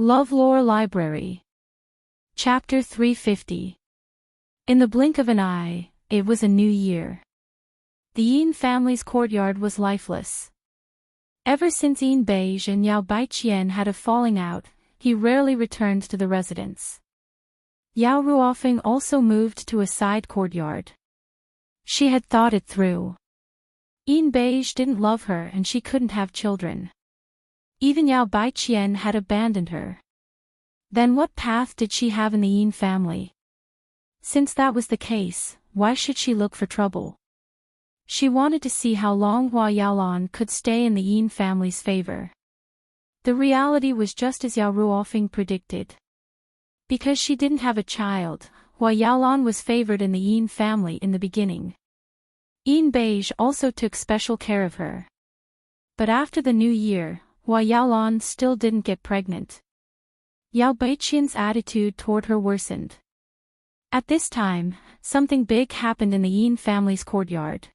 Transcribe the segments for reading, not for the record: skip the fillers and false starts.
LoveLore Library. Chapter 350. In the blink of an eye, it was a new year. The Yin family's courtyard was lifeless. Ever since Yin Beige and Yao Baiqian had a falling out, he rarely returned to the residence. Yao Ruofeng also moved to a side courtyard. She had thought it through. Yin Beige didn't love her and she couldn't have children. Even Yao Baiqian had abandoned her. Then what path did she have in the Yin family? Since that was the case, why should she look for trouble? She wanted to see how long Hua Yaolan could stay in the Yin family's favor. The reality was just as Yao Ruofeng predicted. Because she didn't have a child, Hua Yaolan was favored in the Yin family in the beginning. Yin Beige also took special care of her. But after the new year, Hua Yaolan still didn't get pregnant. Yao Baiqian's attitude toward her worsened. At this time, something big happened in the Yin family's courtyard.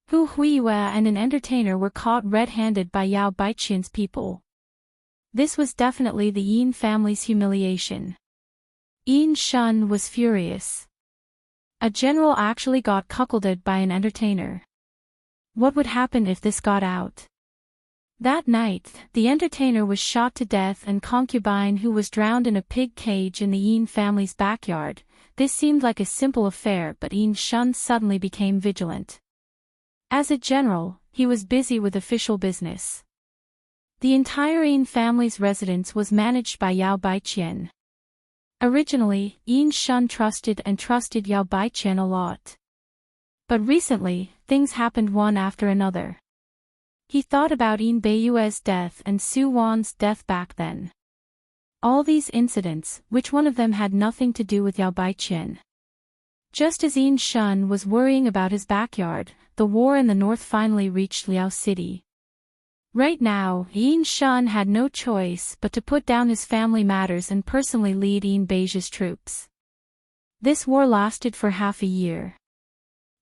Hu Huiyue and an entertainer were caught red-handed by Yao Baiqian's people. This was definitely the Yin family's humiliation. Yin Shun was furious. A general actually got cuckolded by an entertainer. What would happen if this got out? That night, the entertainer was shot to death and concubine who was drowned in a pig cage in the Yin family's backyard. This seemed like a simple affair, but Yin Shun suddenly became vigilant. As a general, he was busy with official business. The entire Yin family's residence was managed by Yao Baiqian. Originally, Yin Shun trusted Yao Baiqian a lot. But recently, things happened one after another. He thought about Yin Beiyue's death and Su Wan's death back then. All these incidents, which one of them had nothing to do with Yao Baiqian. Just as Yin Shun was worrying about his backyard, the war in the north finally reached Liao City. Right now, Yin Shun had no choice but to put down his family matters and personally lead Yin Beige's troops. This war lasted for half a year.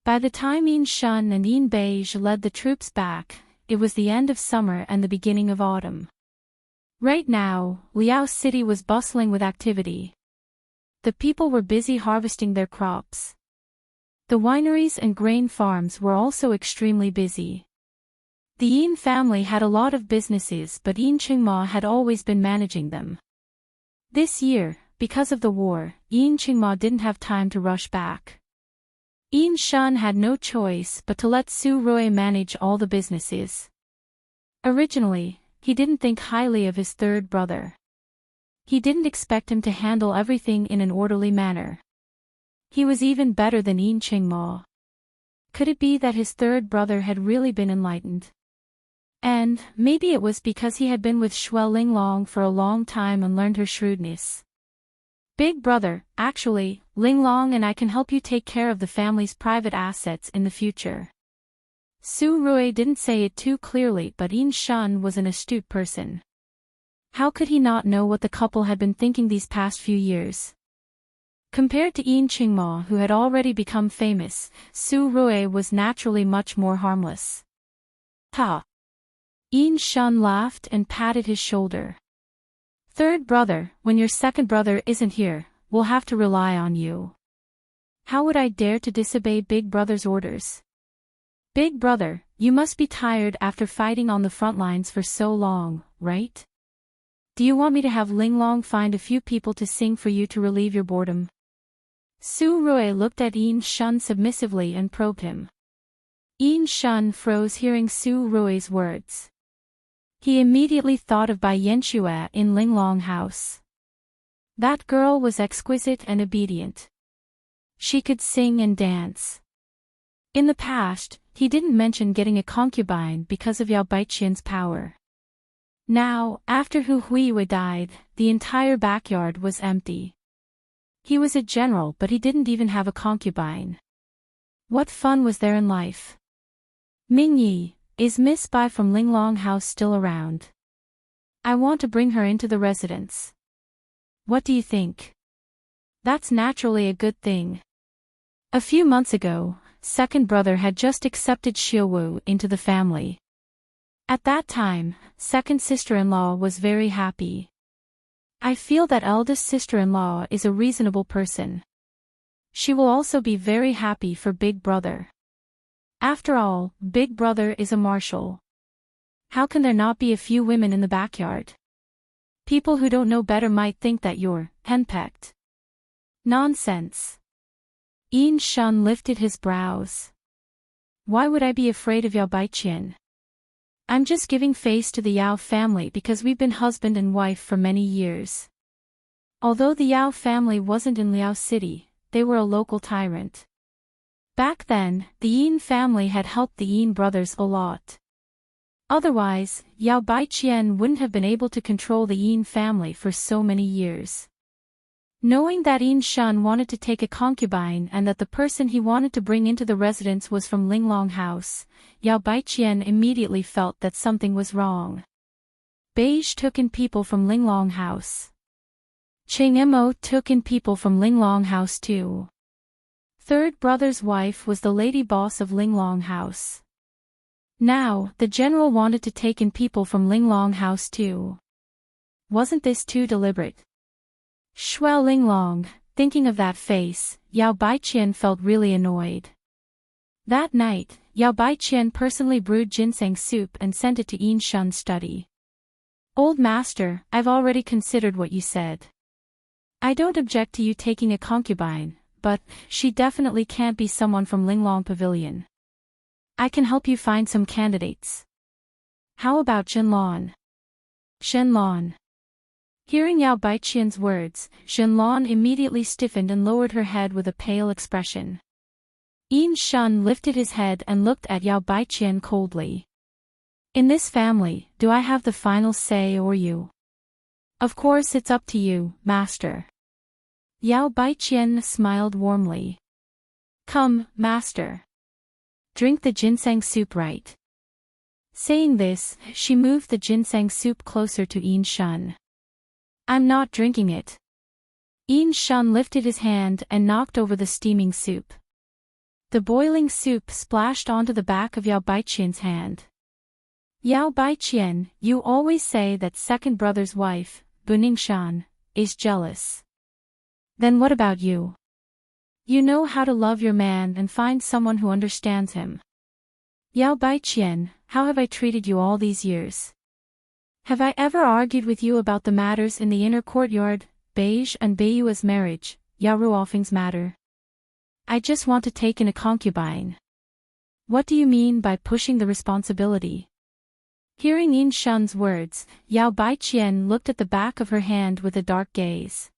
By the time Yin Shun and Yin Beige led the troops back, it was the end of summer and the beginning of autumn. Right now, Liao City was bustling with activity. The people were busy harvesting their crops. The wineries and grain farms were also extremely busy. The Yin family had a lot of businesses, but Yin Qingma had always been managing them. This year, because of the war, Yin Qingma didn't have time to rush back. Yin Shun had no choice but to let Su Rui manage all the businesses. Originally, he didn't think highly of his third brother. He didn't expect him to handle everything in an orderly manner. He was even better than Yin Qingma. Could it be that his third brother had really been enlightened? And maybe it was because he had been with Shuai Linglong for a long time and learned her shrewdness. Big brother, actually, Linglong and I can help you take care of the family's private assets in the future. Su Rui didn't say it too clearly, but Yin Shun was an astute person. How could he not know what the couple had been thinking these past few years? Compared to Yin Qingma, who had already become famous, Su Rui was naturally much more harmless. Ha! Yin Shun laughed and patted his shoulder. Third brother, when your second brother isn't here, we'll have to rely on you. How would I dare to disobey Big Brother's orders? Big Brother, you must be tired after fighting on the front lines for so long, right? Do you want me to have Linglong find a few people to sing for you to relieve your boredom? Su Rui looked at Yin Shun submissively and probed him. Yin Shun froze hearing Su Rui's words. He immediately thought of Bai Yanxue in Linglong House. That girl was exquisite and obedient. She could sing and dance. In the past, he didn't mention getting a concubine because of Yao Baiqian's power. Now, after Hu Huiyue died, the entire backyard was empty. He was a general, but he didn't even have a concubine. What fun was there in life? Mingyi, is Miss Bai from Linglong House still around? I want to bring her into the residence. What do you think? That's naturally a good thing. A few months ago, second brother had just accepted Xiaowu into the family. At that time, second sister-in-law was very happy. I feel that eldest sister-in-law is a reasonable person. She will also be very happy for Big Brother. After all, Big Brother is a marshal. How can there not be a few women in the backyard? People who don't know better might think that you're henpecked. Nonsense. Yin Shun lifted his brows. Why would I be afraid of Yao Baiqian? I'm just giving face to the Yao family because we've been husband and wife for many years. Although the Yao family wasn't in Liao City, they were a local tyrant. Back then, the Yin family had helped the Yin brothers a lot. Otherwise, Yao Baiqian wouldn't have been able to control the Yin family for so many years. Knowing that Yin Shun wanted to take a concubine and that the person he wanted to bring into the residence was from Linglong House, Yao Baiqian immediately felt that something was wrong. Beige took in people from Linglong House. Cheng Mo took in people from Linglong House too. Third brother's wife was the lady boss of Linglong House. Now, the general wanted to take in people from Linglong House too. Wasn't this too deliberate? Shuo Linglong, thinking of that face, Yao Baiqian felt really annoyed. That night, Yao Baiqian personally brewed ginseng soup and sent it to Yin Shun's study. Old master, I've already considered what you said. I don't object to you taking a concubine, but she definitely can't be someone from Linglong Pavilion. I can help you find some candidates. How about Zhenlong? Zhenlong. Hearing Yao Baiqian's words, Zhenlong immediately stiffened and lowered her head with a pale expression. Yin Shun lifted his head and looked at Yao Baiqian coldly. In this family, do I have the final say or you? Of course it's up to you, master. Yao Baiqian smiled warmly. Come, master. Drink the ginseng soup right. Saying this, she moved the ginseng soup closer to Yin Shun. I'm not drinking it. Yin Shun lifted his hand and knocked over the steaming soup. The boiling soup splashed onto the back of Yao Baiqian's hand. Yao Baiqian, you always say that second brother's wife, Buningshan, is jealous. Then what about you? You know how to love your man and find someone who understands him. Yao Baiqian, how have I treated you all these years? Have I ever argued with you about the matters in the inner courtyard, Beige and Beiyua's marriage, Yao Ruofeng's matter? I just want to take in a concubine. What do you mean by pushing the responsibility? Hearing Yin Shun's words, Yao Baiqian looked at the back of her hand with a dark gaze.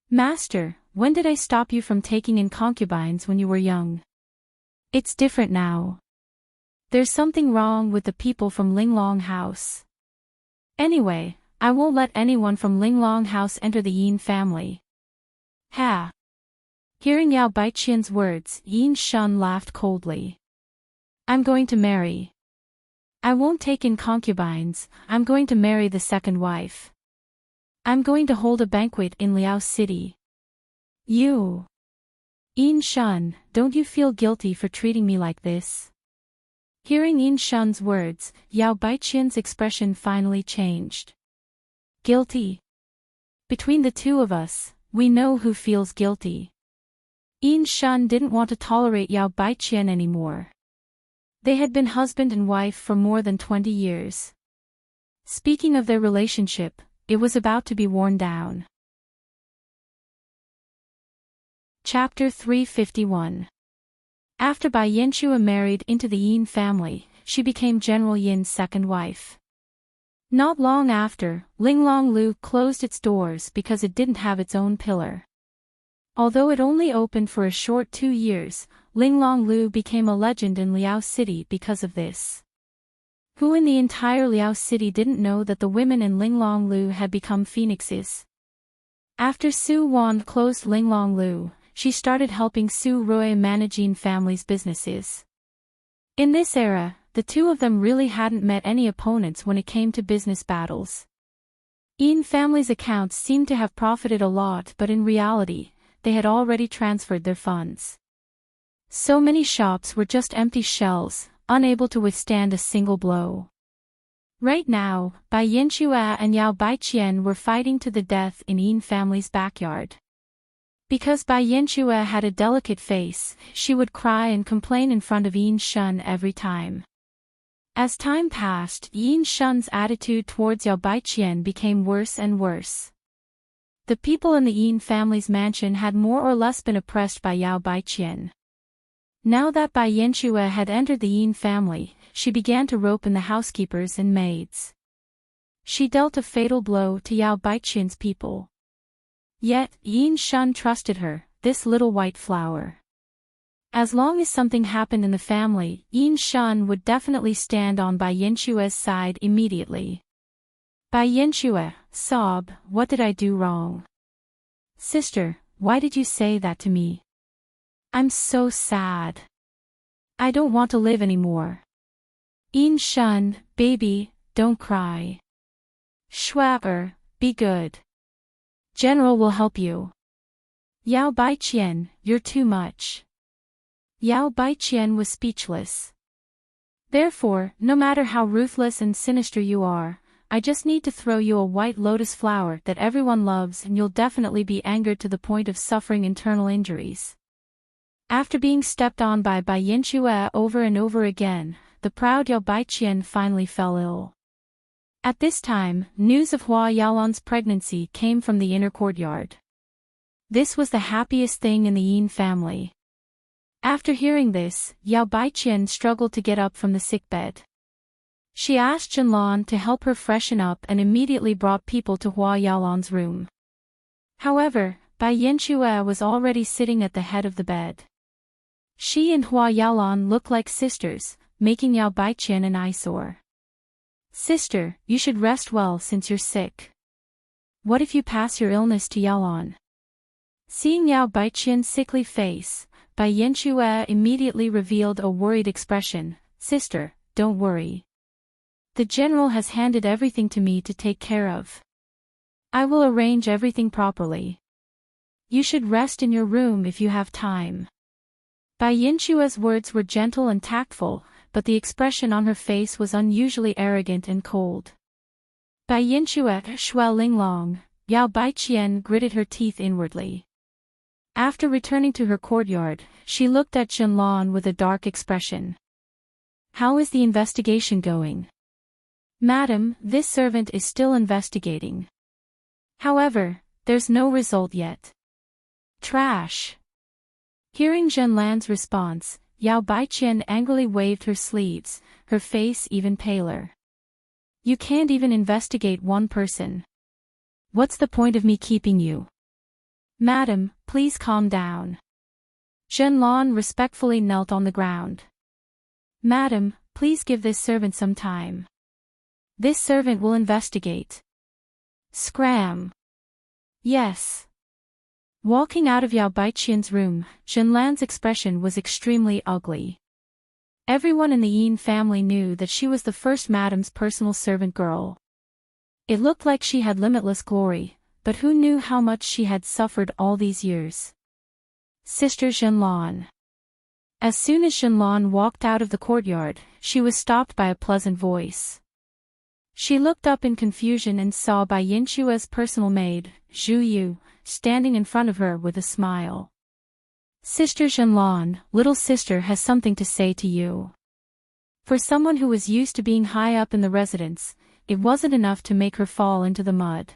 Master, when did I stop you from taking in concubines when you were young? It's different now. There's something wrong with the people from Linglong House. Anyway, I won't let anyone from Linglong House enter the Yin family. Ha! Hearing Yao Baiqian's words, Yin Shun laughed coldly. I'm going to marry. I won't take in concubines, I'm going to marry the second wife. I'm going to hold a banquet in Liao City. You. Yin Shun, don't you feel guilty for treating me like this? Hearing Yin Shun's words, Yao Baiqian's expression finally changed. Guilty? Between the two of us, we know who feels guilty. Yin Shun didn't want to tolerate Yao Baiqian anymore. They had been husband and wife for more than 20 years. Speaking of their relationship, it was about to be worn down. Chapter 351. After Bai Yanchua married into the Yin family, she became General Yin's second wife. Not long after, Linglong Lu closed its doors because it didn't have its own pillar. Although it only opened for a short 2 years, Linglong Lu became a legend in Liao City because of this. Who in the entire Liao City didn't know that the women in Linglong Lu had become phoenixes? After Su Wan closed Linglong Lu, she started helping Su Rui manage Yin family's businesses. In this era, the two of them really hadn't met any opponents when it came to business battles. Yin family's accounts seemed to have profited a lot, but in reality, they had already transferred their funds. So many shops were just empty shells, unable to withstand a single blow. Right now, Bai Yanxue and Yao Baiqian were fighting to the death in Yin family's backyard. Because Bai Yanxue had a delicate face, she would cry and complain in front of Yin Shun every time. As time passed, Yin Shun's attitude towards Yao Baiqian became worse and worse. The people in the Yin family's mansion had more or less been oppressed by Yao Baiqian. Now that Bai Yanxue had entered the Yin family, she began to rope in the housekeepers and maids. She dealt a fatal blow to Yao Baiqian's people. Yet, Yin Shun trusted her, this little white flower. As long as something happened in the family, Yin Shun would definitely stand on Bai Yanxue's side immediately. Bai Yanxue, sob, what did I do wrong? Sister, why did you say that to me? I'm so sad. I don't want to live anymore. Yin Shun, baby, don't cry. Schwapper, be good. General will help you. Yao Baiqian, you're too much. Yao Baiqian was speechless. Therefore, no matter how ruthless and sinister you are, I just need to throw you a white lotus flower that everyone loves and you'll definitely be angered to the point of suffering internal injuries. After being stepped on by Bai Yanxue over and over again, the proud Yao Baiqian finally fell ill. At this time, news of Hua Yaolan's pregnancy came from the inner courtyard. This was the happiest thing in the Yin family. After hearing this, Yao Baiqian struggled to get up from the sickbed. She asked Zhenlan to help her freshen up and immediately brought people to Hua Yaolan's room. However, Bai Yanxue was already sitting at the head of the bed. She and Hua Yaolan looked like sisters, making Yao Baiqian an eyesore. Sister, you should rest well since you're sick. What if you pass your illness to Yaolan? Seeing Yao Baiqian's sickly face, Bai Yanxue immediately revealed a worried expression. Sister, don't worry. The general has handed everything to me to take care of. I will arrange everything properly. You should rest in your room if you have time. Bai Yanxue's words were gentle and tactful, but the expression on her face was unusually arrogant and cold. Bai Yanxue, Shui Linglong, Yao Baiqian gritted her teeth inwardly. After returning to her courtyard, she looked at Zhenlan with a dark expression. How is the investigation going? Madam, this servant is still investigating. However, there's no result yet. Trash. Hearing Zhenlan's response, Yao Baiqian angrily waved her sleeves, her face even paler. You can't even investigate one person. What's the point of me keeping you? Madam, please calm down. Zhenlan respectfully knelt on the ground. Madam, please give this servant some time. This servant will investigate. Scram. Yes. Walking out of Yao Baiqian's room, Zhenlan's expression was extremely ugly. Everyone in the Yin family knew that she was the first madam's personal servant girl. It looked like she had limitless glory, but who knew how much she had suffered all these years? Sister Zhenlan. As soon as Zhenlan walked out of the courtyard, she was stopped by a pleasant voice. She looked up in confusion and saw Bai Yanxue's personal maid, Zhu Yu, standing in front of her with a smile. Sister Zhenlan, little sister has something to say to you. For someone who was used to being high up in the residence, it wasn't enough to make her fall into the mud.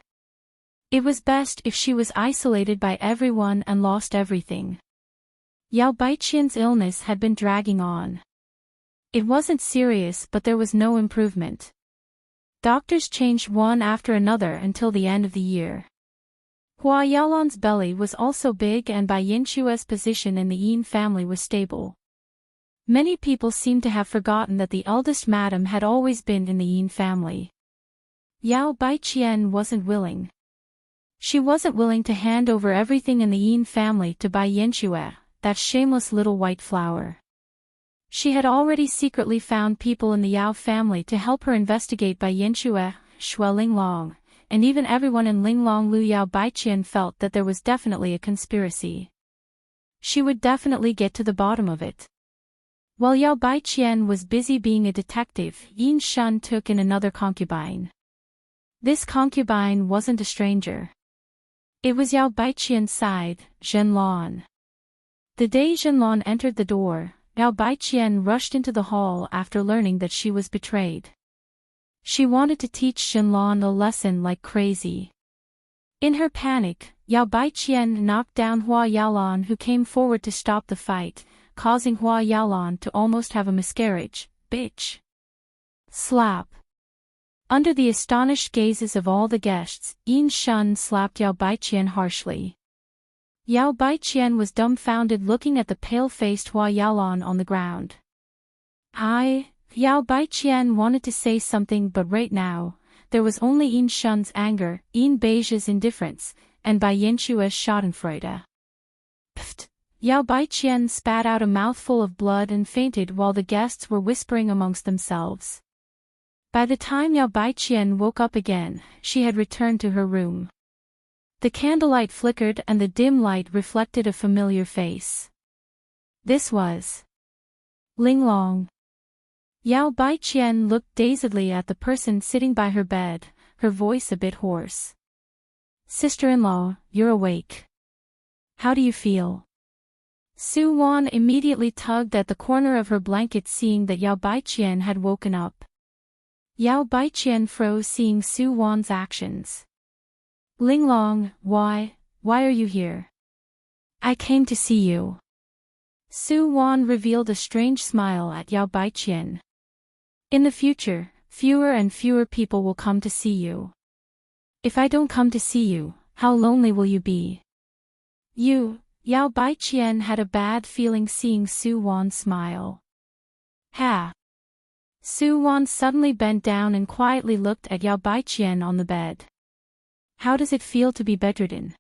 It was best if she was isolated by everyone and lost everything. Yao Baiqian's illness had been dragging on. It wasn't serious, but there was no improvement. Doctors changed one after another until the end of the year. Hua Yaolan's belly was also big and Bai Yanxue's position in the Yin family was stable. Many people seemed to have forgotten that the eldest madam had always been in the Yin family. Yao Baiqian wasn't willing. She wasn't willing to hand over everything in the Yin family to Bai Yanxue, that shameless little white flower. She had already secretly found people in the Yao family to help her investigate Bai Yanxue, Shui Linglong, and even everyone in Linglong Lu. Yao Baiqian felt that there was definitely a conspiracy. She would definitely get to the bottom of it. While Yao Baiqian was busy being a detective, Yin Shun took in another concubine. This concubine wasn't a stranger. It was Yao Baiqian's side, Zhenlan. The day Zhenlan entered the door, Yao Baiqian rushed into the hall after learning that she was betrayed. She wanted to teach Zhenlan a lesson like crazy. In her panic, Yao Baiqian knocked down Hua Yaolan, who came forward to stop the fight, causing Hua Yaolan to almost have a miscarriage. Bitch! Slap! Under the astonished gazes of all the guests, Yin Shun slapped Yao Baiqian harshly. Yao Baiqian was dumbfounded, looking at the pale-faced Hua Yaolan on the ground. Yao Baiqian wanted to say something, but right now, there was only Yin Shun's anger, Yin Beige's indifference, and Bai Yinshua's schadenfreude. Pfft! Yao Baiqian spat out a mouthful of blood and fainted while the guests were whispering amongst themselves. By the time Yao Baiqian woke up again, she had returned to her room. The candlelight flickered and the dim light reflected a familiar face. This was Linglong. Yao Baiqian looked dazedly at the person sitting by her bed, her voice a bit hoarse. Sister-in-law, you're awake. How do you feel? Su Wan immediately tugged at the corner of her blanket, seeing that Yao Baiqian had woken up. Yao Baiqian froze, seeing Su Wan's actions. Linglong, why are you here? I came to see you. Su Wan revealed a strange smile at Yao Baiqian. In the future, fewer and fewer people will come to see you. If I don't come to see you, how lonely will you be? Yao Baiqian had a bad feeling seeing Su Wan smile. Ha! Su Wan suddenly bent down and quietly looked at Yao Baiqian on the bed. How does it feel to be bedridden?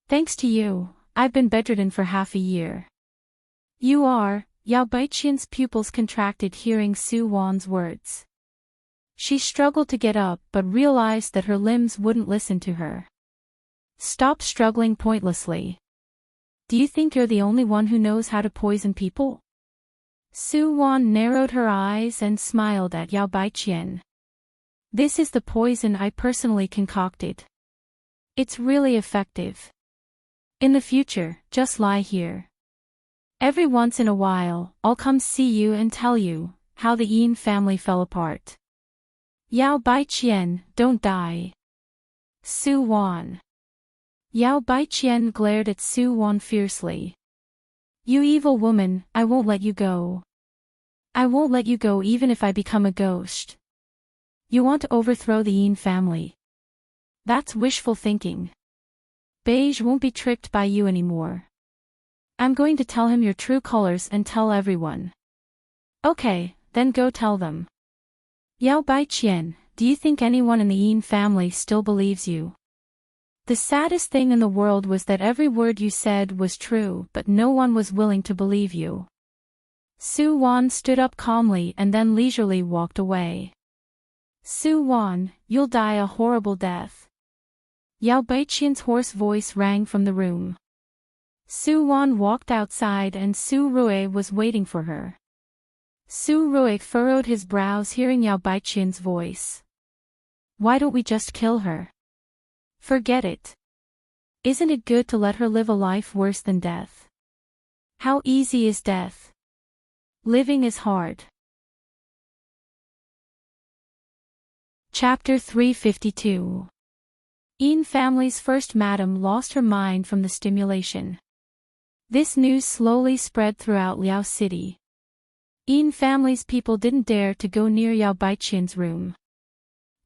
Thanks to you, I've been bedridden for half a year. You are? Yao Baiqian's pupils contracted hearing Su Wan's words. She struggled to get up but realized that her limbs wouldn't listen to her. Stop struggling pointlessly. Do you think you're the only one who knows how to poison people? Su Wan narrowed her eyes and smiled at Yao Baiqian. This is the poison I personally concocted. It's really effective. In the future, just lie here. Every once in a while, I'll come see you and tell you how the Yin family fell apart. Yao Baiqian, don't die. Su Wan. Yao Baiqian glared at Su Wan fiercely. You evil woman, I won't let you go. I won't let you go even if I become a ghost. You want to overthrow the Yin family. That's wishful thinking. Beige won't be tricked by you anymore. I'm going to tell him your true colors and tell everyone. Okay, then go tell them. Yao Baiqian, do you think anyone in the Yin family still believes you? The saddest thing in the world was that every word you said was true, but no one was willing to believe you. Su Wan stood up calmly and then leisurely walked away. Su Wan, you'll die a horrible death. Yao Baiqian's hoarse voice rang from the room. Su Wan walked outside and Su Rui was waiting for her. Su Rui furrowed his brows hearing Yao Baiqian's voice. Why don't we just kill her? Forget it. Isn't it good to let her live a life worse than death? How easy is death? Living is hard. Chapter 352. Yin family's first madam lost her mind from the stimulation. This news slowly spread throughout Liao City. Yin family's people didn't dare to go near Yao Baiqian's room.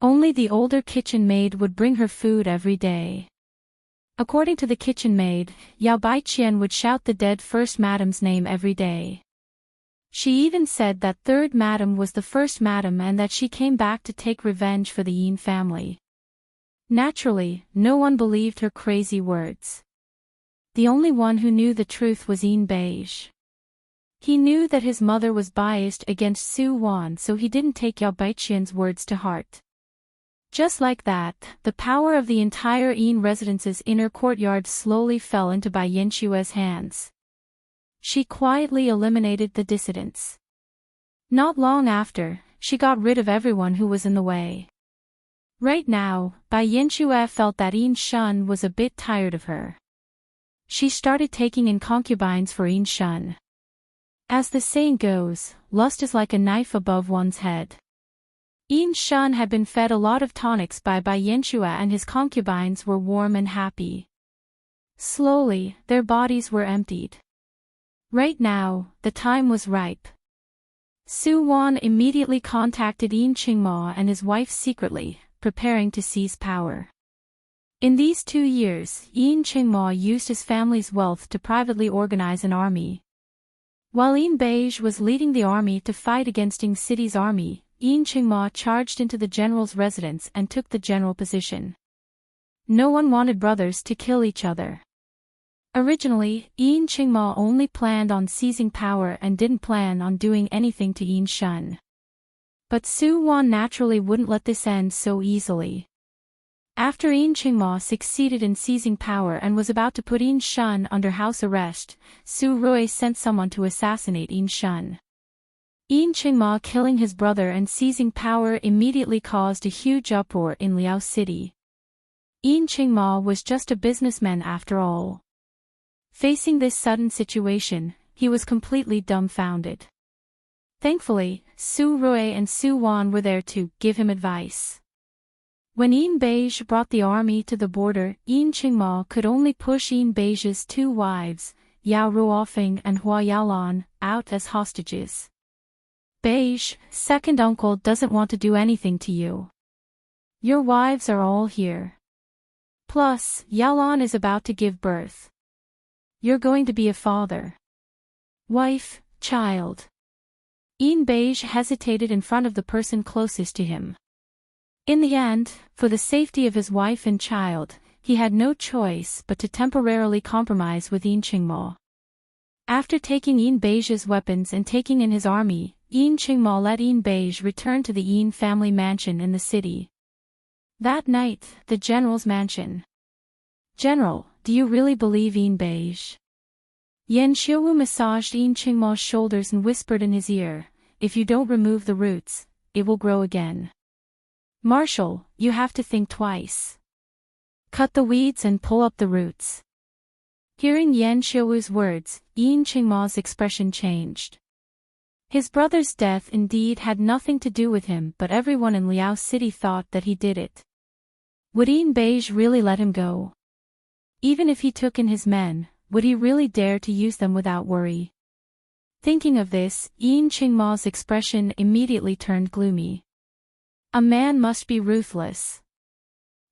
Only the older kitchen maid would bring her food every day. According to the kitchen maid, Yao Baiqian would shout the dead first madam's name every day. She even said that third madam was the first madam and that she came back to take revenge for the Yin family. Naturally, no one believed her crazy words. The only one who knew the truth was Yin Beige. He knew that his mother was biased against Su Wan, so he didn't take Yao Baiqian's words to heart. Just like that, the power of the entire Yin residence's inner courtyard slowly fell into Bai Yinshua's hands. She quietly eliminated the dissidents. Not long after, she got rid of everyone who was in the way. Right now, Bai Yanxue felt that Yin Shun was a bit tired of her. She started taking in concubines for Yin Shun. As the saying goes, lust is like a knife above one's head. Yin Shun had been fed a lot of tonics by Bai Yanxue and his concubines were warm and happy. Slowly, their bodies were emptied. Right now, the time was ripe. Su Wan immediately contacted Yin Qingma and his wife secretly, preparing to seize power. In these 2 years, Yin Qingma used his family's wealth to privately organize an army. While Yin Beige was leading the army to fight against Ying City's army, Yin Qingma charged into the general's residence and took the general position. No one wanted brothers to kill each other. Originally, Yin Qingma only planned on seizing power and didn't plan on doing anything to Yin Shun. But Su Wan naturally wouldn't let this end so easily. After Yin Qingma succeeded in seizing power and was about to put Yin Shun under house arrest, Su Rui sent someone to assassinate Yin Shun. Yin Qingma killing his brother and seizing power immediately caused a huge uproar in Liao City. Yin Qingma was just a businessman after all. Facing this sudden situation, he was completely dumbfounded. Thankfully, Su Rui and Su Wan were there to give him advice. When Yin Beige brought the army to the border, Yin Qingma could only push Yin Beige's 2 wives, Yao Ruofeng and Hua Yaolan, out as hostages. Beige, second uncle doesn't want to do anything to you. Your wives are all here. Plus, Yaolan is about to give birth. You're going to be a father. Wife, child. Yin Beige hesitated in front of the person closest to him. In the end, for the safety of his wife and child, he had no choice but to temporarily compromise with Yin Qingma. After taking Yin Beige's weapons and taking in his army, Yin Qingma let Yin Beige return to the Yin family mansion in the city. That night, the general's mansion. General, do you really believe Yin Beige? Yan Xiaowu massaged Yin Qingma's shoulders and whispered in his ear, if you don't remove the roots, it will grow again. Marshal, you have to think twice. Cut the weeds and pull up the roots. Hearing Yan Xiaowu's words, Yin Qingma's expression changed. His brother's death indeed had nothing to do with him, but everyone in Liao City thought that he did it. Would Yin Beige really let him go? Even if he took in his men, would he really dare to use them without worry? Thinking of this, Yin Qingma's expression immediately turned gloomy. A man must be ruthless.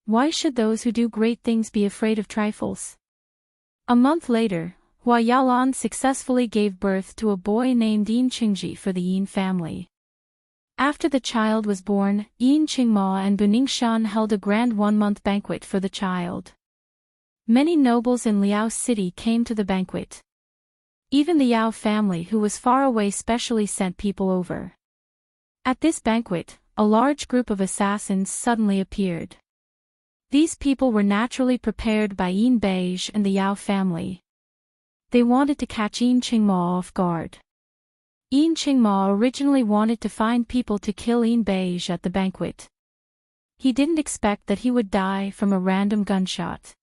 Why should those who do great things be afraid of trifles? A month later, Hua Yaolan successfully gave birth to a boy named Yin Qingji for the Yin family. After the child was born, Yin Qingma and Buningshan held a grand 1-month banquet for the child. Many nobles in Liao City came to the banquet. Even the Yao family who was far away specially sent people over. At this banquet, a large group of assassins suddenly appeared. These people were naturally prepared by Yin Beige and the Yao family. They wanted to catch Yin Qingma off guard. Yin Qingma originally wanted to find people to kill Yin Beige at the banquet. He didn't expect that he would die from a random gunshot.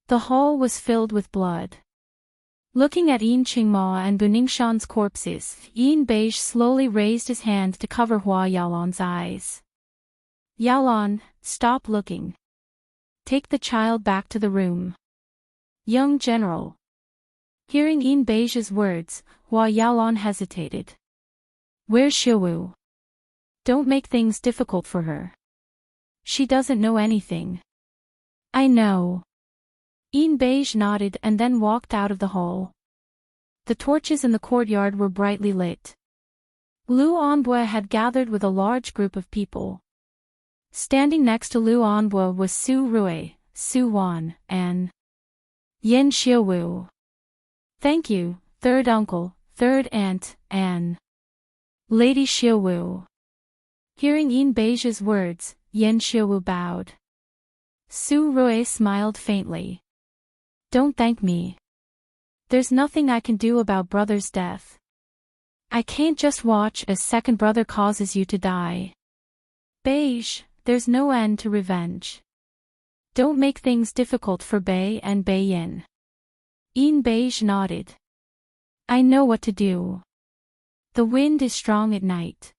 The hall was filled with blood. Looking at Yin Qingma and Buningshan's corpses, Yin Beige slowly raised his hand to cover Hua Yaolan's eyes. Yaolan, stop looking. Take the child back to the room. Young general. Hearing Yin Beige's words, Hua Yaolan hesitated. Where's Xiaowu? Don't make things difficult for her. She doesn't know anything. I know. Yin Beige nodded and then walked out of the hall. The torches in the courtyard were brightly lit. Lu Anbue had gathered with a large group of people. Standing next to Lu Anbue was Su Rui, Su Wan, and Yan Xiaowu. Thank you, third uncle, third aunt, and Lady Xiaowu. Hearing Yin Beige's words, Yan Xiaowu bowed. Su Rui smiled faintly. Don't thank me. There's nothing I can do about brother's death. I can't just watch as second brother causes you to die. Beige, there's no end to revenge. Don't make things difficult for Bei and Bei Yin. Beige nodded. I know what to do. The wind is strong at night.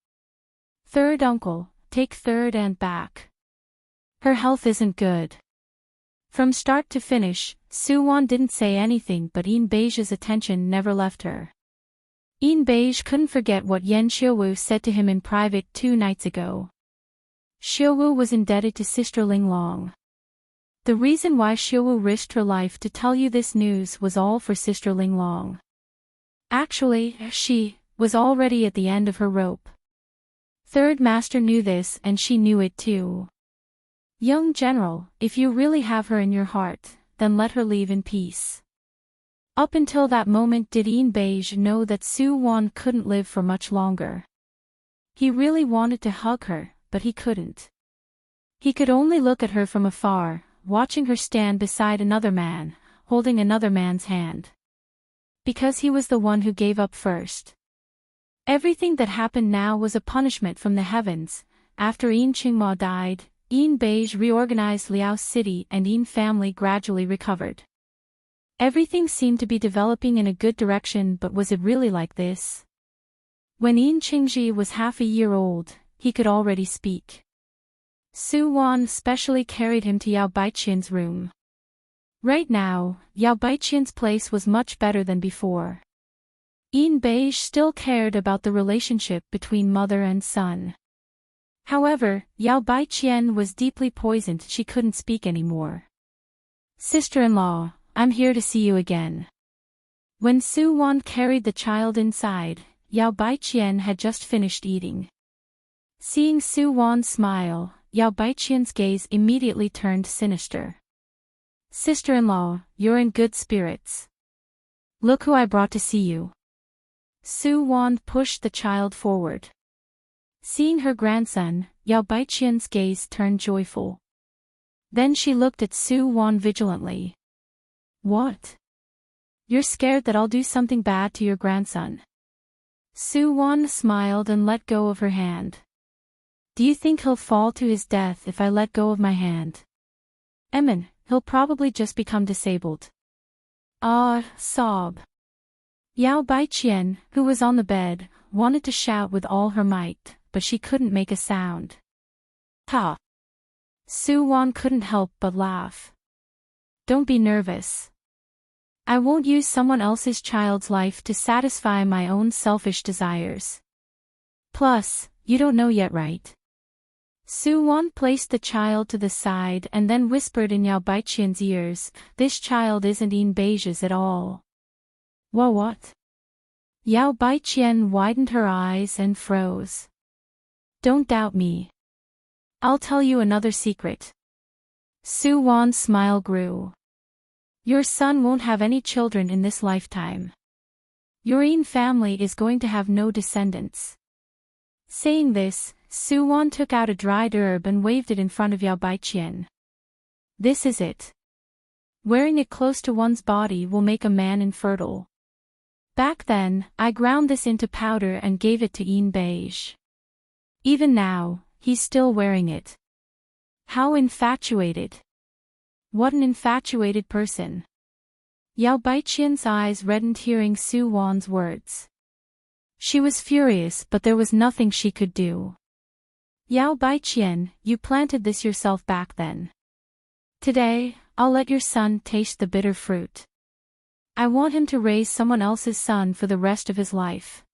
Third uncle, take third and back. Her health isn't good. From start to finish, Suwon didn't say anything, but Beige's attention never left her. Beige couldn't forget what Yen Xiaowu said to him in private 2 nights ago. Xiaowu was indebted to Sister Linglong. The reason why Xiaowu risked her life to tell you this news was all for Sister Linglong. Actually, she was already at the end of her rope. Third Master knew this and she knew it too. Young General, if you really have her in your heart, then let her leave in peace. Up until that moment did Beige know that Suwon couldn't live for much longer. He really wanted to hug her, but he couldn't. He could only look at her from afar, watching her stand beside another man, holding another man's hand. Because he was the one who gave up first. Everything that happened now was a punishment from the heavens. After Qingma died, Beige reorganized Liao's city and family gradually recovered. Everything seemed to be developing in a good direction, but was it really like this? When Qingji was half a year old, he could already speak. Suwon specially carried him to Yao Baiqian's room. Right now, Yao Baiqian's place was much better than before. Beige still cared about the relationship between mother and son. However, Yao Baiqian was deeply poisoned, she couldn't speak anymore. Sister-in-law, I'm here to see you again. When Suwon carried the child inside, Yao Baiqian had just finished eating. Seeing Suwon smile, Yao Baiqian's gaze immediately turned sinister. Sister-in-law, you're in good spirits. Look who I brought to see you. Suwon pushed the child forward. Seeing her grandson, Yao Baiqian's gaze turned joyful. Then she looked at Suwon vigilantly. What? You're scared that I'll do something bad to your grandson? Suwon smiled and let go of her hand. Do you think he'll fall to his death if I let go of my hand? He'll probably just become disabled. Sob. Yao Baiqian, who was on the bed, wanted to shout with all her might, but she couldn't make a sound. Ha! Suwon couldn't help but laugh. Don't be nervous. I won't use someone else's child's life to satisfy my own selfish desires. Plus, you don't know yet, right? Suwon placed the child to the side and then whispered in Yao Baiqian's ears, this child isn't Beige's at all. What? Yao Baiqian widened her eyes and froze. Don't doubt me. I'll tell you another secret. Suwon's smile grew. Your son won't have any children in this lifetime. Your family is going to have no descendants. Saying this, Suwon took out a dried herb and waved it in front of Yao Baiqian. This is it. Wearing it close to one's body will make a man infertile. Back then, I ground this into powder and gave it to Beige. Even now, he's still wearing it. How infatuated. What an infatuated person. Yao Baiqian's eyes reddened hearing Suwon's words. She was furious, but there was nothing she could do. Yao Baiqian, you planted this yourself back then. Today, I'll let your son taste the bitter fruit. I want him to raise someone else's son for the rest of his life.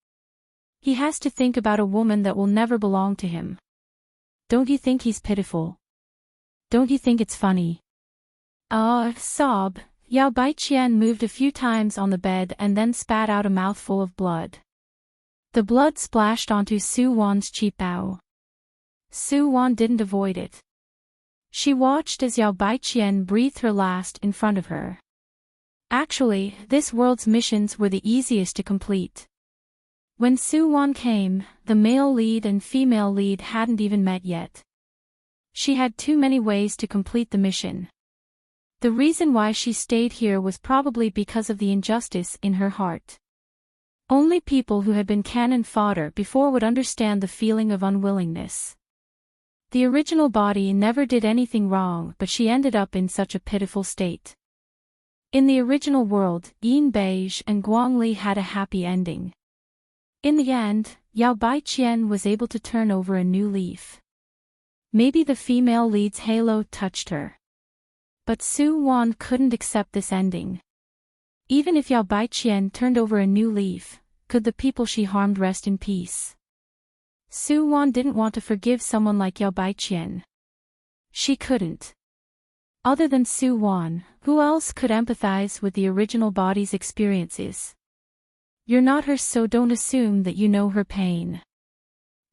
He has to think about a woman that will never belong to him. Don't you think he's pitiful? Don't you think it's funny? Sob. Yao Baiqian moved a few times on the bed and then spat out a mouthful of blood. The blood splashed onto Suwon's cheekbone. Suwon didn't avoid it. She watched as Yao Baiqian breathed her last in front of her. Actually, this world's missions were the easiest to complete. When Suwon came, the male lead and female lead hadn't even met yet. She had too many ways to complete the mission. The reason why she stayed here was probably because of the injustice in her heart. Only people who had been cannon fodder before would understand the feeling of unwillingness. The original body never did anything wrong, but she ended up in such a pitiful state. In the original world, Yin Beige and Guangli had a happy ending. In the end, Yao Baiqian was able to turn over a new leaf. Maybe the female lead's halo touched her. But Su Wan couldn't accept this ending. Even if Yao Baiqian turned over a new leaf, could the people she harmed rest in peace? Su Wan didn't want to forgive someone like Yao Baiqian. She couldn't. Other than Su Wan, who else could empathize with the original body's experiences? You're not her, so don't assume that you know her pain.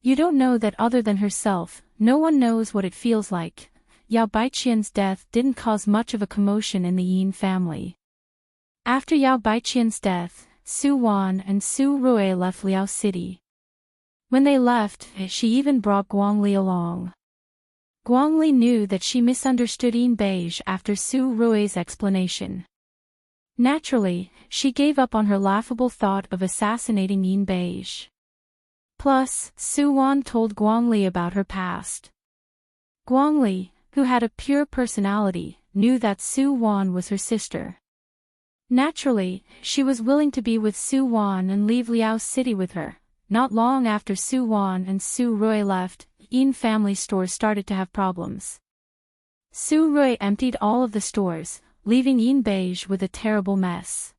You don't know that other than herself, no one knows what it feels like. Yao Baiqian's death didn't cause much of a commotion in the Yin family. After Yao Baiqian's death, Su Wan and Su Rui left Liao City. When they left, she even brought Guangli along. Guangli knew that she misunderstood Yin Beige after Su Rui's explanation. Naturally, she gave up on her laughable thought of assassinating Yin Beige. Plus, Su Wan told Guangli about her past. Guangli, who had a pure personality, knew that Su Wan was her sister. Naturally, she was willing to be with Su Wan and leave Liao City with her. Not long after Su Wan and Su Rui left, Yin family stores started to have problems. Su Rui emptied all of the stores, leaving Yin Beige with a terrible mess.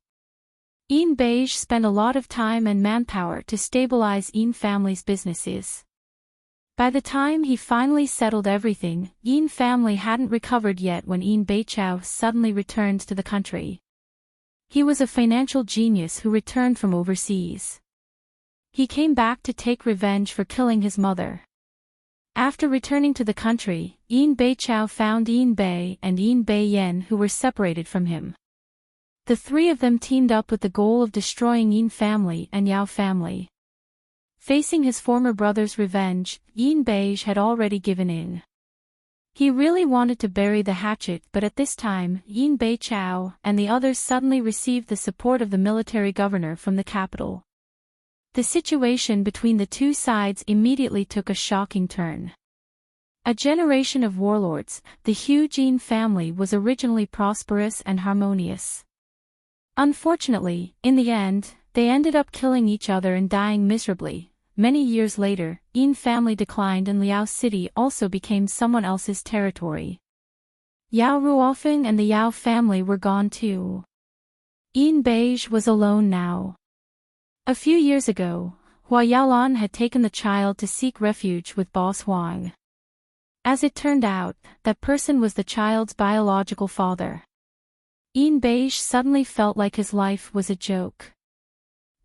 Yin Beige spent a lot of time and manpower to stabilize Yin family's businesses. By the time he finally settled everything, Yin family hadn't recovered yet when Yin Beichao suddenly returned to the country. He was a financial genius who returned from overseas. He came back to take revenge for killing his mother. After returning to the country, Yin Beichao found Yin Bei and Yin Beiyan, who were separated from him. The three of them teamed up with the goal of destroying Yin family and Yao family. Facing his former brother's revenge, Yin Beige had already given in. He really wanted to bury the hatchet, but at this time, Yin Beichao and the others suddenly received the support of the military governor from the capital. The situation between the two sides immediately took a shocking turn. A generation of warlords, the huge Yin family was originally prosperous and harmonious. Unfortunately, in the end, they ended up killing each other and dying miserably. Many years later, Yin family declined and Liao City also became someone else's territory. Yao Ruofeng and the Yao family were gone too. Yin Beige was alone now. A few years ago, Hua Yaolan had taken the child to seek refuge with Boss Huang. As it turned out, that person was the child's biological father. Yin Beige suddenly felt like his life was a joke.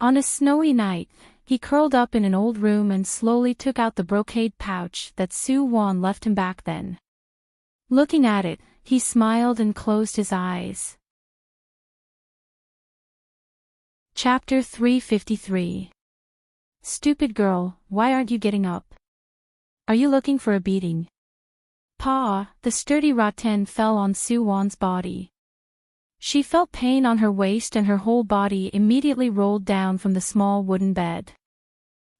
On a snowy night, he curled up in an old room and slowly took out the brocade pouch that Su Wan left him back then. Looking at it, he smiled and closed his eyes. Chapter 353. Stupid girl, why aren't you getting up? Are you looking for a beating? Pa, the sturdy rattan fell on Su Wan's body. She felt pain on her waist and her whole body immediately rolled down from the small wooden bed.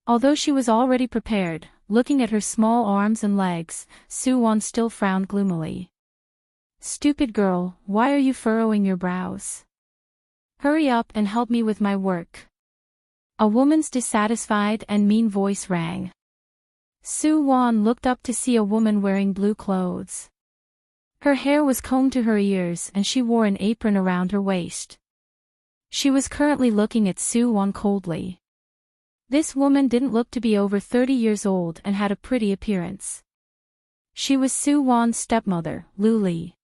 Although she was already prepared, looking at her small arms and legs, Su Wan still frowned gloomily. Stupid girl, why are you furrowing your brows? Hurry up and help me with my work. A woman's dissatisfied and mean voice rang. Su Wan looked up to see a woman wearing blue clothes. Her hair was combed to her ears and she wore an apron around her waist. She was currently looking at Su Wan coldly. This woman didn't look to be over 30 years old and had a pretty appearance. She was Su Wan's stepmother, Lu Li.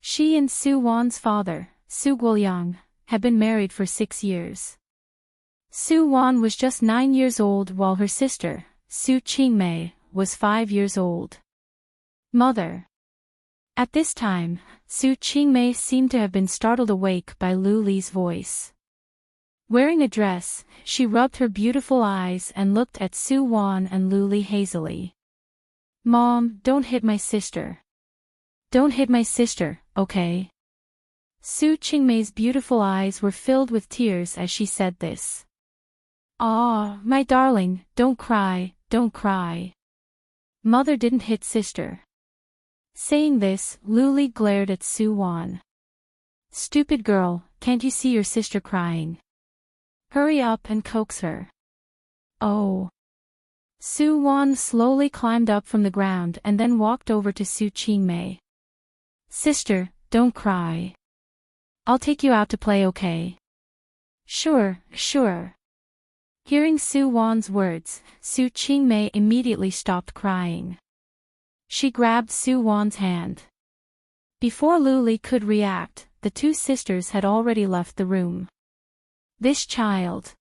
She and Su Wan's father, Su Guoliang, had been married for 6 years. Su Wan was just 9 years old while her sister, Su Qingmei, was 5 years old. Mother. At this time, Su Qingmei seemed to have been startled awake by Lu Li's voice. Wearing a dress, she rubbed her beautiful eyes and looked at Su Wan and Lu Li hazily. Mom, don't hit my sister. Don't hit my sister, okay? Su Qingmei's beautiful eyes were filled with tears as she said this. "Ah, my darling, don't cry, don't cry. Mother didn't hit sister." Saying this, Lu Li glared at Su Wan. "Stupid girl, can't you see your sister crying? Hurry up and coax her." "Oh." Su Wan slowly climbed up from the ground and then walked over to Su Qingmei. "Sister, don't cry. I'll take you out to play, okay?" "Sure, sure." Hearing Su Wan's words, Su Qingmei immediately stopped crying. She grabbed Su Wan's hand. Before Lu Li could react, the two sisters had already left the room. This child.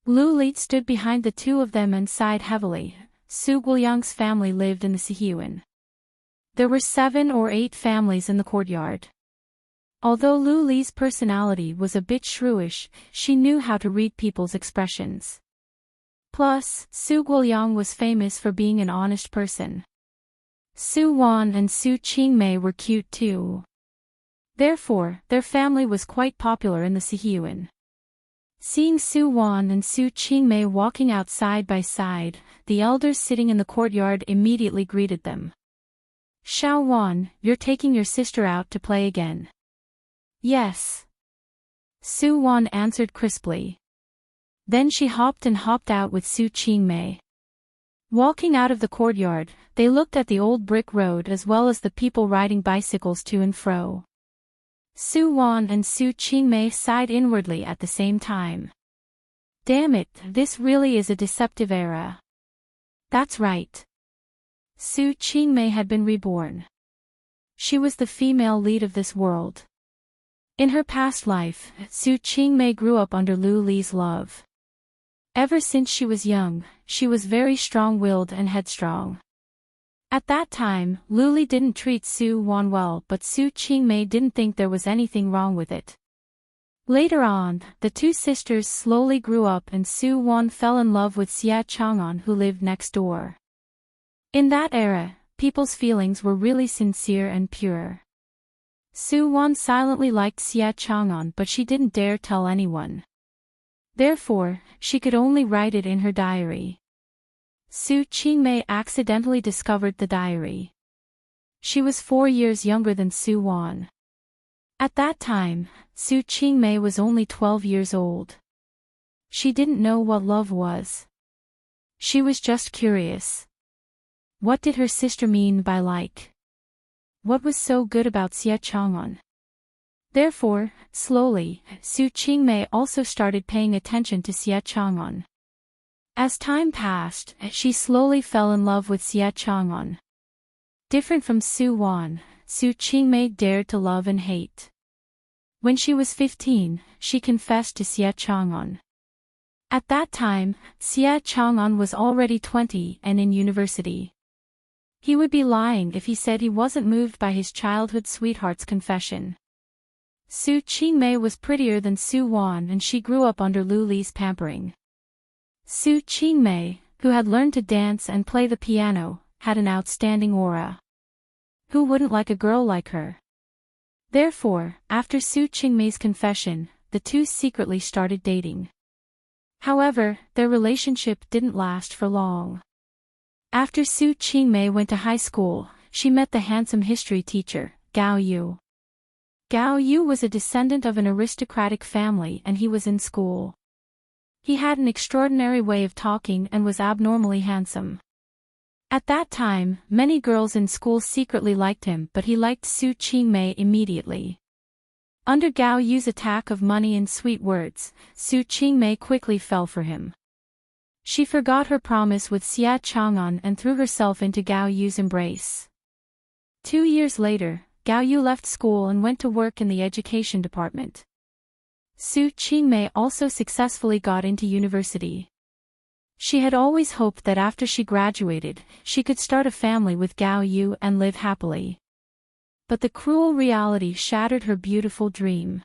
Lu Li stood behind the two of them and sighed heavily. Su Guoyang's family lived in the Sihuan. There were 7 or 8 families in the courtyard. Although Lu Li's personality was a bit shrewish, she knew how to read people's expressions. Plus, Su Guoyang was famous for being an honest person. Su Wan and Su Qingmei were cute too. Therefore, their family was quite popular in the Sihuan. Seeing Su Wan and Su Qingmei walking out side by side, the elders sitting in the courtyard immediately greeted them. "Xiao Wan, you're taking your sister out to play again?" "Yes." Su Wan answered crisply. Then she hopped out with Su Qingmei. Walking out of the courtyard, they looked at the old brick road as well as the people riding bicycles to and fro. Su Wan and Su Qingmei sighed inwardly at the same time. Damn it, this really is a deceptive era. That's right. Su Qingmei had been reborn. She was the female lead of this world. In her past life, Su Qingmei grew up under Lu Li's love. Ever since she was young, she was very strong-willed and headstrong. At that time, Lu Li didn't treat Su Wan well, but Su Qingmei didn't think there was anything wrong with it. Later on, the two sisters slowly grew up and Su Wan fell in love with Xia Chang'an, who lived next door. In that era, people's feelings were really sincere and pure. Su Wan silently liked Xia Chang'an, but she didn't dare tell anyone. Therefore, she could only write it in her diary. Su Qingmei accidentally discovered the diary. She was 4 years younger than Su Wan. At that time, Su Qingmei was only 12 years old. She didn't know what love was. She was just curious. What did her sister mean by like? What was so good about Xia Chang'an? Therefore, slowly, Su Qingmei also started paying attention to Xia Chang'an. As time passed, she slowly fell in love with Xia Chang'an. Different from Su Wan, Su Qingmei dared to love and hate. When she was 15, she confessed to Xia Chang'an. At that time, Xia Chang'an was already 20 and in university. He would be lying if he said he wasn't moved by his childhood sweetheart's confession. Su Qingmei was prettier than Su Wan and she grew up under Lu Li's pampering. Su Qingmei, who had learned to dance and play the piano, had an outstanding aura. Who wouldn't like a girl like her? Therefore, after Su Qingmei's confession, the two secretly started dating. However, their relationship didn't last for long. After Su Qingmei went to high school, she met the handsome history teacher, Gao Yu. Gao Yu was a descendant of an aristocratic family and he was in school. He had an extraordinary way of talking and was abnormally handsome. At that time, many girls in school secretly liked him, but he liked Su Qingmei immediately. Under Gao Yu's attack of money and sweet words, Su Qingmei quickly fell for him. She forgot her promise with Xia Chang'an and threw herself into Gao Yu's embrace. 2 years later, Gao Yu left school and went to work in the education department. Su Qingmei also successfully got into university. She had always hoped that after she graduated, she could start a family with Gao Yu and live happily. But the cruel reality shattered her beautiful dream.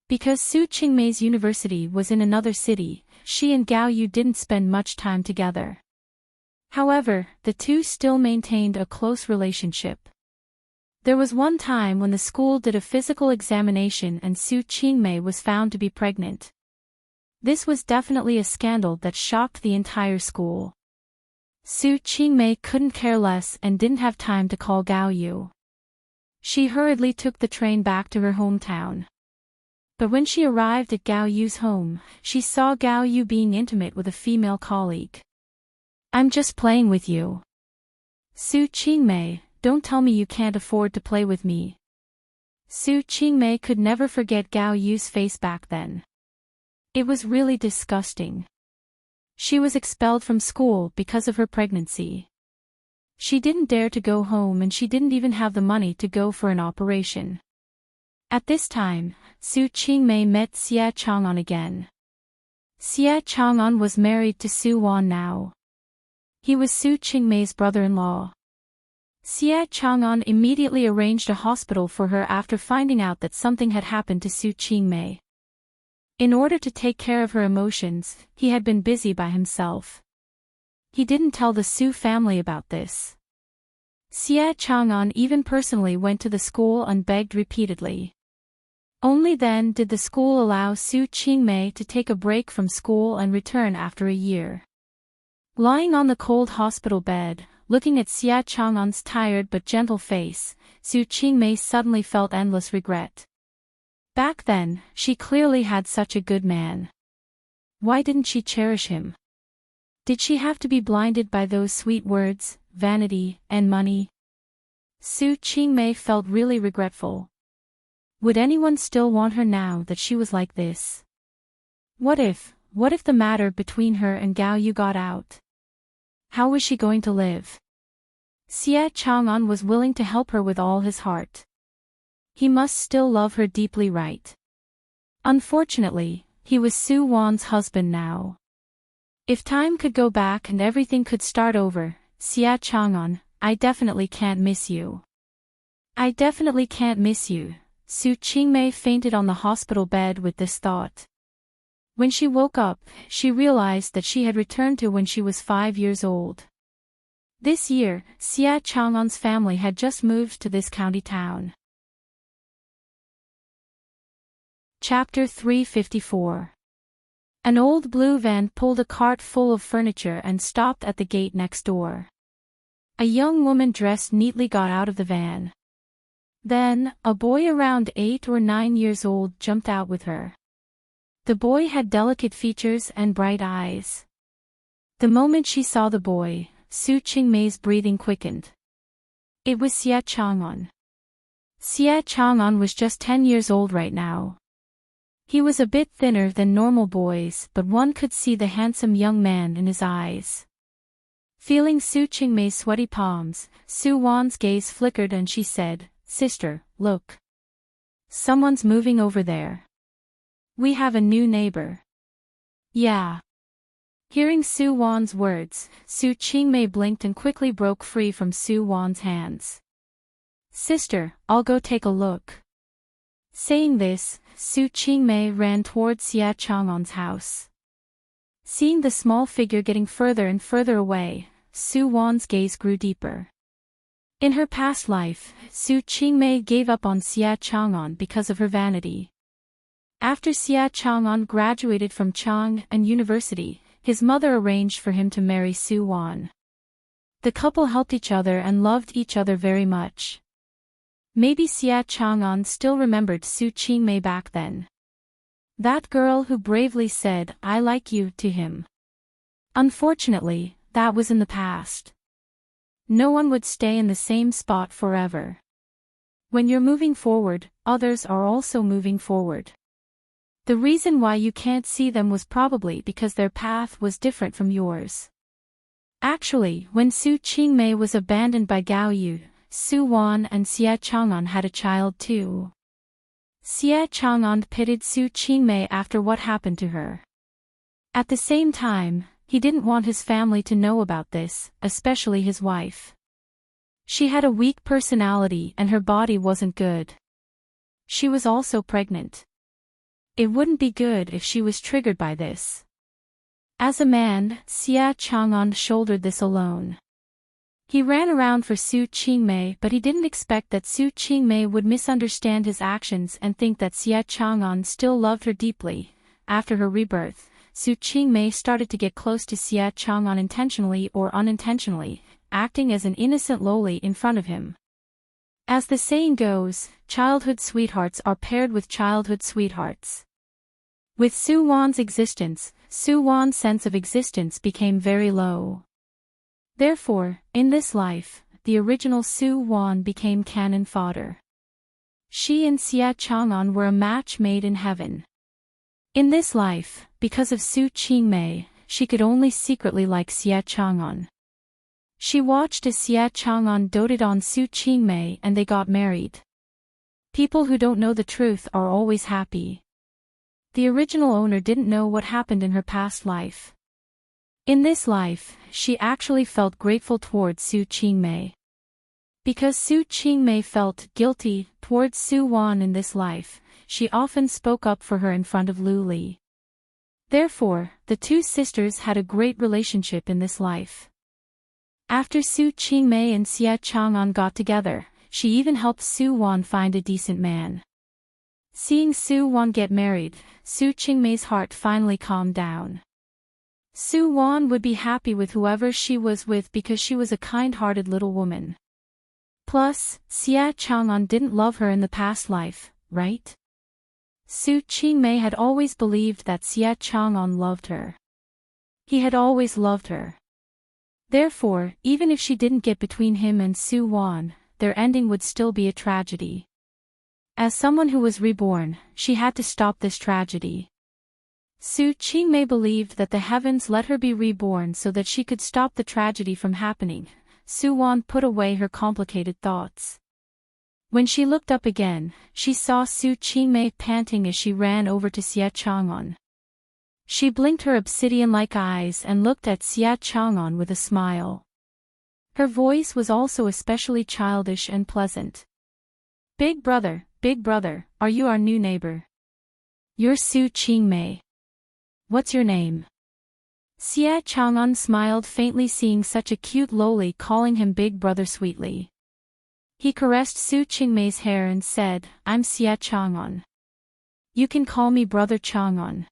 Because Su Qingmei's university was in another city, she and Gao Yu didn't spend much time together. However, the two still maintained a close relationship. There was one time when the school did a physical examination and Su Qingmei was found to be pregnant. This was definitely a scandal that shocked the entire school. Su Qingmei couldn't care less and didn't have time to call Gao Yu. She hurriedly took the train back to her hometown. But when she arrived at Gao Yu's home, she saw Gao Yu being intimate with a female colleague. "I'm just playing with you. Su Qingmei, don't tell me you can't afford to play with me." Su Qingmei could never forget Gao Yu's face back then. It was really disgusting. She was expelled from school because of her pregnancy. She didn't dare to go home and she didn't even have the money to go for an operation. At this time, Su Qingmei met Xia Chang'an again. Xia Chang'an was married to Su Wan now. He was Su Qingmei's brother-in-law. Xia Chang'an immediately arranged a hospital for her after finding out that something had happened to Su Qingmei. In order to take care of her emotions, he had been busy by himself. He didn't tell the Su family about this. Xia Chang'an even personally went to the school and begged repeatedly. Only then did the school allow Su Qingmei to take a break from school and return after a year. Lying on the cold hospital bed, looking at Xia Chang'an's tired but gentle face, Su Qingmei suddenly felt endless regret. Back then, she clearly had such a good man. Why didn't she cherish him? Did she have to be blinded by those sweet words, vanity, and money? Su Qingmei felt really regretful. Would anyone still want her now that she was like this? What if the matter between her and Gao Yu got out? How was she going to live? Xia Chang'an was willing to help her with all his heart. He must still love her deeply, right? Unfortunately, he was Su Wan's husband now. If time could go back and everything could start over, Xia Chang'an, I definitely can't miss you. I definitely can't miss you. Su Qingmei fainted on the hospital bed with this thought. When she woke up, she realized that she had returned to when she was 5 years old. This year, Xia Chang'an's family had just moved to this county town. Chapter 354. An old blue van pulled a cart full of furniture and stopped at the gate next door. A young woman dressed neatly got out of the van. Then, a boy around 8 or 9 years old jumped out with her. The boy had delicate features and bright eyes. The moment she saw the boy, Su Qingmei's breathing quickened. It was Xia Chang'an. Xia Chang'an was just 10 years old right now. He was a bit thinner than normal boys, but one could see the handsome young man in his eyes. Feeling Su Qingmei's sweaty palms, Su Wan's gaze flickered and she said, "Sister, look. Someone's moving over there. We have a new neighbor." "Yeah." Hearing Su Wan's words, Su Qingmei blinked and quickly broke free from Su Wan's hands. "Sister, I'll go take a look." Saying this, Su Qingmei ran towards Xia Chang'an's house. Seeing the small figure getting further and further away, Su Wan's gaze grew deeper. In her past life, Su Qingmei gave up on Xia Chang'an because of her vanity. After Xia Chang'an graduated from Chang'an University, his mother arranged for him to marry Su Wan. The couple helped each other and loved each other very much. Maybe Xia Chang'an still remembered Su Qingmei back then. That girl who bravely said, "I like you," to him. Unfortunately, that was in the past. No one would stay in the same spot forever. When you're moving forward, others are also moving forward. The reason why you can't see them was probably because their path was different from yours. Actually, when Su Qingmei was abandoned by Gao Yu, Su Wan and Xia Chang'an had a child too. Xia Chang'an pitied Su Qingmei after what happened to her. At the same time, he didn't want his family to know about this, especially his wife. She had a weak personality and her body wasn't good. She was also pregnant. It wouldn't be good if she was triggered by this. As a man, Xia Chang'an shouldered this alone. He ran around for Su Qingmei, but he didn't expect that Su Qingmei would misunderstand his actions and think that Xie Chang'an still loved her deeply. After her rebirth, Su Qingmei started to get close to Xie Chang'an intentionally or unintentionally, acting as an innocent loli in front of him. As the saying goes, childhood sweethearts are paired with childhood sweethearts. With Su Wan's existence, Su Wan's sense of existence became very low. Therefore, in this life, the original Su Wan became cannon fodder. She and Xie Chang'an were a match made in heaven. In this life, because of Su Qingmei, she could only secretly like Xie Chang'an. She watched as Xie Chang'an doted on Su Qingmei and they got married. People who don't know the truth are always happy. The original owner didn't know what happened in her past life. In this life, she actually felt grateful towards Su Qingmei. Because Su Qingmei felt guilty towards Su Wan in this life, she often spoke up for her in front of Lu Li. Therefore, the two sisters had a great relationship in this life. After Su Qingmei and Xie Chang'an got together, she even helped Su Wan find a decent man. Seeing Su Wan get married, Su Qingmei's heart finally calmed down. Su Wan would be happy with whoever she was with because she was a kind-hearted little woman. Plus, Xie Chang'an didn't love her in the past life, right? Su Qingmei had always believed that Xie Chang'an loved her. He had always loved her. Therefore, even if she didn't get between him and Su Wan, their ending would still be a tragedy. As someone who was reborn, she had to stop this tragedy. Su Qingmei believed that the heavens let her be reborn so that she could stop the tragedy from happening. Su Wan put away her complicated thoughts. When she looked up again, she saw Su Qingmei panting as she ran over to Xie Chang'an. She blinked her obsidian-like eyes and looked at Xie Chang'an with a smile. Her voice was also especially childish and pleasant. Big brother, are you our new neighbor? You're Su Qingmei. What's your name? Xie Chang'an smiled faintly seeing such a cute loli calling him big brother sweetly. He caressed Su Qingmei's hair and said, I'm Xie Chang'an. You can call me brother Chang'an.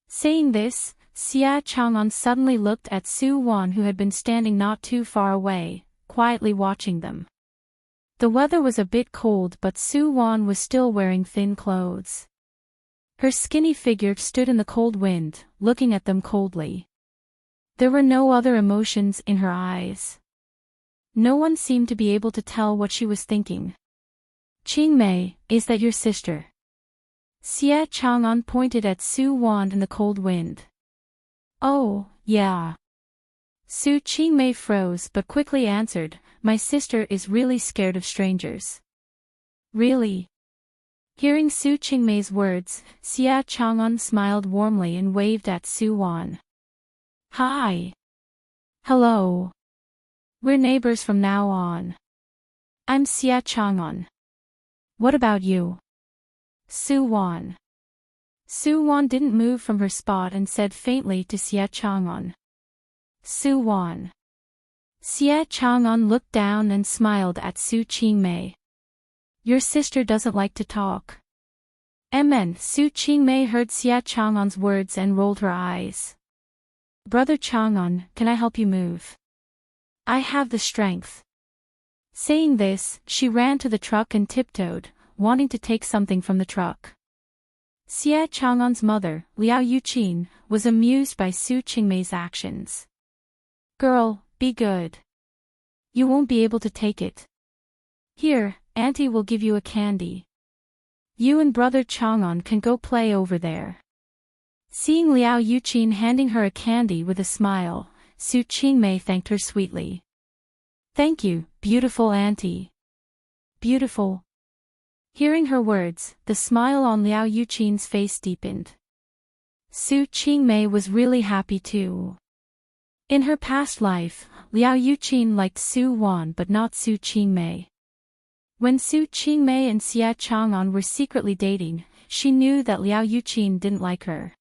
Saying this, Xie Chang'an suddenly looked at Su Wan who had been standing not too far away, quietly watching them. The weather was a bit cold but Su Wan was still wearing thin clothes. Her skinny figure stood in the cold wind, looking at them coldly. There were no other emotions in her eyes. No one seemed to be able to tell what she was thinking. Qingmei, is that your sister? Xie Chang'an pointed at Su Wan in the cold wind. Oh, yeah. Su Qingmei froze but quickly answered, my sister is really scared of strangers. Really? Hearing Su Qingmei's words, Xie Chang'an smiled warmly and waved at Su Wan. Hi. Hello. We're neighbors from now on. I'm Xie Chang'an. What about you? Su Wan. Su Wan didn't move from her spot and said faintly to Xie Chang'an. Su Wan. Xie Chang'an looked down and smiled at Su Qingmei. Your sister doesn't like to talk. Su Qingmei heard Xie Chang'an's words and rolled her eyes. Brother Chang'an, can I help you move? I have the strength. Saying this, she ran to the truck and tiptoed, wanting to take something from the truck. Xie Chang'an's mother, Liao Yuqin, was amused by Su Qingmei's actions. Girl, be good. You won't be able to take it. Here, Auntie will give you a candy. You and brother Chang'an can go play over there. Seeing Liao Yuqin handing her a candy with a smile, Su Qingmei thanked her sweetly. Thank you, beautiful auntie. Beautiful. Hearing her words, the smile on Liao Yuqin's face deepened. Su Qingmei was really happy too. In her past life, Liao Yuqin liked Su Wan but not Su Qingmei. When Su Qingmei and Xie Chang'an were secretly dating, she knew that Liao Yuqin didn't like her.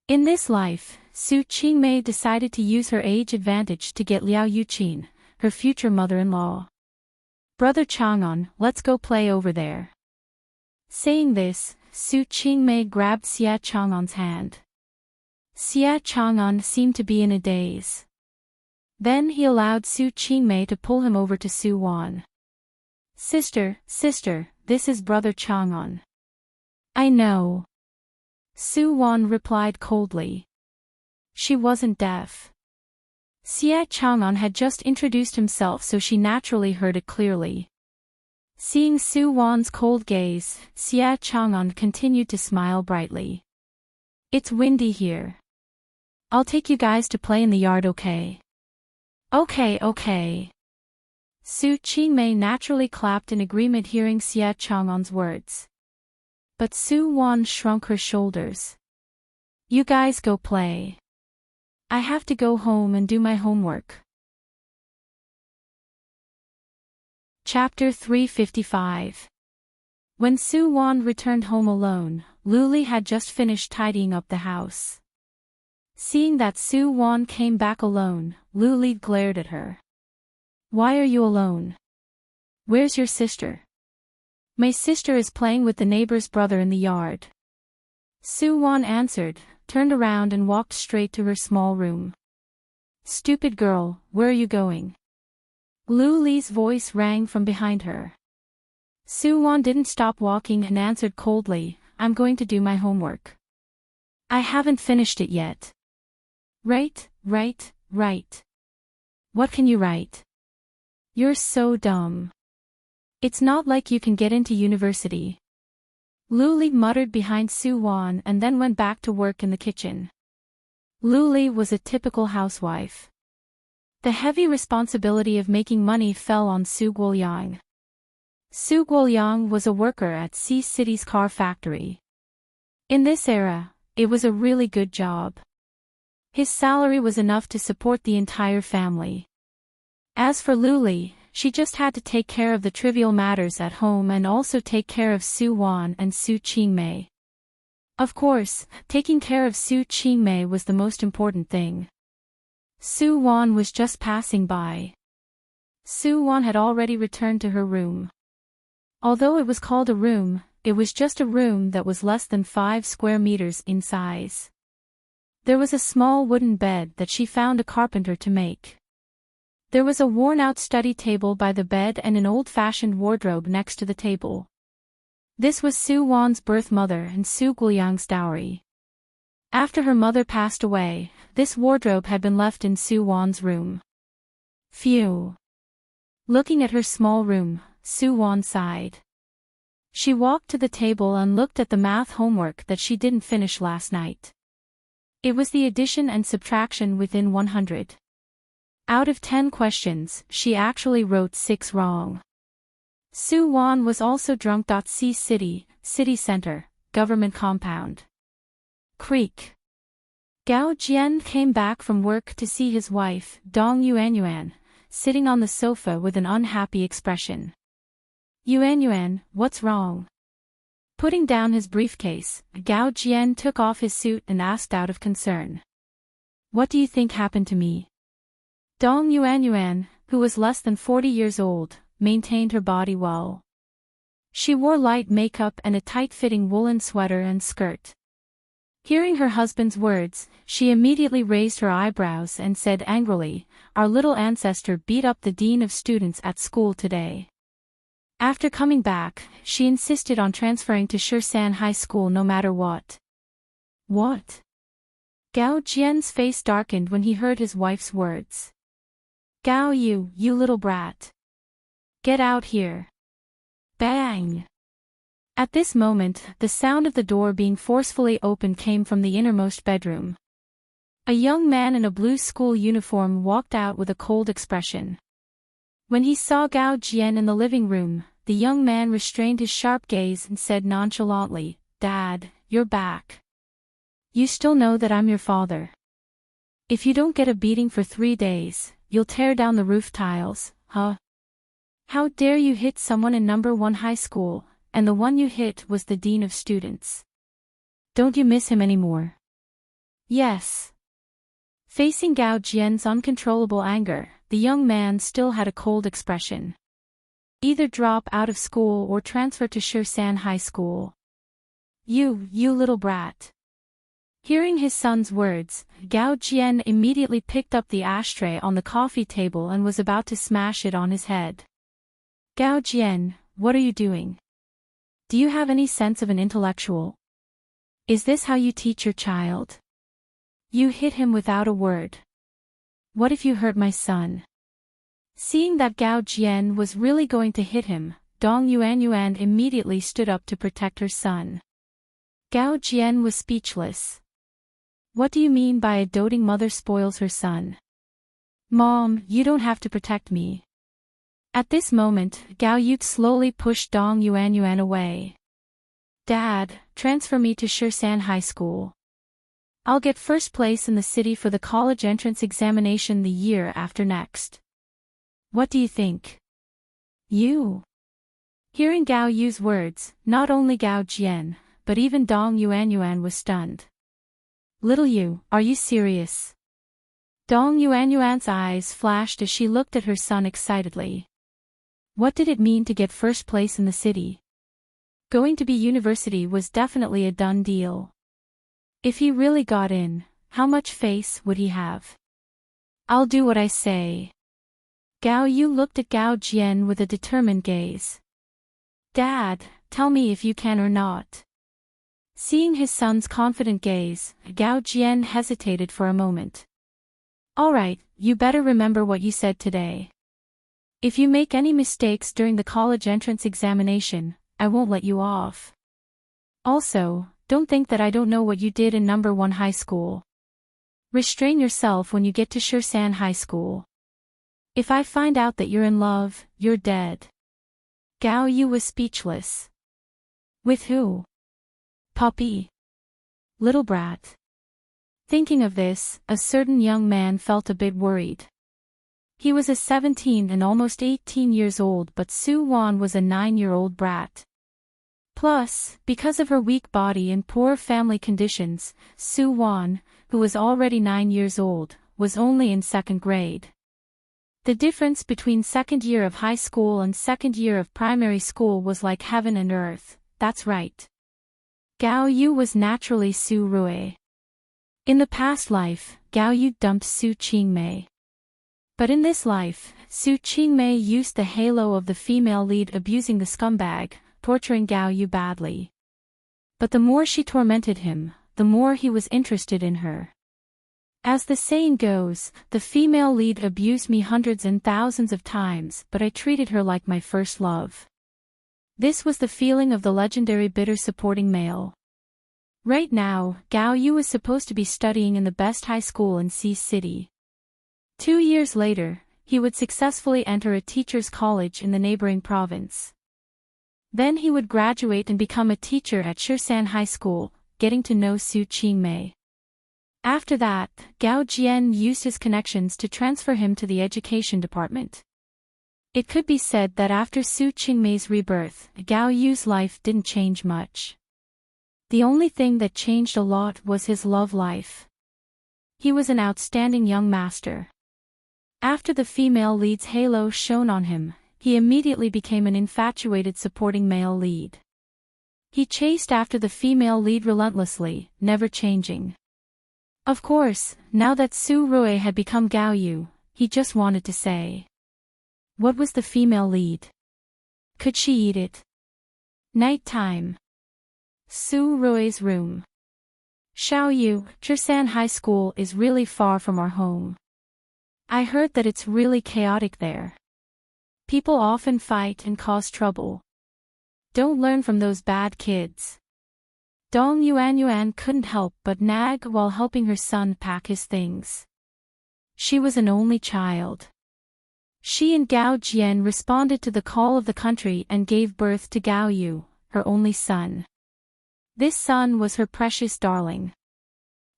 In this life, Su Qingmei decided to use her age advantage to get Liao Yuqin, her future mother-in-law. Brother Chang'an, let's go play over there. Saying this, Su Qingmei grabbed Xia Chang'an's hand. Xia Chang'an seemed to be in a daze. Then he allowed Su Qingmei to pull him over to Su Wan. Sister, this is Brother Chang'an. I know. Su Wan replied coldly. She wasn't deaf. Xia Chang'an had just introduced himself, so she naturally heard it clearly. Seeing Su Wan's cold gaze, Xia Chang'an continued to smile brightly. It's windy here. I'll take you guys to play in the yard, okay? Okay. Su Qingmei naturally clapped in agreement hearing Xia Chang'an's words. But Su Wan shrunk her shoulders. You guys go play. I have to go home and do my homework. Chapter 355. When Su Wan returned home alone, Luli had just finished tidying up the house. Seeing that Su Wan came back alone, Luli glared at her. Why are you alone? Where's your sister? My sister is playing with the neighbor's brother in the yard. Su Wan answered, turned around and walked straight to her small room. Stupid girl, where are you going? Luli's voice rang from behind her. Su Wan didn't stop walking and answered coldly, I'm going to do my homework. I haven't finished it yet. Right. What can you write? You're so dumb. It's not like you can get into university. Luli muttered behind Su Wan and then went back to work in the kitchen. Luli was a typical housewife. The heavy responsibility of making money fell on Su Guoyang. Su Guoyang was a worker at Sea City's car factory. In this era, it was a really good job. His salary was enough to support the entire family. As for Luli, she just had to take care of the trivial matters at home and also take care of Su Wan and Su Qingmei. Of course, taking care of Su Qingmei was the most important thing. Su Wan was just passing by. Su Wan had already returned to her room. Although it was called a room, it was just a room that was less than 5 square meters in size. There was a small wooden bed that she found a carpenter to make. There was a worn-out study table by the bed and an old-fashioned wardrobe next to the table. This was Su Wan's birth mother and Su Guoyang's dowry. After her mother passed away, this wardrobe had been left in Su Wan's room. Phew. Looking at her small room, Su Wan sighed. She walked to the table and looked at the math homework that she didn't finish last night. It was the addition and subtraction within 100. Out of 10 questions, she actually wrote 6 wrong. Su Wan was also drunk. Sea City, City Center, Government Compound. Creek. Gao Jian came back from work to see his wife, Dong Yuanyuan, sitting on the sofa with an unhappy expression. Yuanyuan, what's wrong? Putting down his briefcase, Gao Jian took off his suit and asked out of concern. What do you think happened to me? Dong Yuanyuan, who was less than 40 years old, maintained her body well. She wore light makeup and a tight-fitting woolen sweater and skirt. Hearing her husband's words, she immediately raised her eyebrows and said angrily, Our little ancestor beat up the dean of students at school today. After coming back, she insisted on transferring to Shirsan High School no matter what. What? Gao Jian's face darkened when he heard his wife's words. Gao you little brat. Get out here. Bang! At this moment, the sound of the door being forcefully opened came from the innermost bedroom. A young man in a blue school uniform walked out with a cold expression. When he saw Gao Jian in the living room, the young man restrained his sharp gaze and said nonchalantly, Dad, you're back. You still know that I'm your father. If you don't get a beating for 3 days, you'll tear down the roof tiles, huh? How dare you hit someone in number 1 high school, and the one you hit was the dean of students. Don't you miss him anymore? Yes. Facing Gao Jian's uncontrollable anger, the young man still had a cold expression. Either drop out of school or transfer to Shirsan High School. You little brat. Hearing his son's words, Gao Jian immediately picked up the ashtray on the coffee table and was about to smash it on his head. Gao Jian, what are you doing? Do you have any sense of an intellectual? Is this how you teach your child? You hit him without a word. What if you hurt my son? Seeing that Gao Jian was really going to hit him, Dong Yuanyuan immediately stood up to protect her son. Gao Jian was speechless. What do you mean by a doting mother spoils her son? Mom, you don't have to protect me. At this moment, Gao Yu slowly pushed Dong Yuanyuan away. Dad, transfer me to Shirsan High School. I'll get first place in the city for the college entrance examination the year after next. What do you think? You? Hearing Gao Yu's words, not only Gao Jian, but even Dong Yuanyuan was stunned. Little Yu, are you serious? Dong Yuanyuan's eyes flashed as she looked at her son excitedly. What did it mean to get first place in the city? Going to be university was definitely a done deal. If he really got in, how much face would he have? I'll do what I say. Gao Yu looked at Gao Jian with a determined gaze. Dad, tell me if you can or not. Seeing his son's confident gaze, Gao Jian hesitated for a moment. All right, you better remember what you said today. If you make any mistakes during the college entrance examination, I won't let you off. Also, don't think that I don't know what you did in number 1 high school. Restrain yourself when you get to Shirsan High School. If I find out that you're in love, you're dead. Gao Yu was speechless. With who? Puppy. Little brat. Thinking of this, a certain young man felt a bit worried. He was a 17 and almost 18 years old, but Su Wan was a 9-year-old brat. Plus, because of her weak body and poor family conditions, Su Wan, who was already 9 years old, was only in 2nd grade. The difference between 2nd year of high school and 2nd year of primary school was like heaven and earth, that's right. Gao Yu was naturally Su Rui. In the past life, Gao Yu dumped Su Qingmei. But in this life, Su Qingmei used the halo of the female lead, abusing the scumbag, torturing Gao Yu badly. But the more she tormented him, the more he was interested in her. As the saying goes, the female lead abused me hundreds and thousands of times, but I treated her like my first love. This was the feeling of the legendary bitter supporting male. Right now, Gao Yu was supposed to be studying in the best high school in Sea City. 2 years later, he would successfully enter a teacher's college in the neighboring province. Then he would graduate and become a teacher at Shirsan High School, getting to know Su Qingmei. After that, Gao Jian used his connections to transfer him to the education department. It could be said that after Su Qingmei's rebirth, Gao Yu's life didn't change much. The only thing that changed a lot was his love life. He was an outstanding young master. After the female lead's halo shone on him, he immediately became an infatuated supporting male lead. He chased after the female lead relentlessly, never changing. Of course, now that Su Rui had become Gao Yu, he just wanted to say. What was the female lead? Could she eat it? Night time. Su Rui's room. Xiaoyu, Shirsan High School is really far from our home. I heard that it's really chaotic there. People often fight and cause trouble. Don't learn from those bad kids. Dong Yuanyuan couldn't help but nag while helping her son pack his things. She was an only child. She and Gao Jian responded to the call of the country and gave birth to Gao Yu, her only son. This son was her precious darling.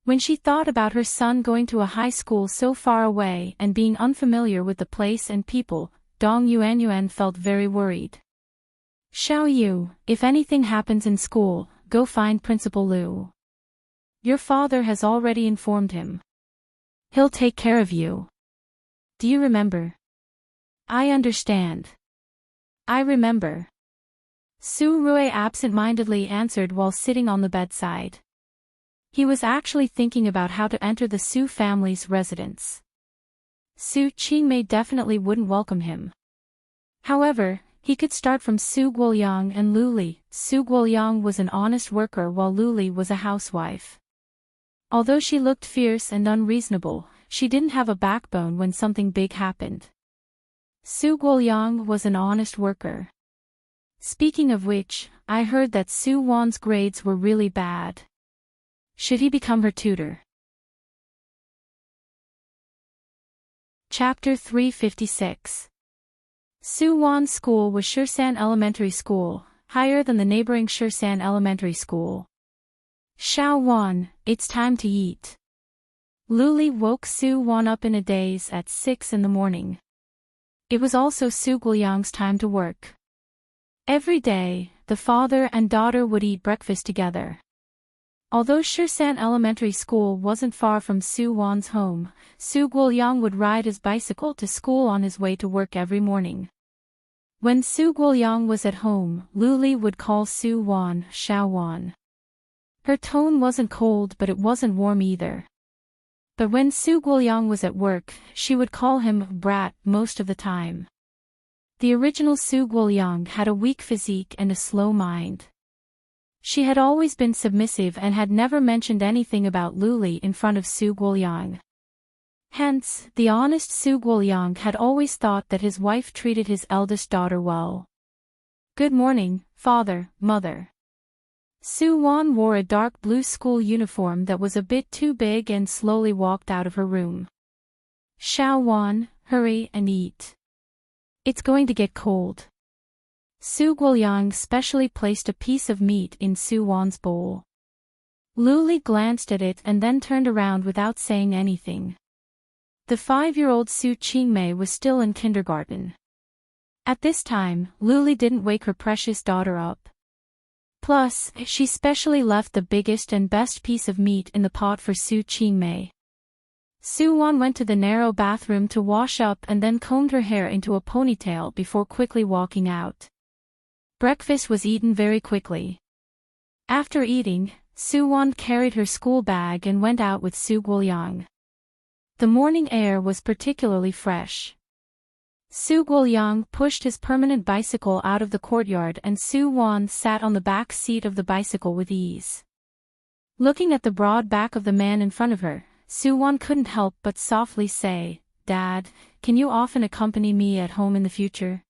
When she thought about her son going to a high school so far away and being unfamiliar with the place and people, Dong Yuanyuan felt very worried. Xiaoyu, if anything happens in school, go find Principal Liu. Your father has already informed him. He'll take care of you. Do you remember? I understand. I remember. Su Rui absent-mindedly answered while sitting on the bedside. He was actually thinking about how to enter the Su family's residence. Su Qingmei definitely wouldn't welcome him. However, he could start from Su Guoyang and Luli. Su Guoyang was an honest worker while Luli was a housewife. Although she looked fierce and unreasonable, she didn't have a backbone when something big happened. Su Guoyang was an honest worker. Speaking of which, I heard that Su Wan's grades were really bad. Should he become her tutor? Chapter 356. Su Wan's school was Shisan Elementary School, higher than the neighboring Shisan Elementary School. Xiao Wan, it's time to eat. Luli woke Su Wan up in a daze at 6 in the morning. It was also Su Guoyang's time to work. Every day, the father and daughter would eat breakfast together. Although Shisan Elementary School wasn't far from Su Wan's home, Su Guoyang would ride his bicycle to school on his way to work every morning. When Su Guoyang was at home, Luli would call Su Wan Xiao Wan. Her tone wasn't cold but it wasn't warm either. But when Su Guoyang was at work, she would call him brat most of the time. The original Su Guoyang had a weak physique and a slow mind. She had always been submissive and had never mentioned anything about Luli in front of Su Guoyang. Hence, the honest Su Guoyang had always thought that his wife treated his eldest daughter well. Good morning, father, mother. Su Wan wore a dark blue school uniform that was a bit too big and slowly walked out of her room. Xiao Wan, hurry and eat. It's going to get cold. Su Guoyang specially placed a piece of meat in Su Wan's bowl. Luli glanced at it and then turned around without saying anything. The 5-year-old Su Qingmei was still in kindergarten. At this time, Luli didn't wake her precious daughter up. Plus, she specially left the biggest and best piece of meat in the pot for Su Qingmei. Su Wan went to the narrow bathroom to wash up and then combed her hair into a ponytail before quickly walking out. Breakfast was eaten very quickly. After eating, Su Wan carried her school bag and went out with Su Guoyang. The morning air was particularly fresh. Su Guoyang pushed his permanent bicycle out of the courtyard and Su Wan sat on the back seat of the bicycle with ease. Looking at the broad back of the man in front of her, Su Wan couldn't help but softly say, "Dad, can you often accompany me at home in the future?"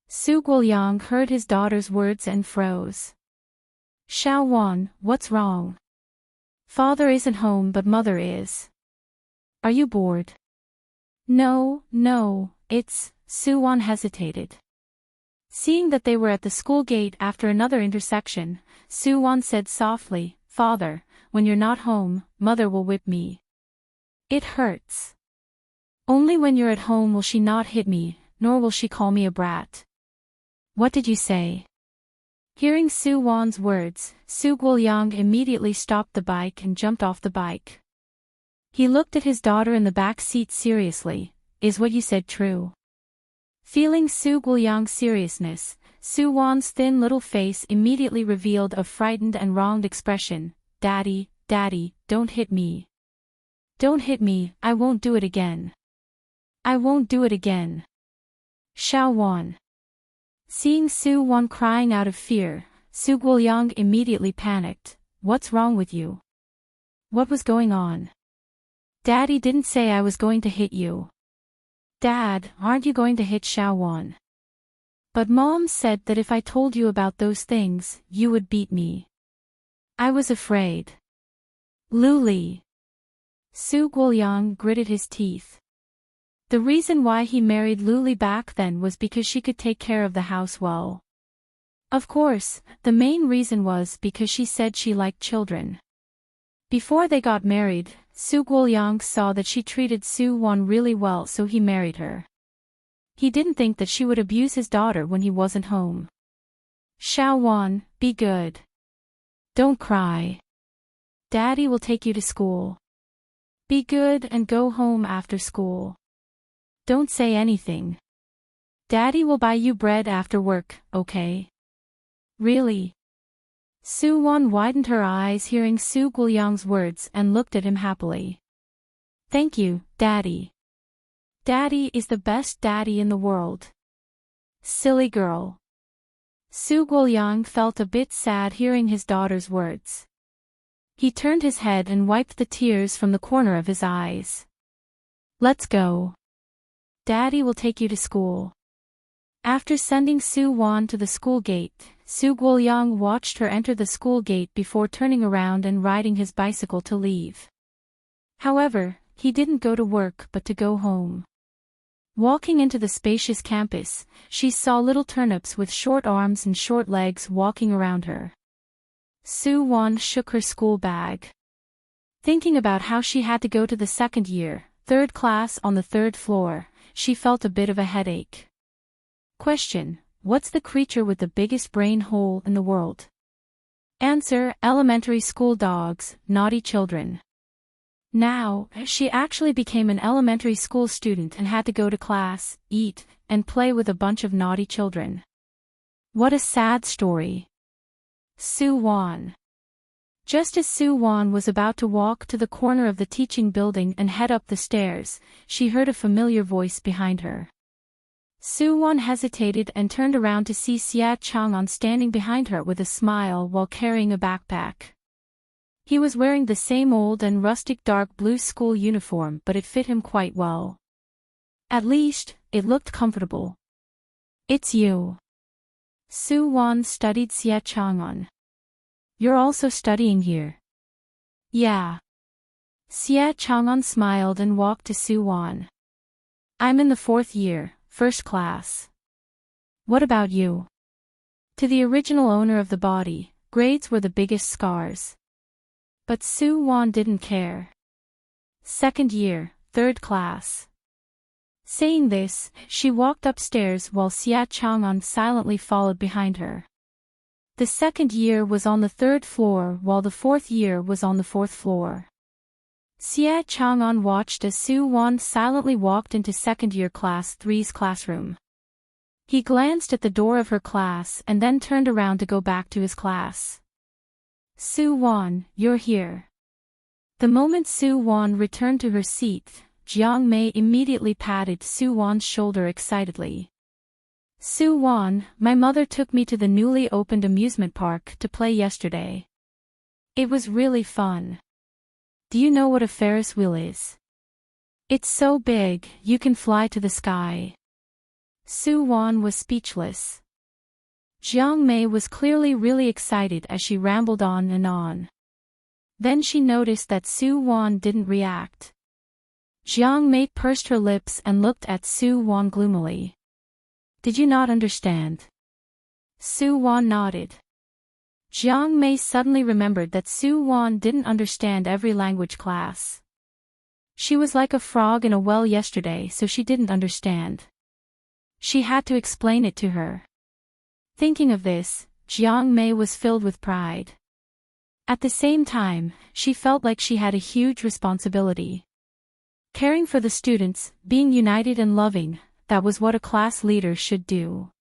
Su Guoyang heard his daughter's words and froze. "Xiao Wan, what's wrong? Father isn't home but mother is. Are you bored?" No, it's," Su Wan hesitated. Seeing that they were at the school gate after another intersection, Su Wan said softly, "Father, when you're not home, mother will whip me. It hurts. Only when you're at home will she not hit me, nor will she call me a brat." "What did you say?" Hearing Su Wan's words, Su Guoyang immediately stopped the bike and jumped off the bike. He looked at his daughter in the back seat seriously. "Is what you said true?" Feeling Su Guoyang's seriousness, Su Wan's thin little face immediately revealed a frightened and wronged expression. Daddy, don't hit me. Don't hit me, I won't do it again. I won't do it again. Xiao Wan." Seeing Su Wan crying out of fear, Su Guoyang immediately panicked. "What's wrong with you? What was going on? Daddy didn't say I was going to hit you." "Dad, aren't you going to hit Xiao Wan?" "But Mom said that if I told you about those things, you would beat me. I was afraid." "Luli." Su Guoyang gritted his teeth. The reason why he married Luli back then was because she could take care of the house well. Of course, the main reason was because she said she liked children. Before they got married, Su Guoyang saw that she treated Su Wan really well, so he married her. He didn't think that she would abuse his daughter when he wasn't home. "Xiao Wan, be good. Don't cry. Daddy will take you to school. Be good and go home after school." Don't say anything. Daddy will buy you bread after work, okay? Really? Soo-won widened her eyes hearing Soo Gulyang's words and looked at him happily. Thank you, Daddy. Daddy is the best daddy in the world. Silly girl. Soo Gulyang felt a bit sad hearing his daughter's words. He turned his head and wiped the tears from the corner of his eyes. Let's go. Daddy will take you to school. After sending Soo-won to the school gate, Soo Gulyang watched her enter the school gate before turning around and riding his bicycle to leave. However, he didn't go to work but to go home. Walking into the spacious campus, she saw little turnips with short arms and short legs walking around her. Soo-won shook her school bag. Thinking about how she had to go to the second year, third class on the third floor, she felt a bit of a headache. Question: what's the creature with the biggest brain hole in the world? Answer: elementary school dogs, naughty children. Now, she actually became an elementary school student and had to go to class, eat, and play with a bunch of naughty children. What a sad story. Soo-won. Just as Soo-won was about to walk to the corner of the teaching building and head up the stairs, she heard a familiar voice behind her. Soo-won hesitated and turned around to see Sia Chang-on standing behind her with a smile while carrying a backpack. He was wearing the same old and rustic dark blue school uniform, but it fit him quite well. At least, it looked comfortable. It's you. Soo-won studied Sia Chang-on. You're also studying here? Yeah. Sia Chang-on smiled and walked to Soo-won. I'm in the 4th year, first class. What about you? To the original owner of the body, grades were the biggest scars. But Soo-won didn't care. 2nd year, 3rd class. Saying this, she walked upstairs while Sia Chang-on silently followed behind her. The 2nd year was on the 3rd floor while the 4th year was on the 4th floor. Sia Chang-on watched as Soo-won silently walked into 2nd year class 3's classroom. He glanced at the door of her class and then turned around to go back to his class. Soo-won, you're here. The moment Soo-won returned to her seat, Jiang Mei immediately patted Soo-won's shoulder excitedly. Soo-won, my mother took me to the newly opened amusement park to play yesterday. It was really fun. Do you know what a Ferris wheel is? It's so big, you can fly to the sky. Soo-won was speechless. Jiang Mei was clearly really excited as she rambled on and on. Then she noticed that Soo-won didn't react. Jiang Mei pursed her lips and looked at Soo-won gloomily. Did you not understand? Soo-won nodded. Jiang Mei suddenly remembered that Soo-won didn't understand every language class. She was like a frog in a well yesterday, so she didn't understand. She had to explain it to her. Thinking of this, Jiang Mei was filled with pride. At the same time, she felt like she had a huge responsibility. Caring for the students, being united and loving, that was what a class leader should do.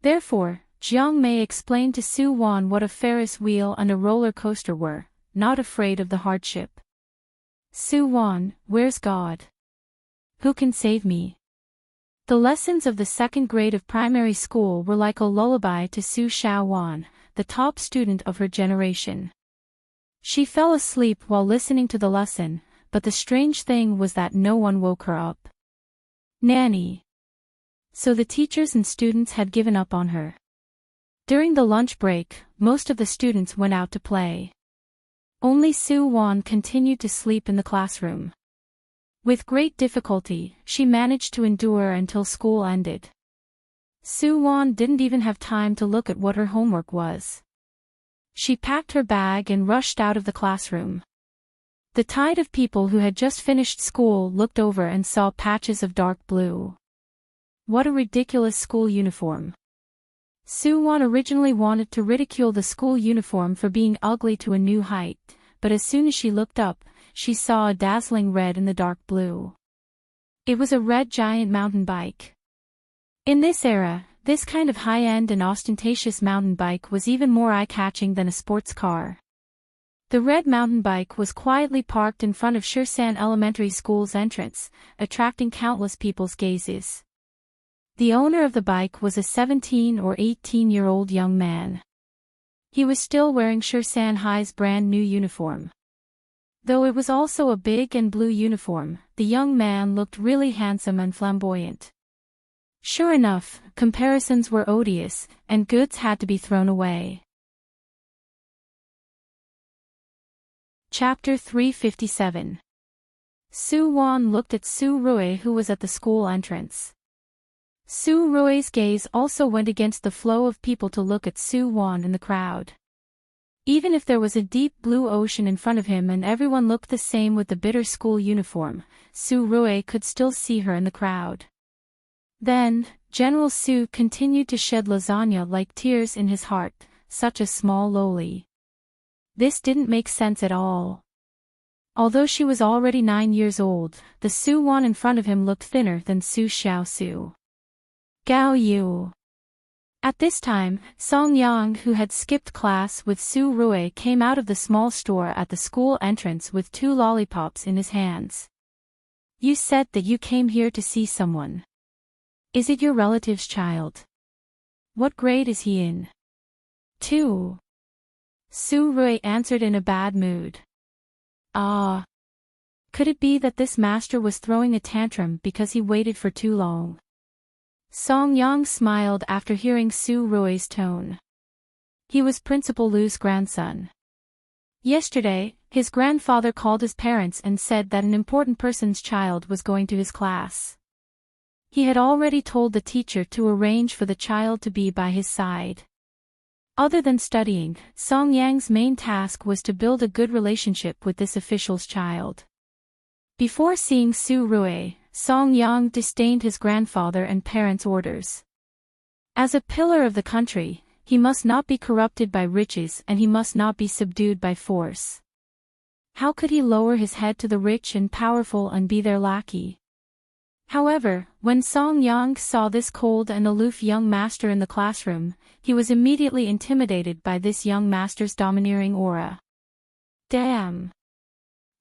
Therefore, Jiang Mei explained to Soo-won what a Ferris wheel and a roller coaster were, not afraid of the hardship. Soo-won, where's God? Who can save me? The lessons of the 2nd grade of primary school were like a lullaby to Su Xiaowon, the top student of her generation. She fell asleep while listening to the lesson, but the strange thing was that no one woke her up. Nanny. So the teachers and students had given up on her. During the lunch break, most of the students went out to play. Only Soo-won continued to sleep in the classroom. With great difficulty, she managed to endure until school ended. Soo-won didn't even have time to look at what her homework was. She packed her bag and rushed out of the classroom. The tide of people who had just finished school looked over and saw patches of dark blue. What a ridiculous school uniform. Soo-won originally wanted to ridicule the school uniform for being ugly to a new height, but as soon as she looked up, she saw a dazzling red in the dark blue. It was a red giant mountain bike. In this era, this kind of high-end and ostentatious mountain bike was even more eye-catching than a sports car. The red mountain bike was quietly parked in front of Shirsan Elementary School's entrance, attracting countless people's gazes. The owner of the bike was a 17 or 18-year-old young man. He was still wearing Shirsan High's brand new uniform. Though it was also a big and blue uniform, the young man looked really handsome and flamboyant. Sure enough, comparisons were odious, and goods had to be thrown away. Chapter 357. Su Wan looked at Su Rui, who was at the school entrance. Su Rui's gaze also went against the flow of people to look at Su Wan in the crowd. Even if there was a deep blue ocean in front of him and everyone looked the same with the bitter school uniform, Su Rui could still see her in the crowd. Then, General Su continued to shed lasagna-like tears in his heart, such a small loli. This didn't make sense at all. Although she was already 9 years old, the Su Wan in front of him looked thinner than Su Xiao Su. Gao Yu. At this time, Song Yang, who had skipped class with Su Rui, came out of the small store at the school entrance with 2 lollipops in his hands. You said that you came here to see someone. Is it your relative's child? What grade is he in? 2. Su Rui answered in a bad mood. Ah. Could it be that this master was throwing a tantrum because he waited for too long? Song Yang smiled after hearing Su Rui's tone. He was Principal Lu's grandson. Yesterday, his grandfather called his parents and said that an important person's child was going to his class. He had already told the teacher to arrange for the child to be by his side. Other than studying, Song Yang's main task was to build a good relationship with this official's child. Before seeing Su Rui, Song Yang disdained his grandfather and parents' orders. As a pillar of the country, he must not be corrupted by riches and he must not be subdued by force. How could he lower his head to the rich and powerful and be their lackey? However, when Song Yang saw this cold and aloof young master in the classroom, he was immediately intimidated by this young master's domineering aura. Damn!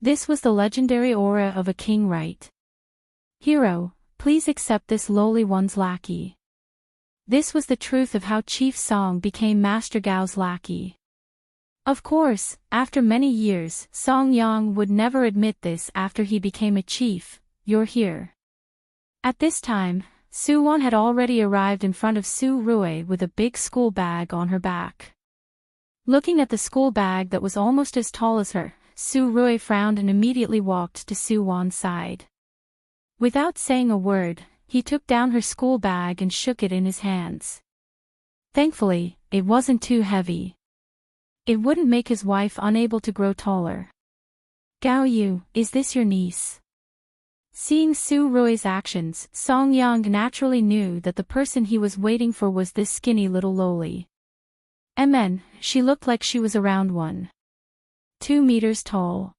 This was the legendary aura of a king, right? Hero, please accept this lowly one's lackey. This was the truth of how Chief Song became Master Gao's lackey. Of course, after many years, Song Yang would never admit this after he became a chief. You're here. At this time, Su Wan had already arrived in front of Su Rui with a big school bag on her back. Looking at the school bag that was almost as tall as her, Su Rui frowned and immediately walked to Su Wan's side. Without saying a word, he took down her school bag and shook it in his hands. Thankfully, it wasn't too heavy. It wouldn't make his wife unable to grow taller. Gao Yu, is this your niece? Seeing Su Rui's actions, Song Yang naturally knew that the person he was waiting for was this skinny little loli. She looked like she was around 1.2 meters tall.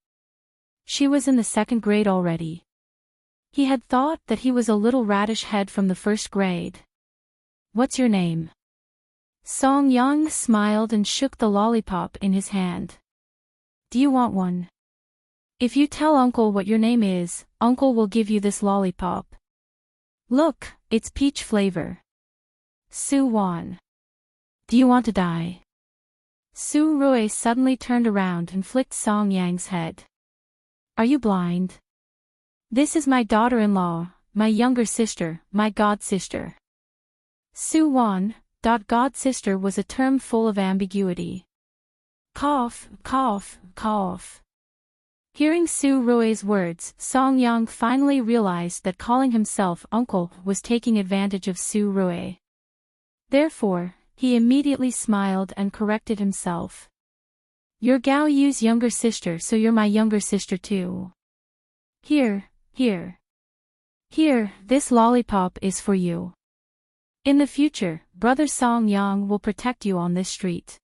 She was in the 2nd grade already. He had thought that he was a little radish head from the 1st grade. What's your name? Song Yang smiled and shook the lollipop in his hand. Do you want one? If you tell Uncle what your name is, Uncle will give you this lollipop. Look, it's peach flavor. Su Wan. Do you want to die? Su Rui suddenly turned around and flicked Song Yang's head. Are you blind? This is my daughter-in-law, my younger sister, my god-sister. Su Wan, god-sister was a term full of ambiguity. Cough, cough, cough. Hearing Su Rui's words, Song Yang finally realized that calling himself uncle was taking advantage of Su Rui. Therefore, he immediately smiled and corrected himself. You're Gao Yu's younger sister, so you're my younger sister too. Here, this lollipop is for you. In the future, Brother Song Yang will protect you on this street.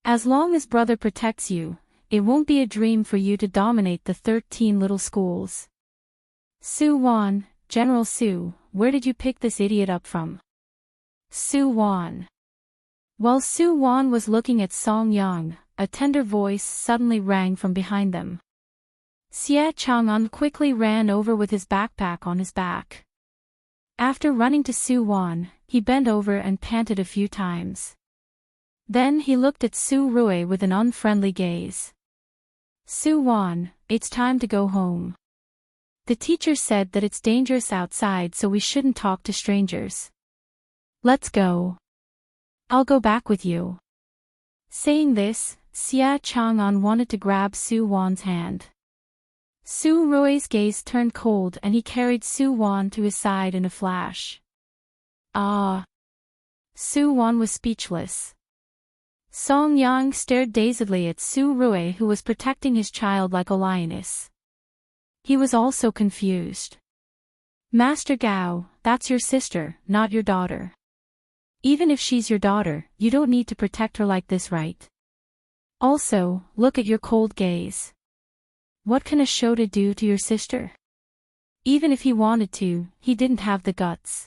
As long as brother protects you, it won't be a dream for you to dominate the 13 little schools. Su Wan, General Su, where did you pick this idiot up from? Su Wan. While Su Wan was looking at Song Yang, a tender voice suddenly rang from behind them. Xia Chang'an quickly ran over with his backpack on his back. After running to Su Wan, he bent over and panted a few times. Then he looked at Su Rui with an unfriendly gaze. Su Wan, it's time to go home. The teacher said that it's dangerous outside, so we shouldn't talk to strangers. Let's go. I'll go back with you. Saying this, Xia Chang'an wanted to grab Su Wan's hand. Su Rui's gaze turned cold and he carried Su Wan to his side in a flash. Ah! Su Wan was speechless. Song Yang stared dazedly at Su Rui, who was protecting his child like a lioness. He was also confused. Master Gao, that's your sister, not your daughter. Even if she's your daughter, you don't need to protect her like this, right? Also, look at your cold gaze. What can a Shota do to your sister? Even if he wanted to, he didn't have the guts.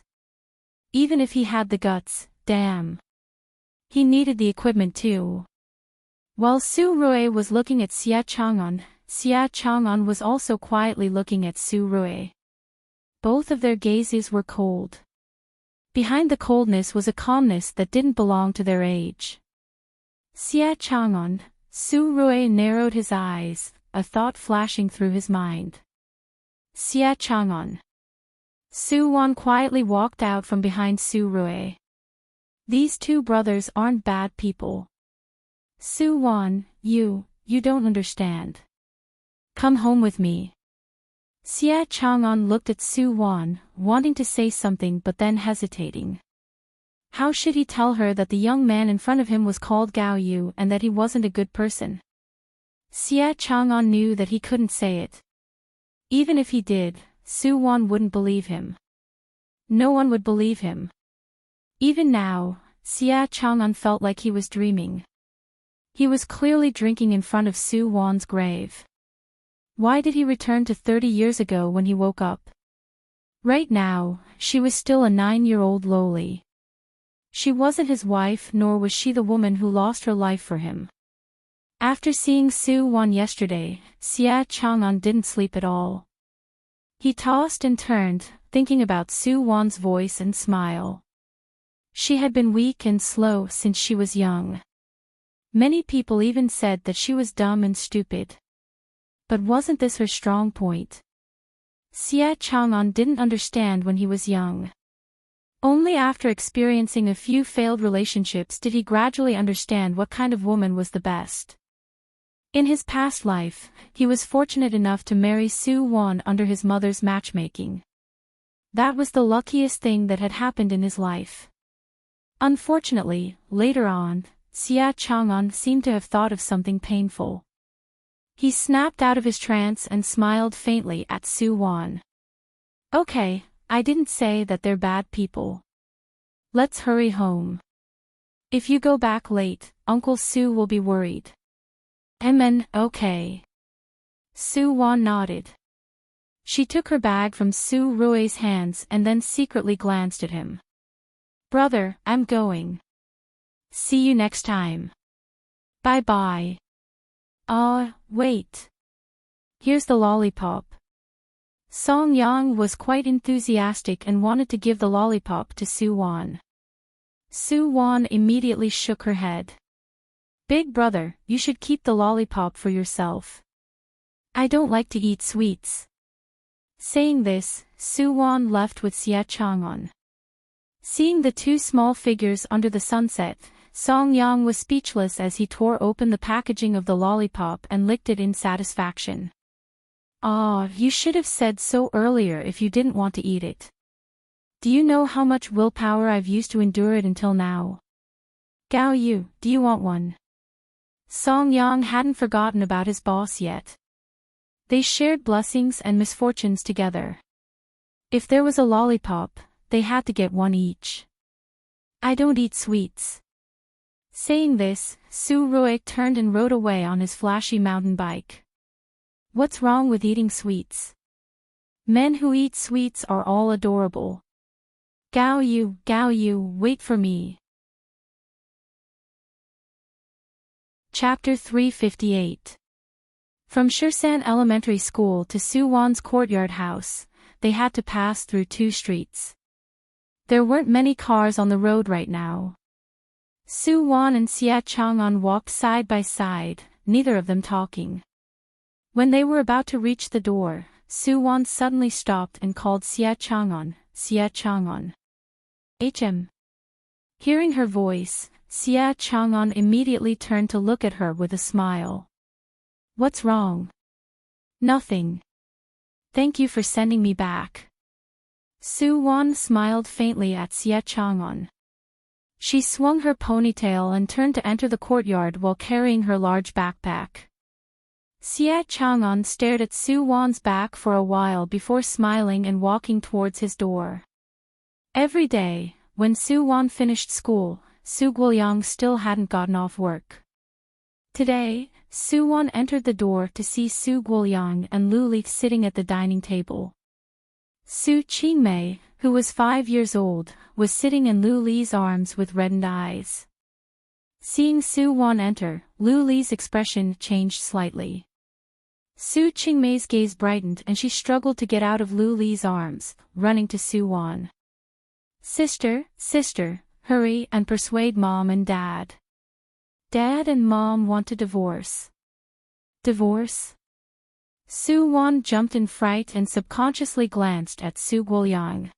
Even if he had the guts, damn. He needed the equipment too. While Su Rui was looking at Xia Chang'an was also quietly looking at Su Rui. Both of their gazes were cold. Behind the coldness was a calmness that didn't belong to their age. Xia Chang'an, Su Rui narrowed his eyes, a thought flashing through his mind. Xia Chang'an. Su Wan quietly walked out from behind Su Rui. These two brothers aren't bad people. Su Wan, you don't understand. Come home with me. Xia Chang'an looked at Su Wan, wanting to say something but then hesitating. How should he tell her that the young man in front of him was called Gao Yu and that he wasn't a good person? Xia Chang'an knew that he couldn't say it. Even if he did, Su Wan wouldn't believe him. No one would believe him. Even now, Xia Chang'an felt like he was dreaming. He was clearly drinking in front of Su Wan's grave. Why did he return to 30 years ago when he woke up? Right now, she was still a 9-year-old lowly. She wasn't his wife, nor was she the woman who lost her life for him. After seeing Su Wan yesterday, Xia Chang'an didn't sleep at all. He tossed and turned, thinking about Su Wan's voice and smile. She had been weak and slow since she was young. Many people even said that she was dumb and stupid. But wasn't this her strong point? Xia Chang'an didn't understand when he was young. Only after experiencing a few failed relationships did he gradually understand what kind of woman was the best. In his past life, he was fortunate enough to marry Su Wan under his mother's matchmaking. That was the luckiest thing that had happened in his life. Unfortunately, later on, Xia Chang'an seemed to have thought of something painful. He snapped out of his trance and smiled faintly at Su Wan. Okay, I didn't say that they're bad people. Let's hurry home. If you go back late, Uncle Su will be worried. Okay. Su Wan nodded. She took her bag from Su Rui's hands and then secretly glanced at him. Brother, I'm going. See you next time. Bye-bye. Wait. Here's the lollipop. Song Yang was quite enthusiastic and wanted to give the lollipop to Su Wan. Su Wan immediately shook her head. Big brother, you should keep the lollipop for yourself. I don't like to eat sweets. Saying this, Su Wan left with Xia Chang'an. Seeing the two small figures under the sunset, Song Yang was speechless as he tore open the packaging of the lollipop and licked it in satisfaction. You should have said so earlier if you didn't want to eat it. Do you know how much willpower I've used to endure it until now? Gao Yu, do you want one? Song Yang hadn't forgotten about his boss yet. They shared blessings and misfortunes together. If there was a lollipop, they had to get one each. I don't eat sweets. Saying this, Su Rui turned and rode away on his flashy mountain bike. What's wrong with eating sweets? Men who eat sweets are all adorable. Gao Yu, wait for me. Chapter 358. From Shursan Elementary School to Suwon's courtyard house, they had to pass through 2 streets. There weren't many cars on the road right now. Suwon and Xia Chang'an walked side by side, neither of them talking. When they were about to reach the door, Suwon suddenly stopped and called Xia Chang'an, Xia Chang'an. HM. Hearing her voice, Xia Chang'an immediately turned to look at her with a smile. What's wrong? Nothing. Thank you for sending me back. Suwon smiled faintly at Xia Chang'an. She swung her ponytail and turned to enter the courtyard while carrying her large backpack. Xia Chang'an stared at Suwon's back for a while before smiling and walking towards his door. Every day, when Suwon finished school, Su Guoyang still hadn't gotten off work. Today, Suwon entered the door to see Su Guoyang and Lu Li sitting at the dining table. Su Qingmei, who was 5 years old, was sitting in Lu Li's arms with reddened eyes. Seeing Suwon enter, Lu Li's expression changed slightly. Su Qingmei's gaze brightened and she struggled to get out of Lu Li's arms, running to Suwon. Sister, hurry and persuade Mom and Dad. Dad and Mom want to divorce. Divorce? Suwon jumped in fright and subconsciously glanced at Su Guoyang.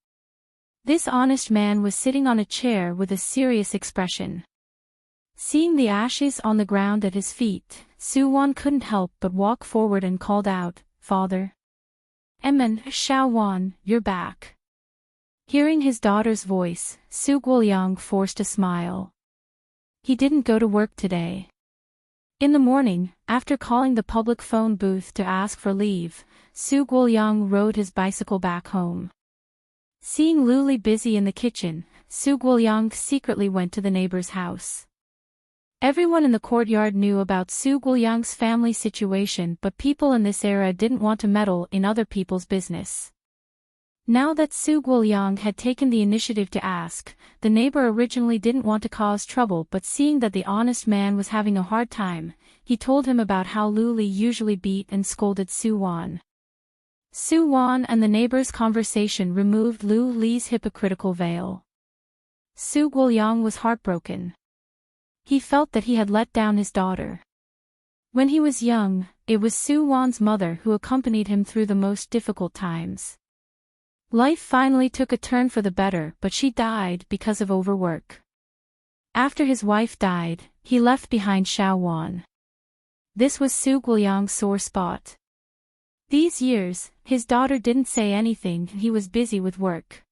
This honest man was sitting on a chair with a serious expression. Seeing the ashes on the ground at his feet, Suwon couldn't help but walk forward and called out, Father. Emin, Xiaowon, you're back. Hearing his daughter's voice, Su Guoyang forced a smile. He didn't go to work today. In the morning, after calling the public phone booth to ask for leave, Su Guoyang rode his bicycle back home. Seeing Lu Li busy in the kitchen, Su Guoyang secretly went to the neighbor's house. Everyone in the courtyard knew about Su Guoyang's family situation, but people in this era didn't want to meddle in other people's business. Now that Su Guoyang had taken the initiative to ask, the neighbor originally didn't want to cause trouble, but seeing that the honest man was having a hard time, he told him about how Lu Li usually beat and scolded Suwon. Suwon and the neighbor's conversation removed Lu Li's hypocritical veil. Su Guoyang was heartbroken. He felt that he had let down his daughter. When he was young, it was Suwon's mother who accompanied him through the most difficult times. Life finally took a turn for the better, but she died because of overwork. After his wife died, he left behind Xiaowon. This was Su Guoyang's sore spot. These years, his daughter didn't say anything, he was busy with work.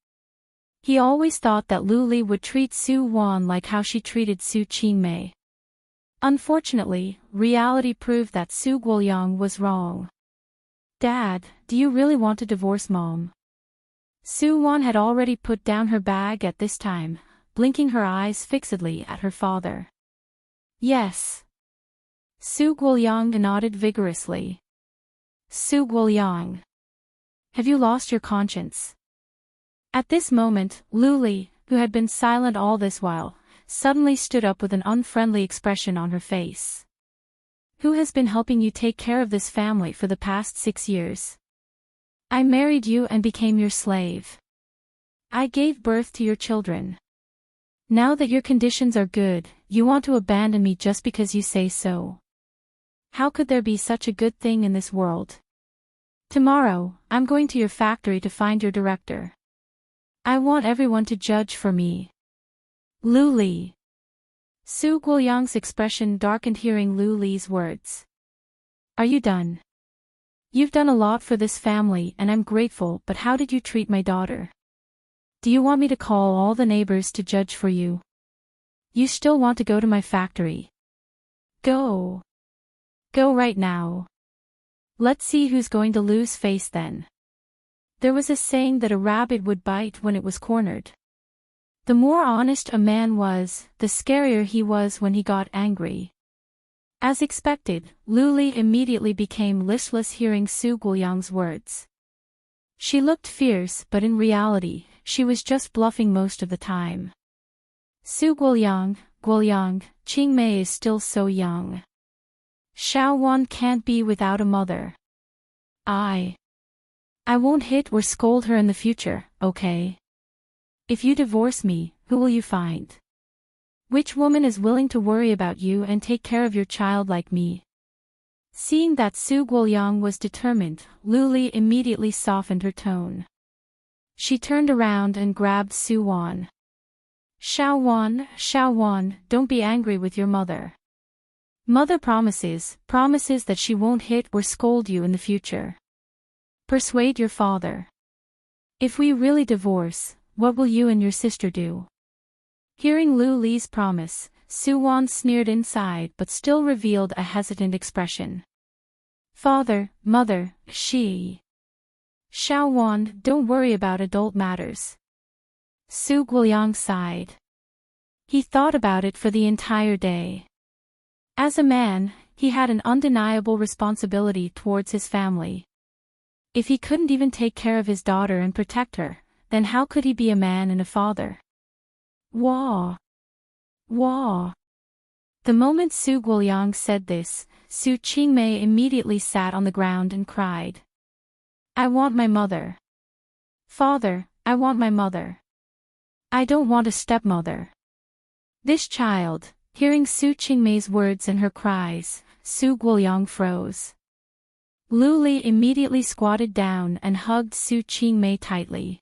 He always thought that Lu Li would treat Suwon like how she treated Su Qingmei. Unfortunately, reality proved that Su Guoyang was wrong. Dad, do you really want to divorce Mom? Suwon had already put down her bag at this time, blinking her eyes fixedly at her father. Yes. Su Guoyang nodded vigorously. Su Guoyang. Have you lost your conscience? At this moment, Lu Li, who had been silent all this while, suddenly stood up with an unfriendly expression on her face. Who has been helping you take care of this family for the past 6 years? I married you and became your slave. I gave birth to your children. Now that your conditions are good, you want to abandon me just because you say so. How could there be such a good thing in this world? Tomorrow, I'm going to your factory to find your director. I want everyone to judge for me. Lu Li. Su Guoyang's expression darkened hearing Lu Li's words. Are you done? You've done a lot for this family and I'm grateful, but how did you treat my daughter? Do you want me to call all the neighbors to judge for you? You still want to go to my factory? Go. Go right now. Let's see who's going to lose face then. There was a saying that a rabbit would bite when it was cornered. The more honest a man was, the scarier he was when he got angry. As expected, Lu Li immediately became listless hearing Su Guoyang's words. She looked fierce, but in reality, she was just bluffing most of the time. Su Guoyang, Qingmei is still so young. Xiaowan can't be without a mother. I won't hit or scold her in the future, okay? If you divorce me, who will you find? Which woman is willing to worry about you and take care of your child like me? Seeing that Su Guoyang was determined, Lu Li immediately softened her tone. She turned around and grabbed Su Wan. Xiaowan, don't be angry with your mother. Mother promises that she won't hit or scold you in the future. Persuade your father. If we really divorce, what will you and your sister do? Hearing Lu Li's promise, Su Wan sneered inside but still revealed a hesitant expression. Father, mother, Xiaowan, don't worry about adult matters. Su Guoyang sighed. He thought about it for the entire day. As a man, he had an undeniable responsibility towards his family. If he couldn't even take care of his daughter and protect her, then how could he be a man and a father? Wah! The moment Su Guoyang said this, Su Qingmei immediately sat on the ground and cried. I want my mother. Father, I want my mother. I don't want a stepmother. This child, hearing Su Qingmei's words and her cries, Su Guoyang froze. Lu Li immediately squatted down and hugged Su Qingmei tightly.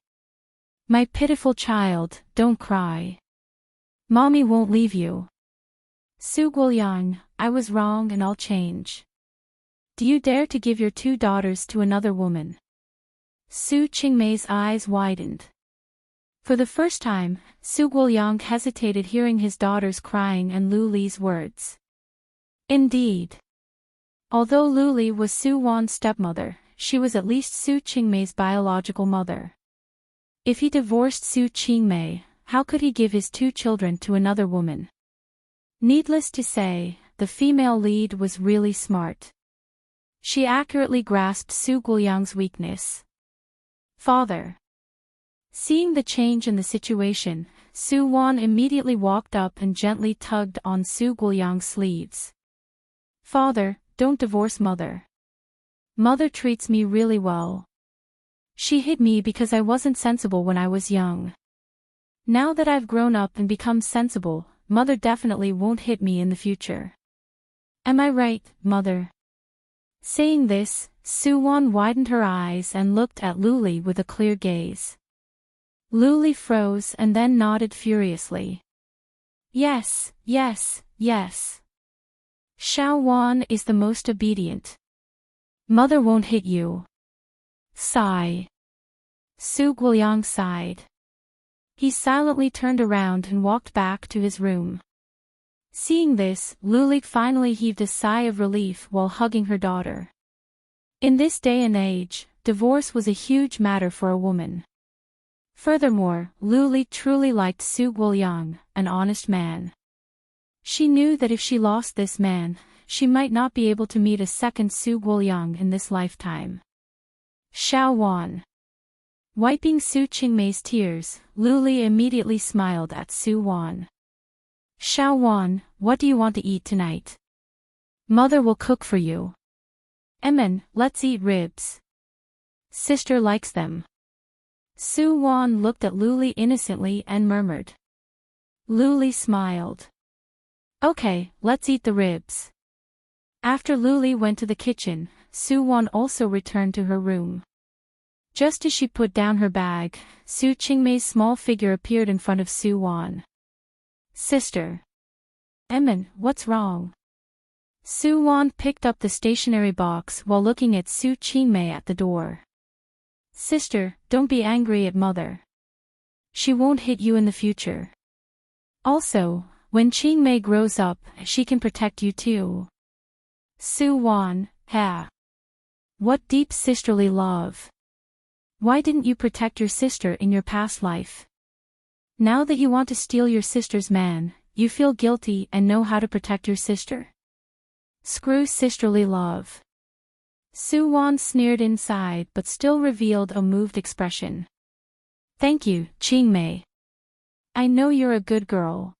My pitiful child, don't cry. Mommy won't leave you. Su Guoyang, I was wrong and I'll change. Do you dare to give your 2 daughters to another woman? Su Qingmei's eyes widened. For the first time, Su Guoyang hesitated hearing his daughters crying and Lu Li's words. Indeed. Although Lu Li was Su Wan's stepmother, she was at least Su Qingmei's biological mother. If he divorced Su Qingmei, how could he give his 2 children to another woman? Needless to say, the female lead was really smart. She accurately grasped Su Guoyang's weakness. Father. Seeing the change in the situation, Su Wan immediately walked up and gently tugged on Su Guoyang's sleeves. Father, don't divorce Mother. Mother treats me really well. She hit me because I wasn't sensible when I was young. Now that I've grown up and become sensible, Mother definitely won't hit me in the future. Am I right, Mother? Saying this, Su Wan widened her eyes and looked at Lu Li with a clear gaze. Lu Li froze and then nodded furiously. Yes. Xiaowan is the most obedient. Mother won't hit you. Sigh. Su Guoyang sighed. He silently turned around and walked back to his room. Seeing this, Lu Li finally heaved a sigh of relief while hugging her daughter. In this day and age, divorce was a huge matter for a woman. Furthermore, Lu Li truly liked Su Guoyang, an honest man. She knew that if she lost this man, she might not be able to meet a second Su Guoyang in this lifetime. Xiaowan. Wiping Su Qingmei's tears, Lu Li immediately smiled at Su Wan. Xiaowan, what do you want to eat tonight? Mother will cook for you. Let's eat ribs. Sister likes them. Su Wan looked at Lu Li innocently and murmured. Lu Li smiled. Okay, let's eat the ribs. After Lu Li went to the kitchen, Su Wan also returned to her room. Just as she put down her bag, Su Qingmei's small figure appeared in front of Su Wan. Sister. What's wrong? Su Wan picked up the stationery box while looking at Su Qingmei at the door. Sister, don't be angry at Mother. She won't hit you in the future. Also, when Qingmei grows up, she can protect you too. Su Wan, what deep sisterly love. Why didn't you protect your sister in your past life? Now that you want to steal your sister's man, you feel guilty and know how to protect your sister? Screw sisterly love. Su-won sneered inside but still revealed a moved expression. Thank you, Ching-mei. I know you're a good girl.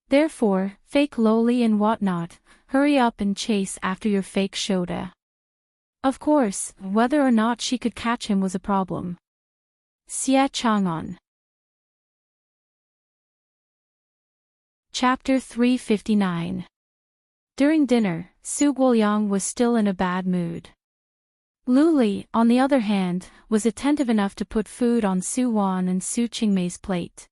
Therefore, fake loli and whatnot, hurry up and chase after your fake Shota. Of course, whether or not she could catch him was a problem. Xie Chang'an. Chapter 359. During dinner, Su Guoyang was still in a bad mood. Lu Li, on the other hand, was attentive enough to put food on Su Wan and Su Qingmei's plate.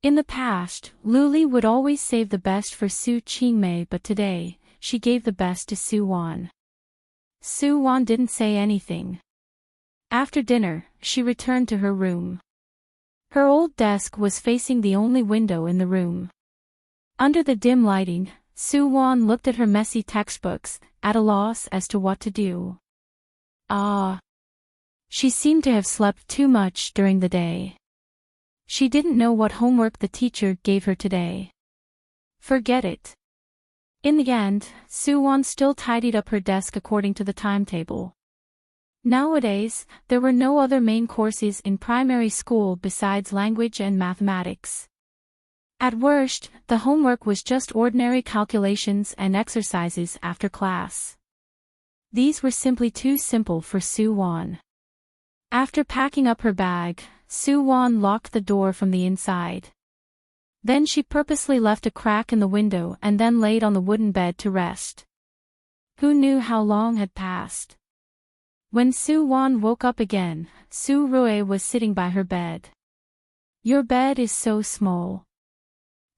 In the past, Lu Li would always save the best for Su Qingmei, but today, she gave the best to Su Wan. Su Wan didn't say anything. After dinner, she returned to her room. Her old desk was facing the only window in the room. Under the dim lighting, Su Wan looked at her messy textbooks, at a loss as to what to do. She seemed to have slept too much during the day. She didn't know what homework the teacher gave her today. Forget it. In the end, Su Wan still tidied up her desk according to the timetable. Nowadays, there were no other main courses in primary school besides language and mathematics. At worst, the homework was just ordinary calculations and exercises after class. These were simply too simple for Su Wan. After packing up her bag, Su Wan locked the door from the inside. Then she purposely left a crack in the window and then laid on the wooden bed to rest. Who knew how long had passed? When Su Wan woke up again, Su Rui was sitting by her bed. Your bed is so small.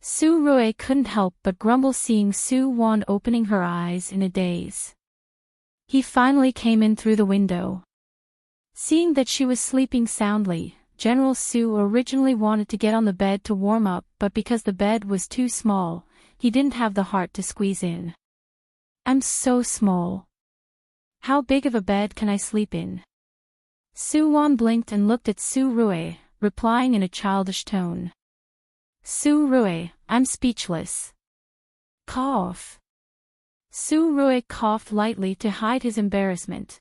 Su Rui couldn't help but grumble seeing Su Wan opening her eyes in a daze. He finally came in through the window. Seeing that she was sleeping soundly, General Su originally wanted to get on the bed to warm up, but because the bed was too small, he didn't have the heart to squeeze in. I'm so small. How big of a bed can I sleep in? Su Wan blinked and looked at Su Rui, replying in a childish tone. Su Rui, I'm speechless. Cough. Su Rui coughed lightly to hide his embarrassment.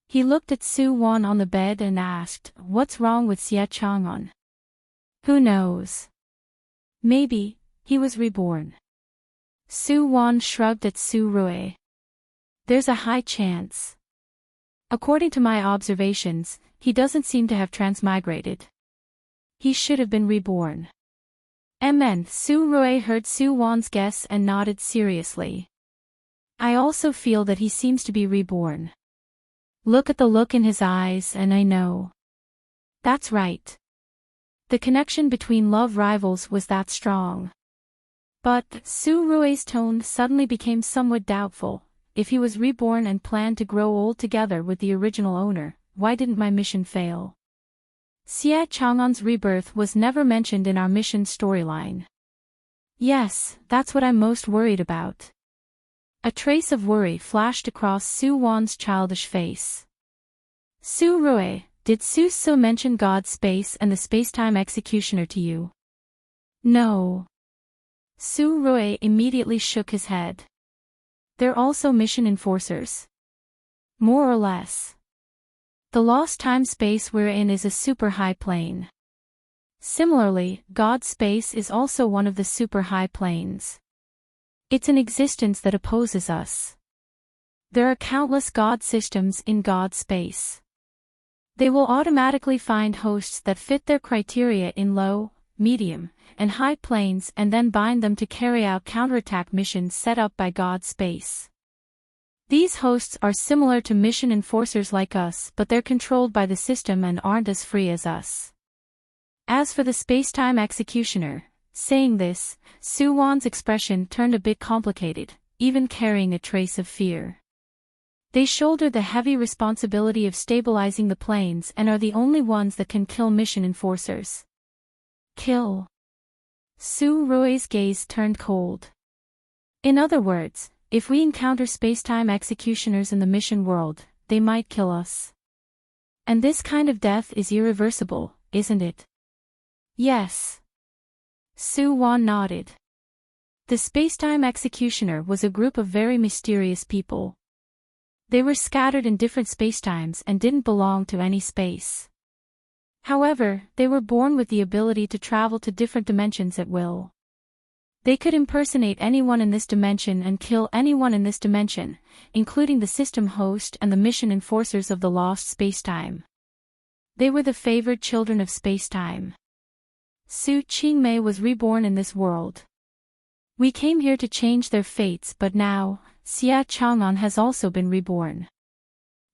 He looked at Su Wan on the bed and asked, what's wrong with Xie Chang'an? Who knows? Maybe, he was reborn. Su Wan shrugged at Su Rui. There's a high chance. According to my observations, he doesn't seem to have transmigrated. He should have been reborn. Su Rui heard Su Wan's guess and nodded seriously. I also feel that he seems to be reborn. Look at the look in his eyes and I know. That's right. The connection between love rivals was that strong. But, Su Rui's tone suddenly became somewhat doubtful. If he was reborn and planned to grow old together with the original owner, why didn't my mission fail? Xie Chang'an's rebirth was never mentioned in our mission storyline. Yes, that's what I'm most worried about. A trace of worry flashed across Su Wan's childish face. Su Rui, did Su So mention God's space and the spacetime executioner to you? No. Su Rui immediately shook his head. They're also mission enforcers. More or less. The lost time-space we're in is a super high plane. Similarly, God's space is also one of the super high planes. It's an existence that opposes us. There are countless God systems in God's space. They will automatically find hosts that fit their criteria in low, medium, and high planes and then bind them to carry out counterattack missions set up by God's space. These hosts are similar to mission enforcers like us, but they're controlled by the system and aren't as free as us. As for the spacetime executioner, saying this, Su Wan's expression turned a bit complicated, even carrying a trace of fear. They shoulder the heavy responsibility of stabilizing the planes and are the only ones that can kill mission enforcers. Kill. Su Rui's gaze turned cold. In other words, if we encounter spacetime executioners in the mission world, they might kill us. And this kind of death is irreversible, isn't it? Yes. Su Wan nodded. The spacetime executioner was a group of very mysterious people. They were scattered in different spacetimes and didn't belong to any space. However, they were born with the ability to travel to different dimensions at will. They could impersonate anyone in this dimension and kill anyone in this dimension, including the system host and the mission enforcers of the lost spacetime. They were the favored children of spacetime. Su Qingmei was reborn in this world. We came here to change their fates, but now, Xia Chang'an has also been reborn.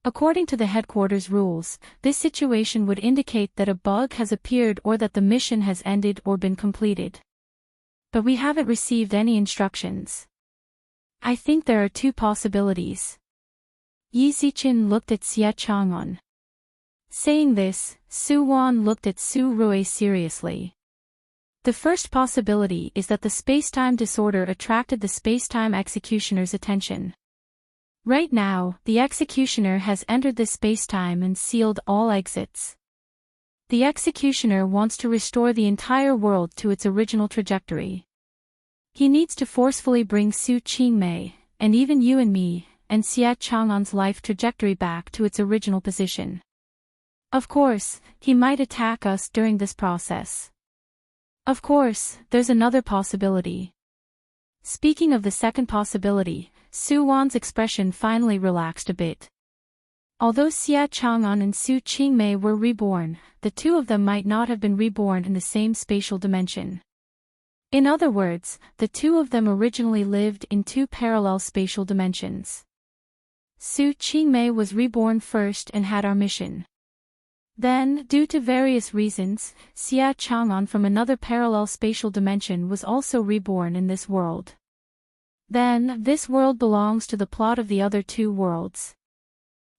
According to the headquarters rules, this situation would indicate that a bug has appeared or that the mission has ended or been completed. But we haven't received any instructions. I think there are two possibilities. Yi Ziqin looked at Xia Chang'an. Saying this, Su Wan looked at Su Rui seriously. The first possibility is that the spacetime disorder attracted the spacetime executioner's attention. Right now, the executioner has entered the spacetime and sealed all exits. The executioner wants to restore the entire world to its original trajectory. He needs to forcefully bring Su Qingmei, and even you and me, and Xia Chang'an's life trajectory back to its original position. Of course, he might attack us during this process. Of course, there's another possibility. Speaking of the second possibility, Su Wan's expression finally relaxed a bit. Although Xia Chang'an and Su Qingmei were reborn, the two of them might not have been reborn in the same spatial dimension. In other words, the two of them originally lived in two parallel spatial dimensions. Su Qingmei was reborn first and had our mission. Then, due to various reasons, Xia Chang'an from another parallel spatial dimension was also reborn in this world. Then, this world belongs to the plot of the other two worlds.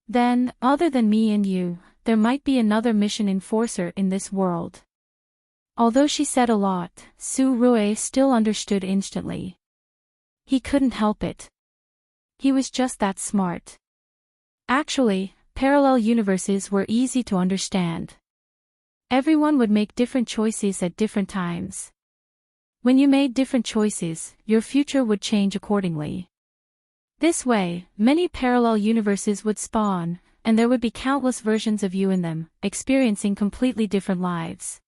Then, other than me and you, there might be another mission enforcer in this world. Although she said a lot, Su Rui still understood instantly. He couldn't help it. He was just that smart. Actually, parallel universes were easy to understand. Everyone would make different choices at different times. When you made different choices, your future would change accordingly. This way, many parallel universes would spawn, and there would be countless versions of you in them, experiencing completely different lives.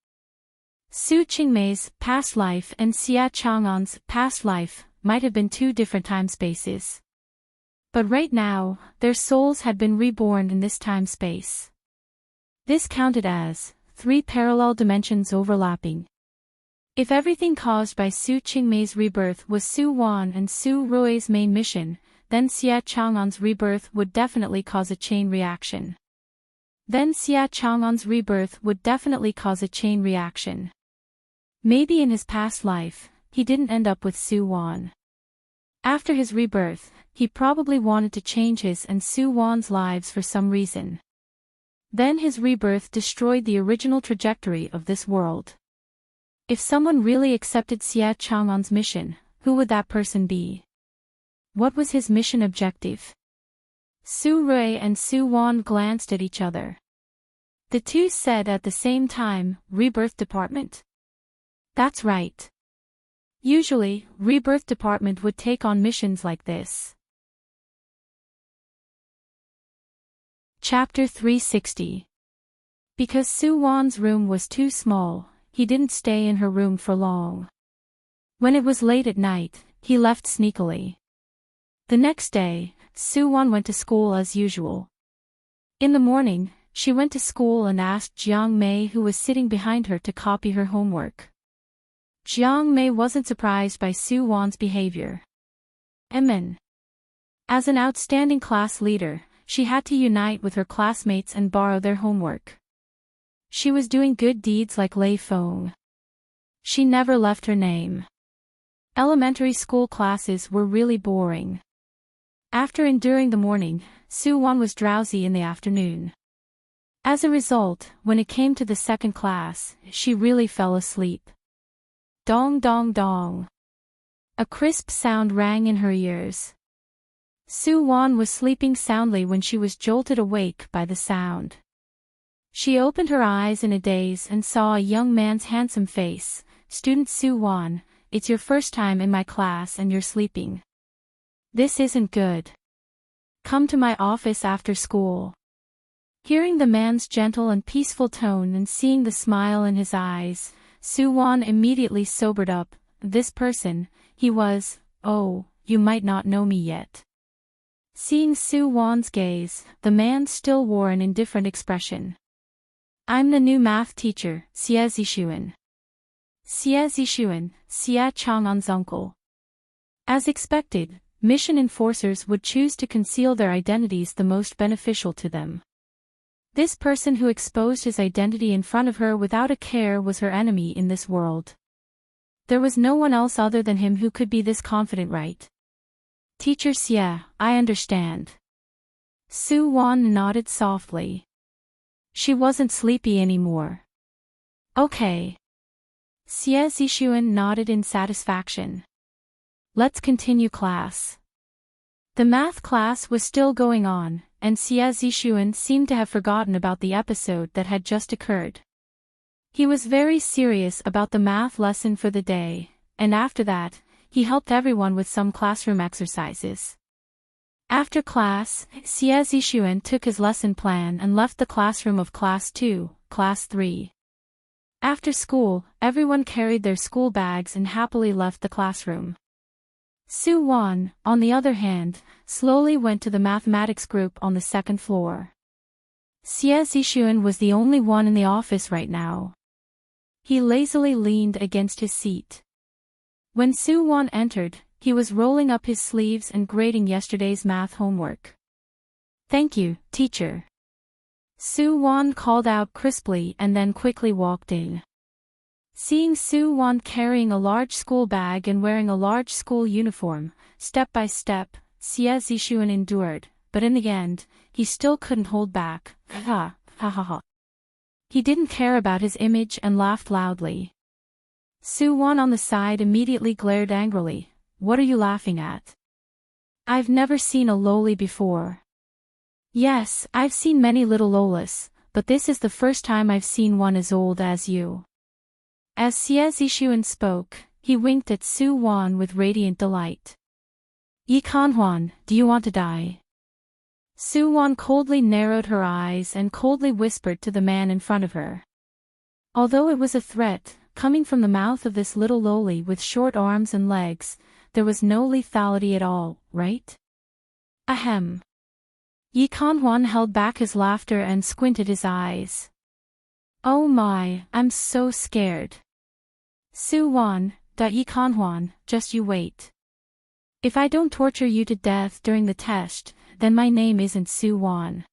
Su Qingmei's past life and Xia Chang'an's past life might have been two different time spaces. But right now, their souls had been reborn in this time-space. This counted as 3 parallel dimensions overlapping. If everything caused by Su Qingmei's rebirth was Su Wan and Su Rui's main mission, then Xia Chang'an's rebirth would definitely cause a chain reaction. Maybe in his past life, he didn't end up with Su Wan. After his rebirth, he probably wanted to change his and Su Wan's lives for some reason. Then his rebirth destroyed the original trajectory of this world. If someone really accepted Xia Chang'an's mission, who would that person be? What was his mission objective? Su Rui and Su Wan glanced at each other. The two said at the same time, Rebirth Department. That's right. Usually, Rebirth Department would take on missions like this. Chapter 360. Because Su Wan's room was too small, he didn't stay in her room for long. When it was late at night, he left sneakily. The next day, Su Wan went to school as usual. In the morning, she went to school and asked Jiang Mei, who was sitting behind her, to copy her homework. Jiang Mei wasn't surprised by Su Wan's behavior. As an outstanding class leader, she had to unite with her classmates and borrow their homework. She was doing good deeds like Lei Feng. She never left her name. Elementary school classes were really boring. After enduring the morning, Su Wan was drowsy in the afternoon. As a result, when it came to the second class, she really fell asleep. Dong dong dong. A crisp sound rang in her ears. Su Wan was sleeping soundly when she was jolted awake by the sound. She opened her eyes in a daze and saw a young man's handsome face. "Student Su Wan, it's your first time in my class and you're sleeping. This isn't good. Come to my office after school. Hearing the man's gentle and peaceful tone and seeing the smile in his eyes, Soo-won immediately sobered up. This person, he was, oh, you might not know me yet. Seeing Soo-won's gaze, the man still wore an indifferent expression. I'm the new math teacher, Xie Zixuan. Xie Zixuan, Xie Chang'an's uncle. As expected, mission enforcers would choose to conceal their identities the most beneficial to them. This person who exposed his identity in front of her without a care was her enemy in this world. There was no one else other than him who could be this confident, right? Teacher Xie, I understand. Soo-won nodded softly. She wasn't sleepy anymore. Okay. Xie Zixuan nodded in satisfaction. Let's continue class. The math class was still going on, and Xie Zixuan seemed to have forgotten about the episode that had just occurred. He was very serious about the math lesson for the day, and after that, he helped everyone with some classroom exercises. After class, Xie Zixuan took his lesson plan and left the classroom of Class 2, Class 3. After school, everyone carried their school bags and happily left the classroom. Soo-won, on the other hand, slowly went to the mathematics group on the second floor. Xie Zixuan was the only one in the office right now. He lazily leaned against his seat. When Soo-won entered, he was rolling up his sleeves and grading yesterday's math homework. Thank you, teacher. Soo-won called out crisply and then quickly walked in. Seeing Soo-won carrying a large school bag and wearing a large school uniform, step by step, Xie Zixuan endured, but in the end, he still couldn't hold back. Ha ha ha. He didn't care about his image and laughed loudly. Soo-won on the side immediately glared angrily. What are you laughing at? I've never seen a loli before. Yes, I've seen many little lolas, but this is the first time I've seen one as old as you. As Xie Zixuan spoke, he winked at Soo-won with radiant delight. Yi Kanhwan, do you want to die? Soo-won coldly narrowed her eyes and coldly whispered to the man in front of her. Although it was a threat, coming from the mouth of this little loli with short arms and legs, there was no lethality at all, right? Ahem. Yi Kanhwan held back his laughter and squinted his eyes. Oh my, I'm so scared. Soo-won, Yi Kanhwan, just you wait. If I don't torture you to death during the test, then my name isn't Soo-won.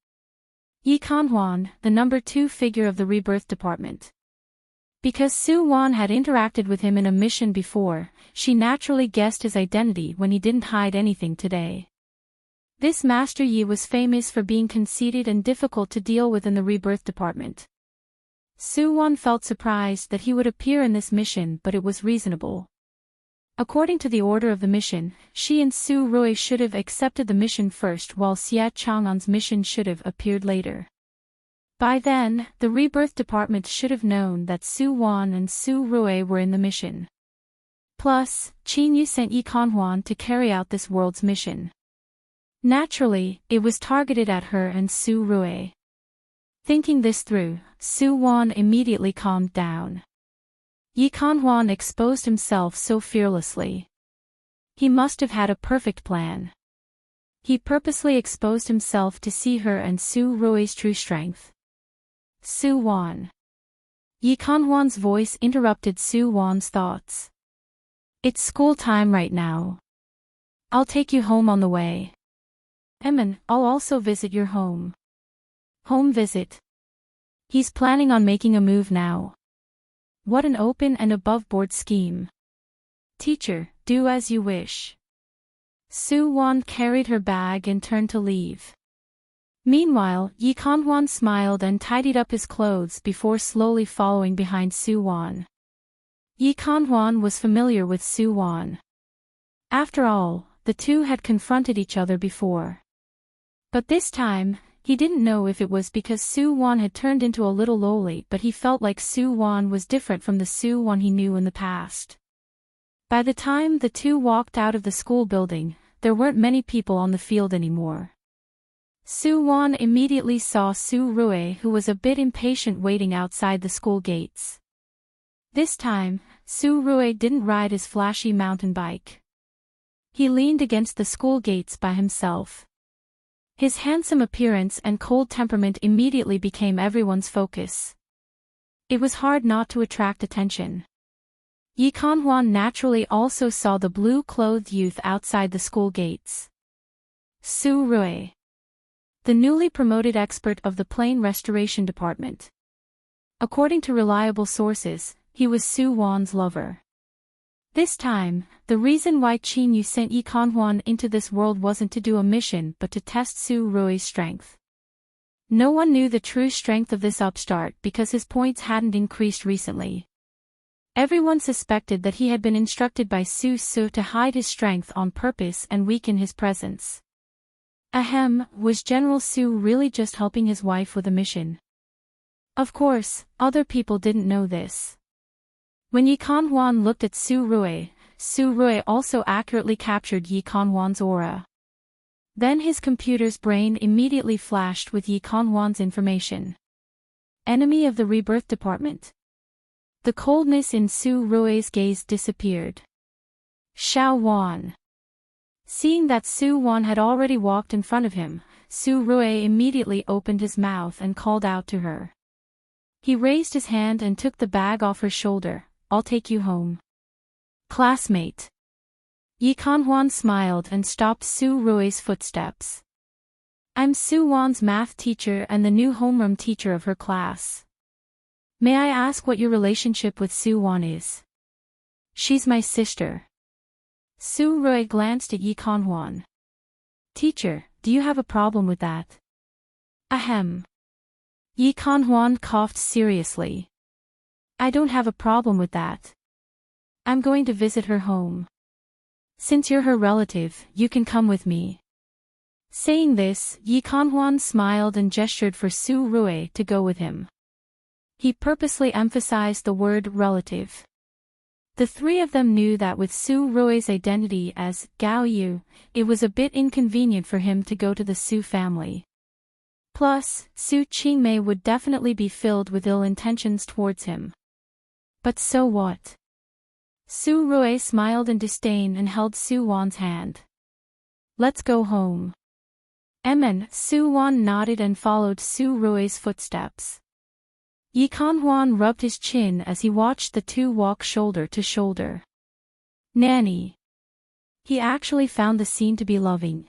Yi Kanhwan, the number 2 figure of the rebirth department. Because Soo-won had interacted with him in a mission before, she naturally guessed his identity when he didn't hide anything today. This Master Yi was famous for being conceited and difficult to deal with in the rebirth department. Soo-won felt surprised that he would appear in this mission, but it was reasonable. According to the order of the mission, she and Su-rui should have accepted the mission first while Xie Chang'an's mission should have appeared later. By then, the rebirth department should have known that Su-won and Su-rui were in the mission. Plus, Qinyu sent Yi Kanhwan to carry out this world's mission. Naturally, it was targeted at her and Su-rui. Thinking this through, Soo-won immediately calmed down. Yi Kanhwan exposed himself so fearlessly. He must have had a perfect plan. He purposely exposed himself to see her and Su-rui's true strength. Soo-won. Yi Kanhwan's voice interrupted Soo-won's thoughts. It's school time right now. I'll take you home on the way. Emin, I'll also visit your home. Home visit. He's planning on making a move now. What an open and above-board scheme. Teacher, do as you wish. Soo-won carried her bag and turned to leave. Meanwhile, Yi Kanhwan smiled and tidied up his clothes before slowly following behind Soo-won. Yi Kanhwan was familiar with Soo-won. After all, the two had confronted each other before. But this time, he didn't know if it was because Soo-won had turned into a little loli, but he felt like Soo-won was different from the Soo-won he knew in the past. By the time the two walked out of the school building, there weren't many people on the field anymore. Su Wan immediately saw Su Rui, who was a bit impatient waiting outside the school gates. This time, Su Rui didn't ride his flashy mountain bike. He leaned against the school gates by himself. His handsome appearance and cold temperament immediately became everyone's focus. It was hard not to attract attention. Yi Kanhuan naturally also saw the blue-clothed youth outside the school gates. Su Rui, the newly promoted expert of the plane restoration department. According to reliable sources, he was Su Wan's lover. This time, the reason why Qin Yu sent Yi Kanhuan into this world wasn't to do a mission but to test Su Rui's strength. No one knew the true strength of this upstart because his points hadn't increased recently. Everyone suspected that he had been instructed by Su Su to hide his strength on purpose and weaken his presence. Ahem, was General Su really just helping his wife with a mission? Of course, other people didn't know this. When Yi Kanhuan looked at Su Rui also accurately captured Yi Kanhuan's aura. Then his computer's brain immediately flashed with Yi Kanhuan's information. Enemy of the Rebirth Department. The coldness in Su Rui's gaze disappeared. Xiao Wan. Seeing that Su Wan had already walked in front of him, Su Rui immediately opened his mouth and called out to her. He raised his hand and took the bag off her shoulder. I'll take you home. Classmate. Yi Kanhuan smiled and stopped Su Rui's footsteps. I'm Su Wan's math teacher and the new homeroom teacher of her class. May I ask what your relationship with Su Wan is? She's my sister. Su Rui glanced at Yi Kanhuan. Teacher, do you have a problem with that? Ahem. Yi Kanhuan coughed seriously. I don't have a problem with that. I'm going to visit her home. Since you're her relative, you can come with me. Saying this, Yi Kanhuan smiled and gestured for Su Rui to go with him. He purposely emphasized the word relative. The three of them knew that with Su Rui's identity as Gao Yu, it was a bit inconvenient for him to go to the Su family. Plus, Su Qingmei would definitely be filled with ill intentions towards him. But so what? Su Rui smiled in disdain and held Su Wan's hand. Let's go home. Su Wan nodded and followed Su Rui's footsteps. Yi Kanhuan rubbed his chin as he watched the two walk shoulder to shoulder. Nanny. He actually found the scene to be loving.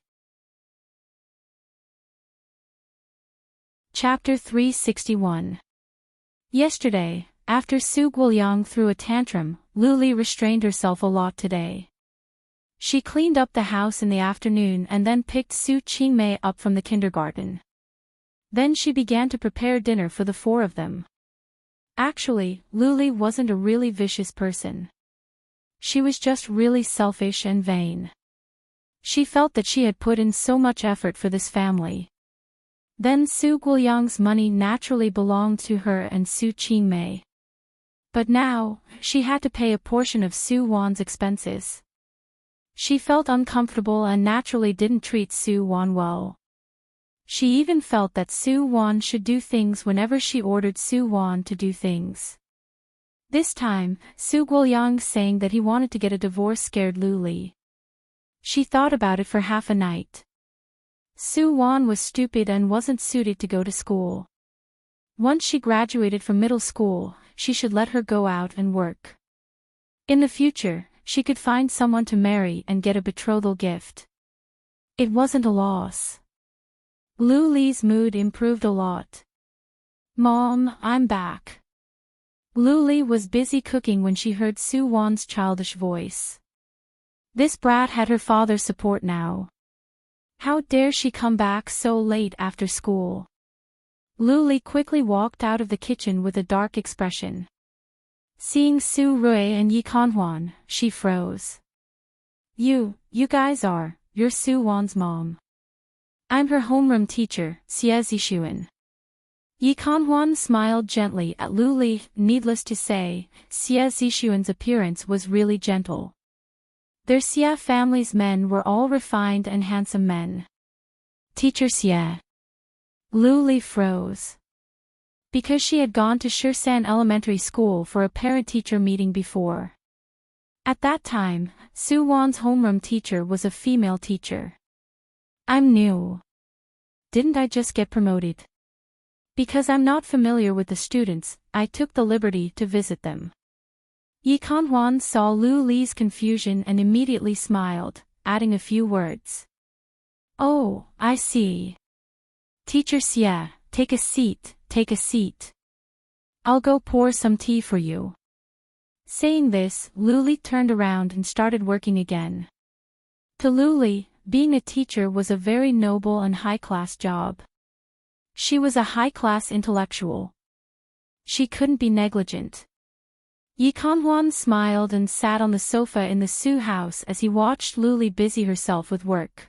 Chapter 361. Yesterday, after Su Guoyang threw a tantrum, Luli restrained herself a lot today. She cleaned up the house in the afternoon and then picked Su Qingmei up from the kindergarten. Then she began to prepare dinner for the four of them. Actually, Luli wasn't a really vicious person. She was just really selfish and vain. She felt that she had put in so much effort for this family. Then Su Guoyang's money naturally belonged to her and Su Qingmei. But now, she had to pay a portion of Su Wan's expenses. She felt uncomfortable and naturally didn't treat Su Wan well. She even felt that Su Wan should do things whenever she ordered Su Wan to do things. This time, Su Guoyang saying that he wanted to get a divorce scared Luli. She thought about it for half a night. Su Wan was stupid and wasn't suited to go to school. Once she graduated from middle school, she should let her go out and work. In the future, she could find someone to marry and get a betrothal gift. It wasn't a loss. Luli's mood improved a lot. Mom, I'm back. Luli was busy cooking when she heard Su Wan's childish voice. This brat had her father's support now. How dare she come back so late after school? Luli quickly walked out of the kitchen with a dark expression. Seeing Su Rui and Yi Kanhuan, she froze. You guys you're Su Wan's mom. I'm her homeroom teacher, Xie Zixuan. Yi Kanhuan smiled gently at Luli. Needless to say, Xie Zixuan's appearance was really gentle. Their Xie family's men were all refined and handsome men. Teacher Xie. Lu Li froze. Because she had gone to Shirsan Elementary School for a parent-teacher meeting before. At that time, Su Wan's homeroom teacher was a female teacher. I'm new. Didn't I just get promoted? Because I'm not familiar with the students, I took the liberty to visit them. Yi Kanhuan saw Lu Li's confusion and immediately smiled, adding a few words. Oh, I see. Teacher Xie, take a seat, take a seat. I'll go pour some tea for you. Saying this, Lu Li turned around and started working again. To Lu Li, being a teacher was a very noble and high-class job. She was a high-class intellectual. She couldn't be negligent. Yi Kanhuan smiled and sat on the sofa in the Su house as he watched Lu Li busy herself with work.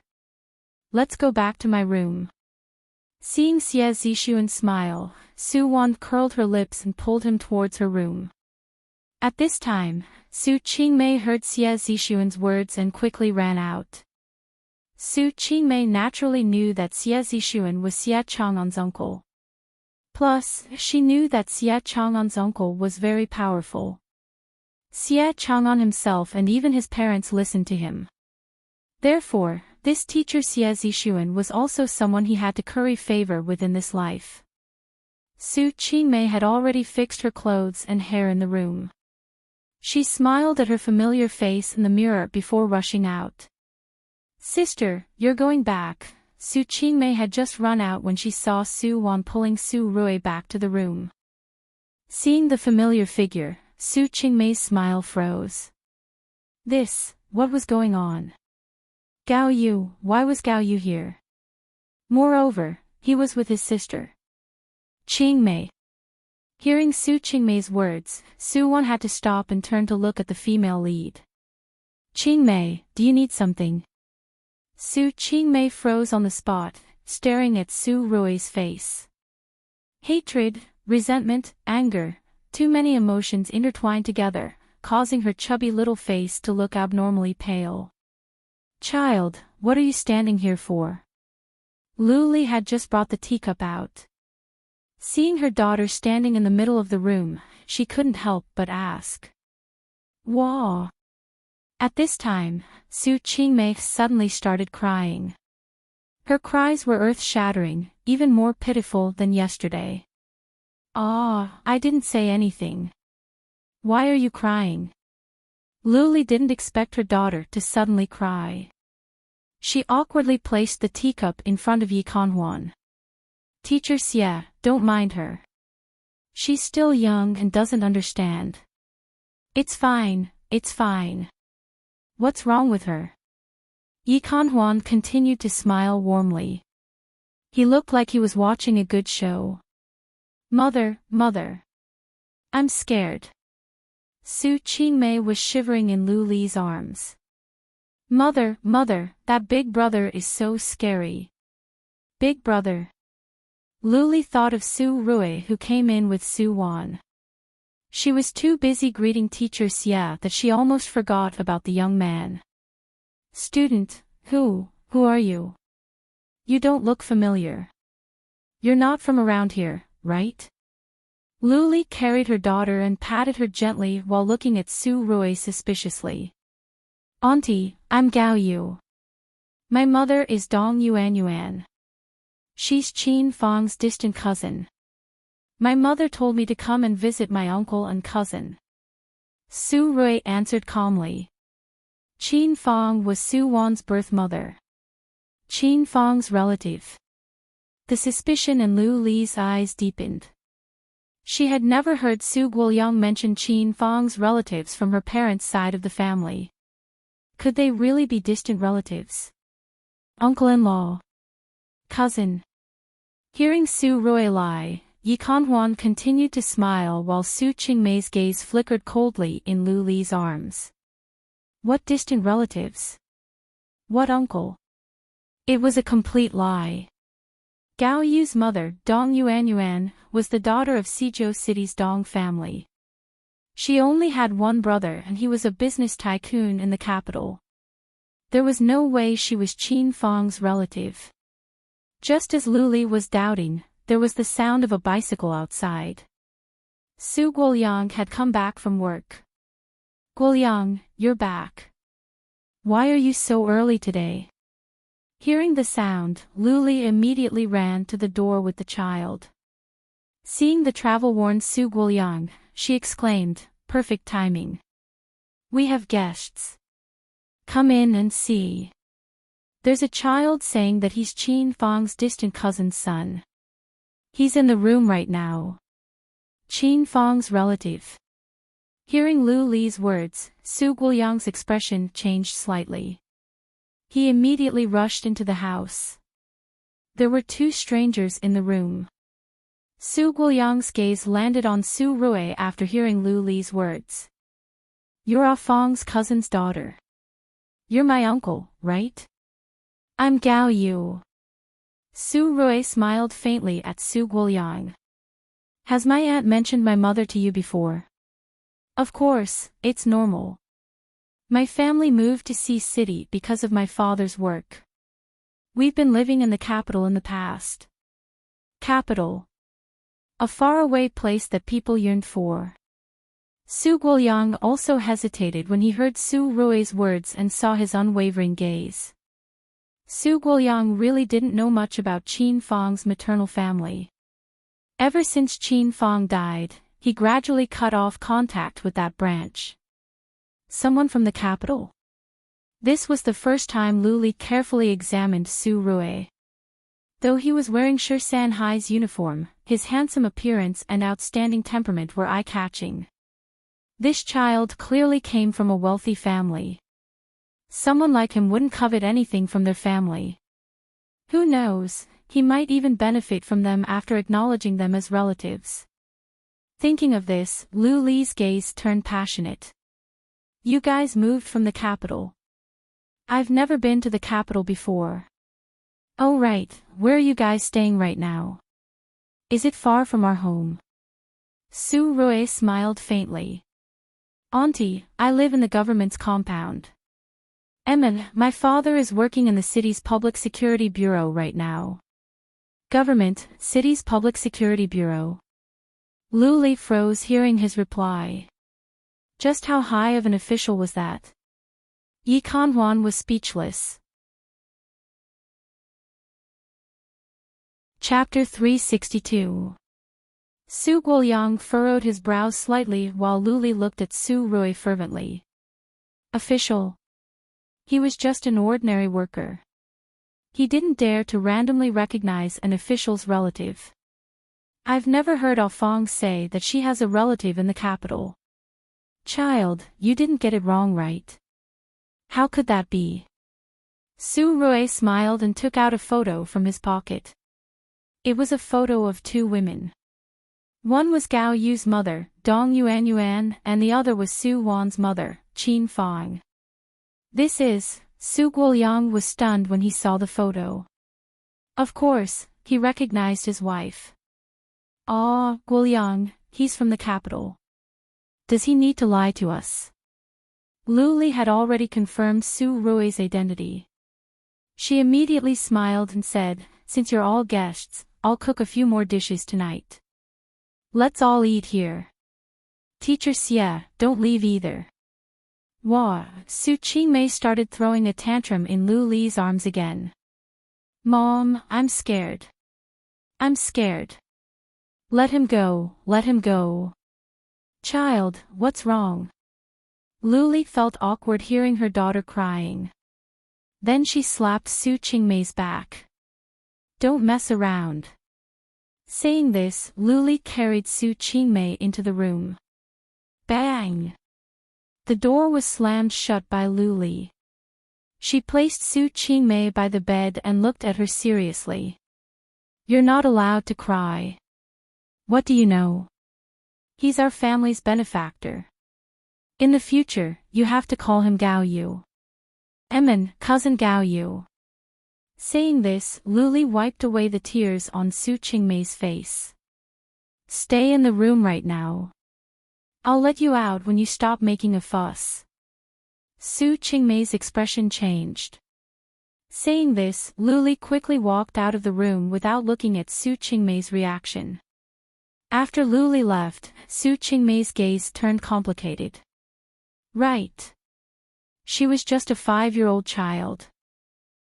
Let's go back to my room. Seeing Xie Zixuan smile, Su Wan curled her lips and pulled him towards her room. At this time, Su Qingmei heard Xie Zixuan's words and quickly ran out. Su Qingmei naturally knew that Xie Zixuan was Xie Chang'an's uncle. Plus, she knew that Xie Chang'an's uncle was very powerful. Xie Chang'an himself and even his parents listened to him. Therefore, this teacher Xie Zixuan was also someone he had to curry favor with in this life. Su Qingmei had already fixed her clothes and hair in the room. She smiled at her familiar face in the mirror before rushing out. Sister, you're going back. Su Qingmei had just run out when she saw Su Wan pulling Su Rui back to the room. Seeing the familiar figure, Su Qingmei's smile froze. What was going on? Gao Yu, why was Gao Yu here? Moreover, he was with his sister. Qingmei. Hearing Su Qingmei's words, Su Wan had to stop and turn to look at the female lead. Qingmei, do you need something? Su Qingmei froze on the spot, staring at Su Rui's face. Hatred, resentment, anger, too many emotions intertwined together, causing her chubby little face to look abnormally pale. Child, what are you standing here for? Lu Li had just brought the teacup out. Seeing her daughter standing in the middle of the room, she couldn't help but ask. Wah! At this time, Su Qingmei suddenly started crying. Her cries were earth-shattering, even more pitiful than yesterday. Ah, I didn't say anything. Why are you crying? Lu Li didn't expect her daughter to suddenly cry. She awkwardly placed the teacup in front of Yi Kanhuan. Teacher Xie, don't mind her. She's still young and doesn't understand. It's fine, it's fine. What's wrong with her? Yi Kanhuan continued to smile warmly. He looked like he was watching a good show. Mother, I'm scared. Su Qingmei was shivering in Lu Li's arms. Mother, that big brother is so scary. Big brother. Lu Li thought of Su Rui who came in with Su Wan. She was too busy greeting teacher Xie that she almost forgot about the young man. Student, who are you? You don't look familiar. You're not from around here, right? Lu Li carried her daughter and patted her gently while looking at Su Rui suspiciously. Auntie, I'm Gao Yu. My mother is Dong Yuan. She's Qin Fang's distant cousin. My mother told me to come and visit my uncle and cousin. Su Rui answered calmly. Qin Fang was Su Wan's birth mother. Qin Fang's relative. The suspicion in Lu Li's eyes deepened. She had never heard Su Guoyang mention Qin Fang's relatives from her parents' side of the family. Could they really be distant relatives? Uncle-in-law. Cousin. Hearing Su Rui lie, Yi Kanhuan continued to smile while Su Qingmei's gaze flickered coldly in Lu Li's arms. What distant relatives? What uncle? It was a complete lie. Gao Yu's mother, Dong Yuan, was the daughter of Xizhou City's Dong family. She only had one brother and he was a business tycoon in the capital. There was no way she was Qin Fang's relative. Just as Luli was doubting, there was the sound of a bicycle outside. Su Guoyang had come back from work. Guoyang, you're back. Why are you so early today? Hearing the sound, Luli immediately ran to the door with the child. Seeing the travel-worn Su Guoyang, she exclaimed, "Perfect timing. We have guests. Come in and see. There's a child saying that he's Qin Fang's distant cousin's son. He's in the room right now. Qin Fang's relative." Hearing Lu Li's words, Su Guoyang's expression changed slightly. He immediately rushed into the house. There were two strangers in the room. Su Guoyang's gaze landed on Su Rui after hearing Lu Li's words. "You're Ah Fang's cousin's daughter. You're my uncle, right? I'm Gao Yu." Su Rui smiled faintly at Su Guoyang. "Has my aunt mentioned my mother to you before?" "Of course, it's normal. My family moved to Sea City because of my father's work. We've been living in the capital in the past." Capital. A faraway place that people yearned for. Su Guoyang also hesitated when he heard Su Rui's words and saw his unwavering gaze. Su Guoyang really didn't know much about Qin Fang's maternal family. Ever since Qin Fang died, he gradually cut off contact with that branch. Someone from the capital? This was the first time Lu Li carefully examined Su Rui. Though he was wearing Shi Sanhai's uniform, his handsome appearance and outstanding temperament were eye-catching. This child clearly came from a wealthy family. Someone like him wouldn't covet anything from their family. Who knows, he might even benefit from them after acknowledging them as relatives. Thinking of this, Lu Li's gaze turned passionate. "You guys moved from the capital. I've never been to the capital before. Oh right, where are you guys staying right now? Is it far from our home?" Su Rui smiled faintly. "Auntie, I live in the government's compound. Emin, my father is working in the city's public security bureau right now." Government, city's public security bureau. Lu Li froze hearing his reply. Just how high of an official was that? Yi Kanhuan was speechless. Chapter 362. Su Guoyang furrowed his brows slightly while Lu Li looked at Su Rui fervently. Official. He was just an ordinary worker. He didn't dare to randomly recognize an official's relative. "I've never heard Ah Fang say that she has a relative in the capital." "Child, you didn't get it wrong, right? How could that be?" Su Rui smiled and took out a photo from his pocket. It was a photo of two women. One was Gao Yu's mother, Dong Yuan, and the other was Su Wan's mother, Qin Fang. This is, Su Guoyang was stunned when he saw the photo. Of course, he recognized his wife. "Ah, Guoyang, he's from the capital. Does he need to lie to us?" Lu Li had already confirmed Su Rui's identity. She immediately smiled and said, "Since you're all guests, I'll cook a few more dishes tonight. Let's all eat here. Teacher Xie, don't leave either." Wah, Su Qingmei started throwing a tantrum in Lu Li's arms again. "Mom, I'm scared. I'm scared. Let him go, let him go." "Child, what's wrong?" Lu Li felt awkward hearing her daughter crying. Then she slapped Su Qingmei's back. "Don't mess around." Saying this, Lu Li carried Su Qingmei into the room. Bang! The door was slammed shut by Lu Li. She placed Su Qingmei by the bed and looked at her seriously. "You're not allowed to cry. What do you know? He's our family's benefactor. In the future, you have to call him Gao Yu. Emin, cousin Gao Yu." Saying this, Lu Li wiped away the tears on Su Qingmei's face. "Stay in the room right now. I'll let you out when you stop making a fuss." Su Qingmei's expression changed. Saying this, Luli quickly walked out of the room without looking at Su Qingmei's reaction. After Luli left, Su Qingmei's gaze turned complicated. Right. She was just a 5-year-old child.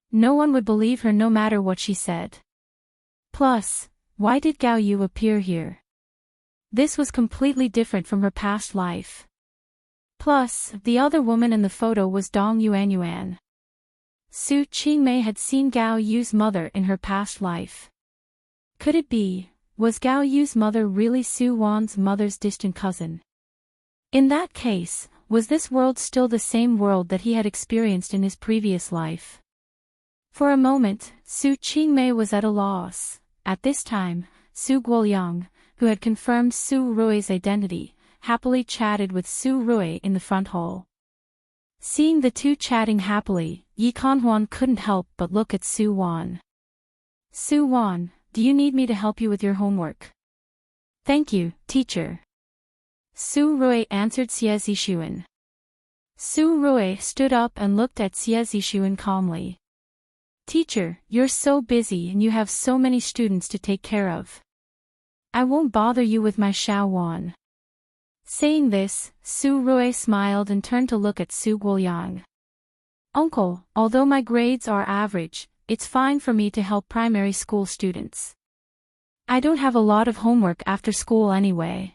No one would believe her no matter what she said. Plus, why did Gao Yu appear here? This was completely different from her past life. Plus, the other woman in the photo was Dong Yuanyuan. Su Qingmei had seen Gao Yu's mother in her past life. Could it be, was Gao Yu's mother really Su Wan's mother's distant cousin? In that case, was this world still the same world that he had experienced in his previous life? For a moment, Su Qingmei was at a loss. At this time, Su Guoyang, who had confirmed Su Rui's identity, happily chatted with Su Rui in the front hall. Seeing the two chatting happily, Yi Conhuan couldn't help but look at Su Wan. Su Wan, do you need me to help you with your homework? Thank you, teacher. Su Rui answered Xie Zixuan. Su Rui stood up and looked at Xie Zixuan calmly. Teacher, you're so busy and you have so many students to take care of. I won't bother you with my Xiao Wan. Saying this, Su Rui smiled and turned to look at Su Guoyang. Uncle, although my grades are average, it's fine for me to help primary school students. I don't have a lot of homework after school anyway.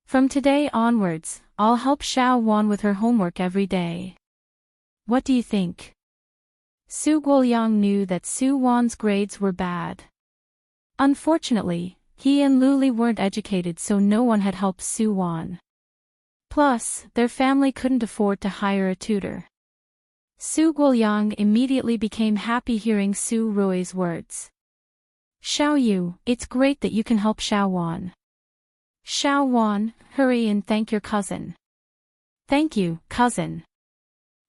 From today onwards, I'll help Xiao Wan with her homework every day. What do you think? Su Guoyang knew that Su Wan's grades were bad. Unfortunately, he and Luli weren't educated, so no one had helped Su Wan. Plus, their family couldn't afford to hire a tutor. Su Guoyang immediately became happy hearing Su Rui's words. Xiao Yu, it's great that you can help Xiao Wan. Xiao Wan, hurry and thank your cousin. Thank you, cousin.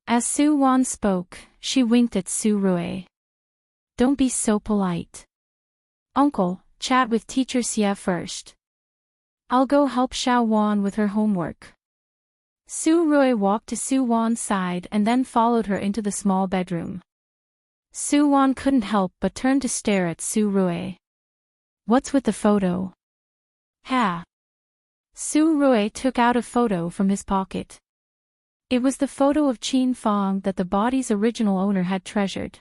As Su Wan spoke, she winked at Su Rui. Don't be so polite. Uncle, chat with teacher Xie first. I'll go help Xiao Wan with her homework. Su Rui walked to Su Wan's side and then followed her into the small bedroom. Su Wan couldn't help but turn to stare at Su Rui. What's with the photo? Ha! Su Rui took out a photo from his pocket. It was the photo of Qin Fang that the body's original owner had treasured.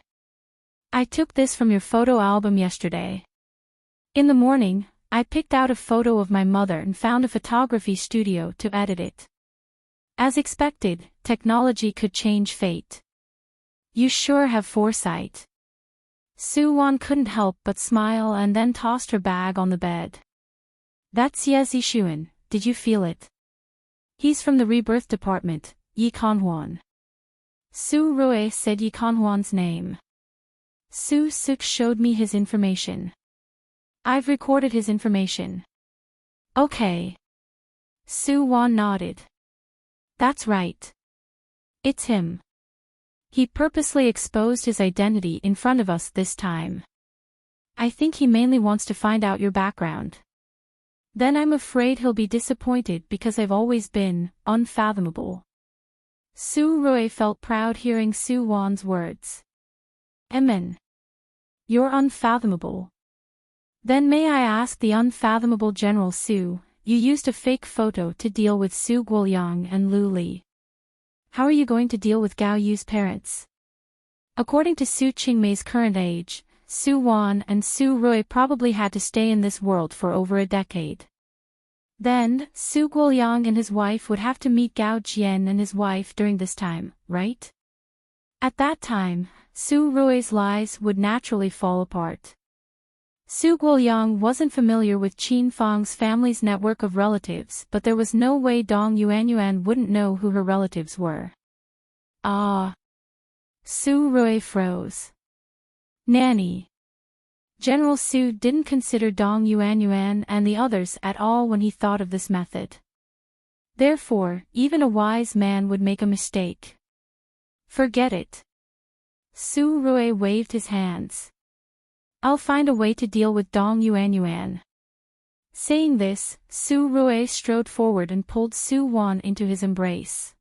I took this from your photo album yesterday. In the morning, I picked out a photo of my mother and found a photography studio to edit it. As expected, technology could change fate. You sure have foresight. Su Wan couldn't help but smile and then tossed her bag on the bed. That's Xie Zixuan, did you feel it? He's from the rebirth department, Yi Conhuan. Su Rui said Yi Conhuan's name. Su Suk showed me his information. I've recorded his information. Okay. Su Wan nodded. That's right. It's him. He purposely exposed his identity in front of us this time. I think he mainly wants to find out your background. Then I'm afraid he'll be disappointed because I've always been unfathomable. Su Rui felt proud hearing Su Wan's words. Emin. You're unfathomable. Then may I ask the unfathomable General Su, you used a fake photo to deal with Su Guoyang and Lu Li. How are you going to deal with Gao Yu's parents? According to Su Qingmei's current age, Su Wan and Su Rui probably had to stay in this world for over a decade. Then, Su Guoyang and his wife would have to meet Gao Jian and his wife during this time, right? At that time, Su Rui's lies would naturally fall apart. Su Guoyang wasn't familiar with Qin Fang's family's network of relatives, but there was no way Dong Yuanyuan wouldn't know who her relatives were. Ah. Su Rui froze. Nanny. General Su didn't consider Dong Yuanyuan and the others at all when he thought of this method. Therefore, even a wise man would make a mistake. Forget it. Su Rui waved his hands. I'll find a way to deal with Dong Yuanyuan. Saying this, Su Rui strode forward and pulled Su Wan into his embrace.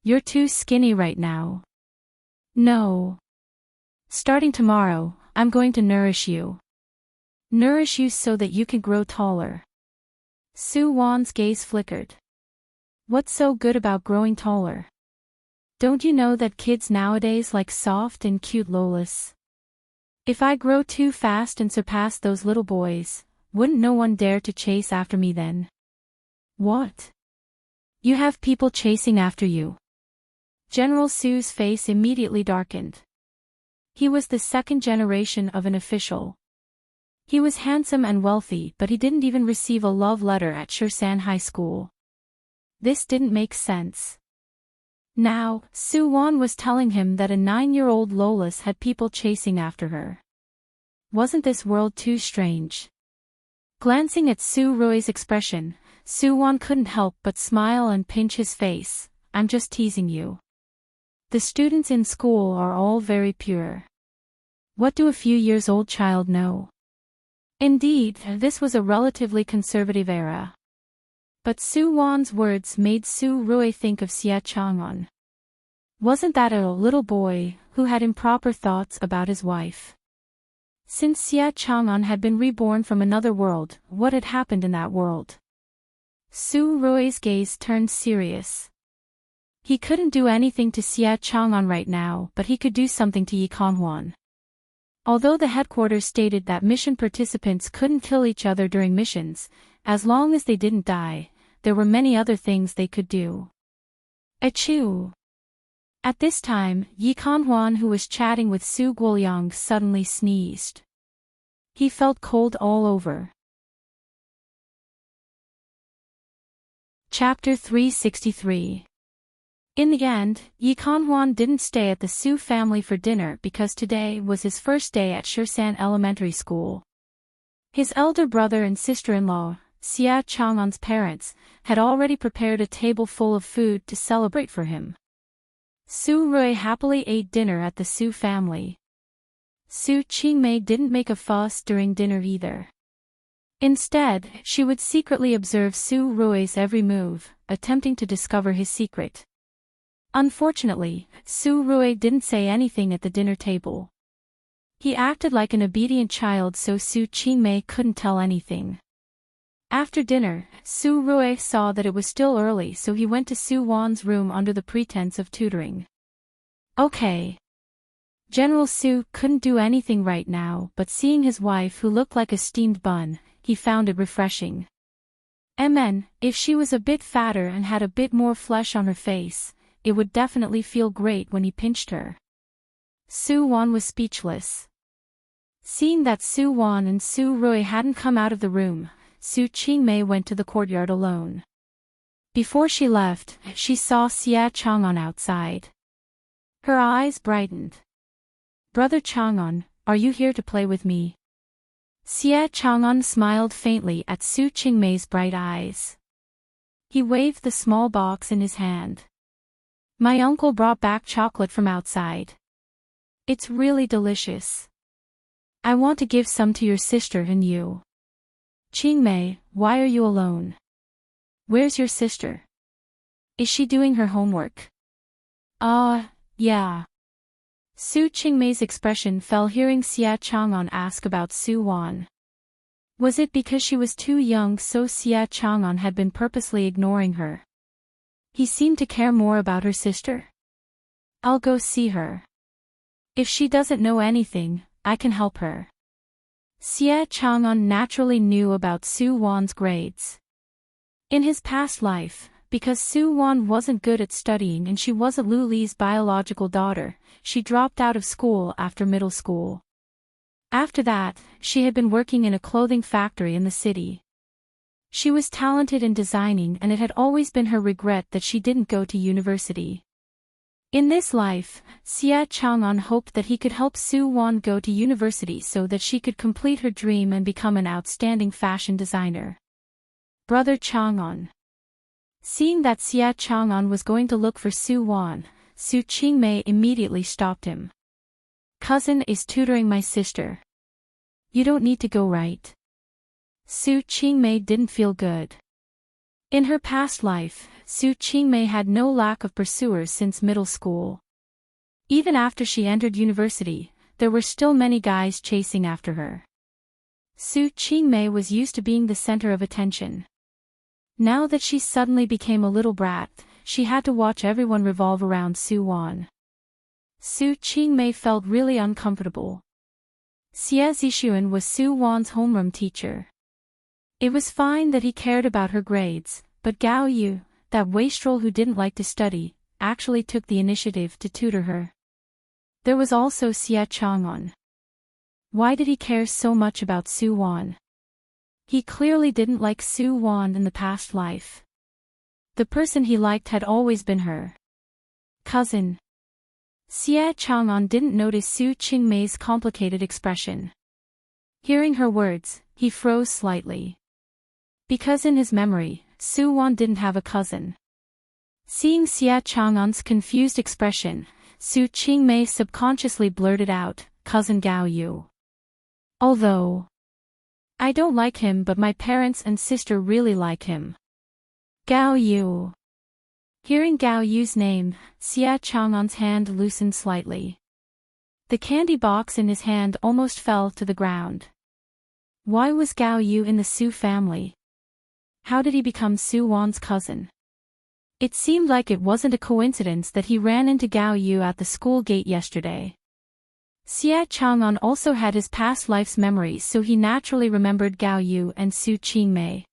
You're too skinny right now. No. Starting tomorrow, I'm going to nourish you. Nourish you so that you can grow taller. Su Wan's gaze flickered. What's so good about growing taller? Don't you know that kids nowadays like soft and cute lolas? If I grow too fast and surpass those little boys, wouldn't no one dare to chase after me then? What? You have people chasing after you. General Su's face immediately darkened. He was the second generation of an official. He was handsome and wealthy, but he didn't even receive a love letter at Shursan High School. This didn't make sense. Now, Su Wan was telling him that a 9-year-old Lolas had people chasing after her. Wasn't this world too strange? Glancing at Su Rui's expression, Su Wan couldn't help but smile and pinch his face. I'm just teasing you. The students in school are all very pure. What do a few years old child know? Indeed, this was a relatively conservative era. But Su Wan's words made Su Rui think of Xia Chang'an. Wasn't that a little boy who had improper thoughts about his wife? Since Xia Chang'an had been reborn from another world, what had happened in that world? Su Rui's gaze turned serious. He couldn't do anything to Xia Chang'an right now, but he could do something to Yi Kanhuan. Although the headquarters stated that mission participants couldn't kill each other during missions, as long as they didn't die, there were many other things they could do. Achoo! At this time, Yi Kanhuan, who was chatting with Su Guoyang, suddenly sneezed. He felt cold all over. Chapter 363. In the end, Yi Kanhuan didn't stay at the Su family for dinner because today was his first day at Shursan Elementary School. His elder brother and sister-in-law, Xia Chang'an's parents, had already prepared a table full of food to celebrate for him. Su Rui happily ate dinner at the Su family. Su Qingmei didn't make a fuss during dinner either. Instead, she would secretly observe Su Rui's every move, attempting to discover his secret. Unfortunately, Su Rui didn't say anything at the dinner table. He acted like an obedient child, so Su Qingmei couldn't tell anything. After dinner, Su Rui saw that it was still early, so he went to Su Wan's room under the pretense of tutoring. Okay. General Su couldn't do anything right now, but seeing his wife who looked like a steamed bun, he found it refreshing. If she was a bit fatter and had a bit more flesh on her face, it would definitely feel great when he pinched her. Su Wan was speechless. Seeing that Su Wan and Su Rui hadn't come out of the room, Su Qingmei went to the courtyard alone. Before she left, she saw Xia Chang'an outside. Her eyes brightened. Brother Chang'an, are you here to play with me? Xia Chang'an smiled faintly at Su Qingmei's bright eyes. He waved the small box in his hand. My uncle brought back chocolate from outside. It's really delicious. I want to give some to your sister and you. Qingmei, why are you alone? Where's your sister? Is she doing her homework? Yeah. Su Qingmei's expression fell hearing Xia Chang'an ask about Su Wan. Was it because she was too young, so Xia Chang'an had been purposely ignoring her? He seemed to care more about her sister. I'll go see her. If she doesn't know anything, I can help her. Xia Chang'an naturally knew about Su Wan's grades. In his past life, because Su Wan wasn't good at studying and she wasn't Lu Li's biological daughter, she dropped out of school after middle school. After that, she had been working in a clothing factory in the city. She was talented in designing, and it had always been her regret that she didn't go to university. In this life, Xia Chang'an hoped that he could help Su Wan go to university so that she could complete her dream and become an outstanding fashion designer. Brother Chang'an. Seeing that Xia Chang'an was going to look for Su Wan, Su Qingmei immediately stopped him. Cousin is tutoring my sister. You don't need to go, right? Su Qingmei didn't feel good. In her past life, Su Qingmei had no lack of pursuers since middle school. Even after she entered university, there were still many guys chasing after her. Su Qingmei was used to being the center of attention. Now that she suddenly became a little brat, she had to watch everyone revolve around Su Wan. Su Qingmei felt really uncomfortable. Xie Zixuan was Su Wan's homeroom teacher. It was fine that he cared about her grades, but Gao Yu, that wastrel who didn't like to study, actually took the initiative to tutor her. There was also Xie Chang'an. Why did he care so much about Su Wan? He clearly didn't like Su Wan in the past life. The person he liked had always been her cousin. Xie Chang'an didn't notice Su Qingmei's complicated expression. Hearing her words, he froze slightly. Because in his memory, Su Wan didn't have a cousin. Seeing Xie Chang'an's confused expression, Su Qingmei subconsciously blurted out, "Cousin Gao Yu. Although I don't like him, but my parents and sister really like him. Gao Yu." Hearing Gao Yu's name, Xie Chang'an's hand loosened slightly. The candy box in his hand almost fell to the ground. Why was Gao Yu in the Su family? How did he become Su Wan's cousin? It seemed like it wasn't a coincidence that he ran into Gao Yu at the school gate yesterday. Xie Chang'an also had his past life's memories, so he naturally remembered Gao Yu and Su Qingmei.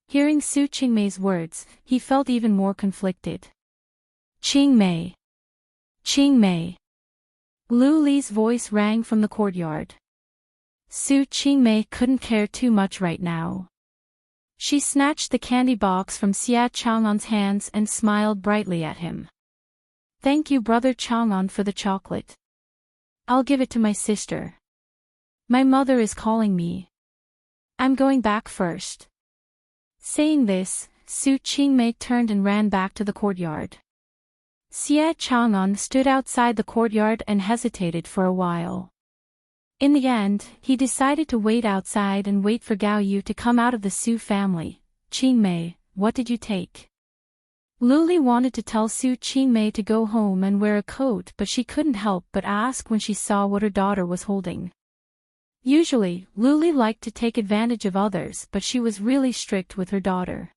Hearing Su Qingmei's words, he felt even more conflicted. Qingmei. Qingmei. Lu Li's voice rang from the courtyard. Su Qingmei couldn't care too much right now. She snatched the candy box from Xie Chang'an's hands and smiled brightly at him. "Thank you, Brother Chang'an, for the chocolate. I'll give it to my sister. My mother is calling me. I'm going back first." Saying this, Su Qingmei turned and ran back to the courtyard. Xie Chang'an stood outside the courtyard and hesitated for a while. In the end, he decided to wait outside and wait for Gao Yu to come out of the Su family. "Qingmei, what did you take?" Lu Li wanted to tell Su Qingmei to go home and wear a coat, but she couldn't help but ask when she saw what her daughter was holding. Usually, Lu Li liked to take advantage of others, but she was really strict with her daughter.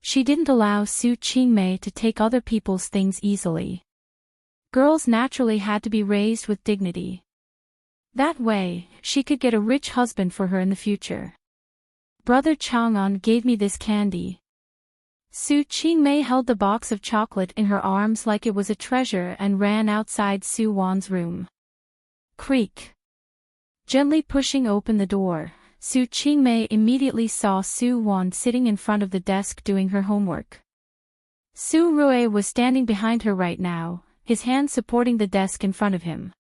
She didn't allow Su Qingmei to take other people's things easily. Girls naturally had to be raised with dignity. That way, she could get a rich husband for her in the future. "Brother Chang'an gave me this candy." Su Qingmei held the box of chocolate in her arms like it was a treasure and ran outside Su Wan's room. Creak. Gently pushing open the door, Su Qingmei immediately saw Su Wan sitting in front of the desk doing her homework. Su Rui was standing behind her right now, his hand supporting the desk in front of him.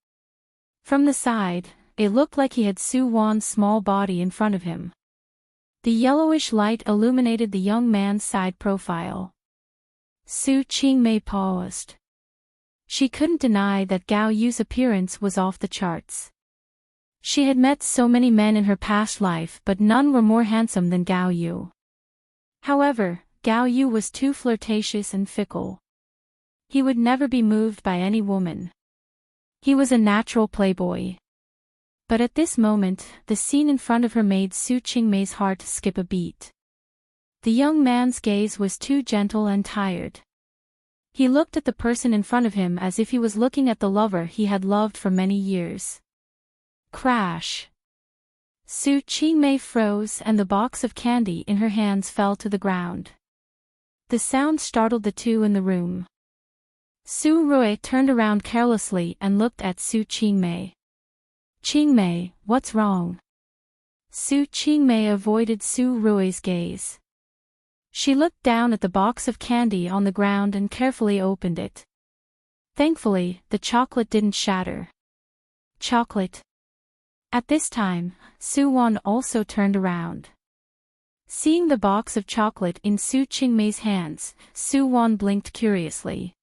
From the side, it looked like he had Su Wan's small body in front of him. The yellowish light illuminated the young man's side profile. Su Qingmei paused. She couldn't deny that Gao Yu's appearance was off the charts. She had met so many men in her past life, but none were more handsome than Gao Yu. However, Gao Yu was too flirtatious and fickle. He would never be moved by any woman. He was a natural playboy. But at this moment, the scene in front of her made Su Qingmei's heart skip a beat. The young man's gaze was too gentle and tired. He looked at the person in front of him as if he was looking at the lover he had loved for many years. Crash. Su Qingmei froze and the box of candy in her hands fell to the ground. The sound startled the two in the room. Su Rui turned around carelessly and looked at Su Qingmei. "Qingmei, what's wrong?" Su Qingmei avoided Su Rui's gaze. She looked down at the box of candy on the ground and carefully opened it. Thankfully, the chocolate didn't shatter. Chocolate. At this time, Su Wan also turned around. Seeing the box of chocolate in Su Qingmei's hands, Su Wan blinked curiously.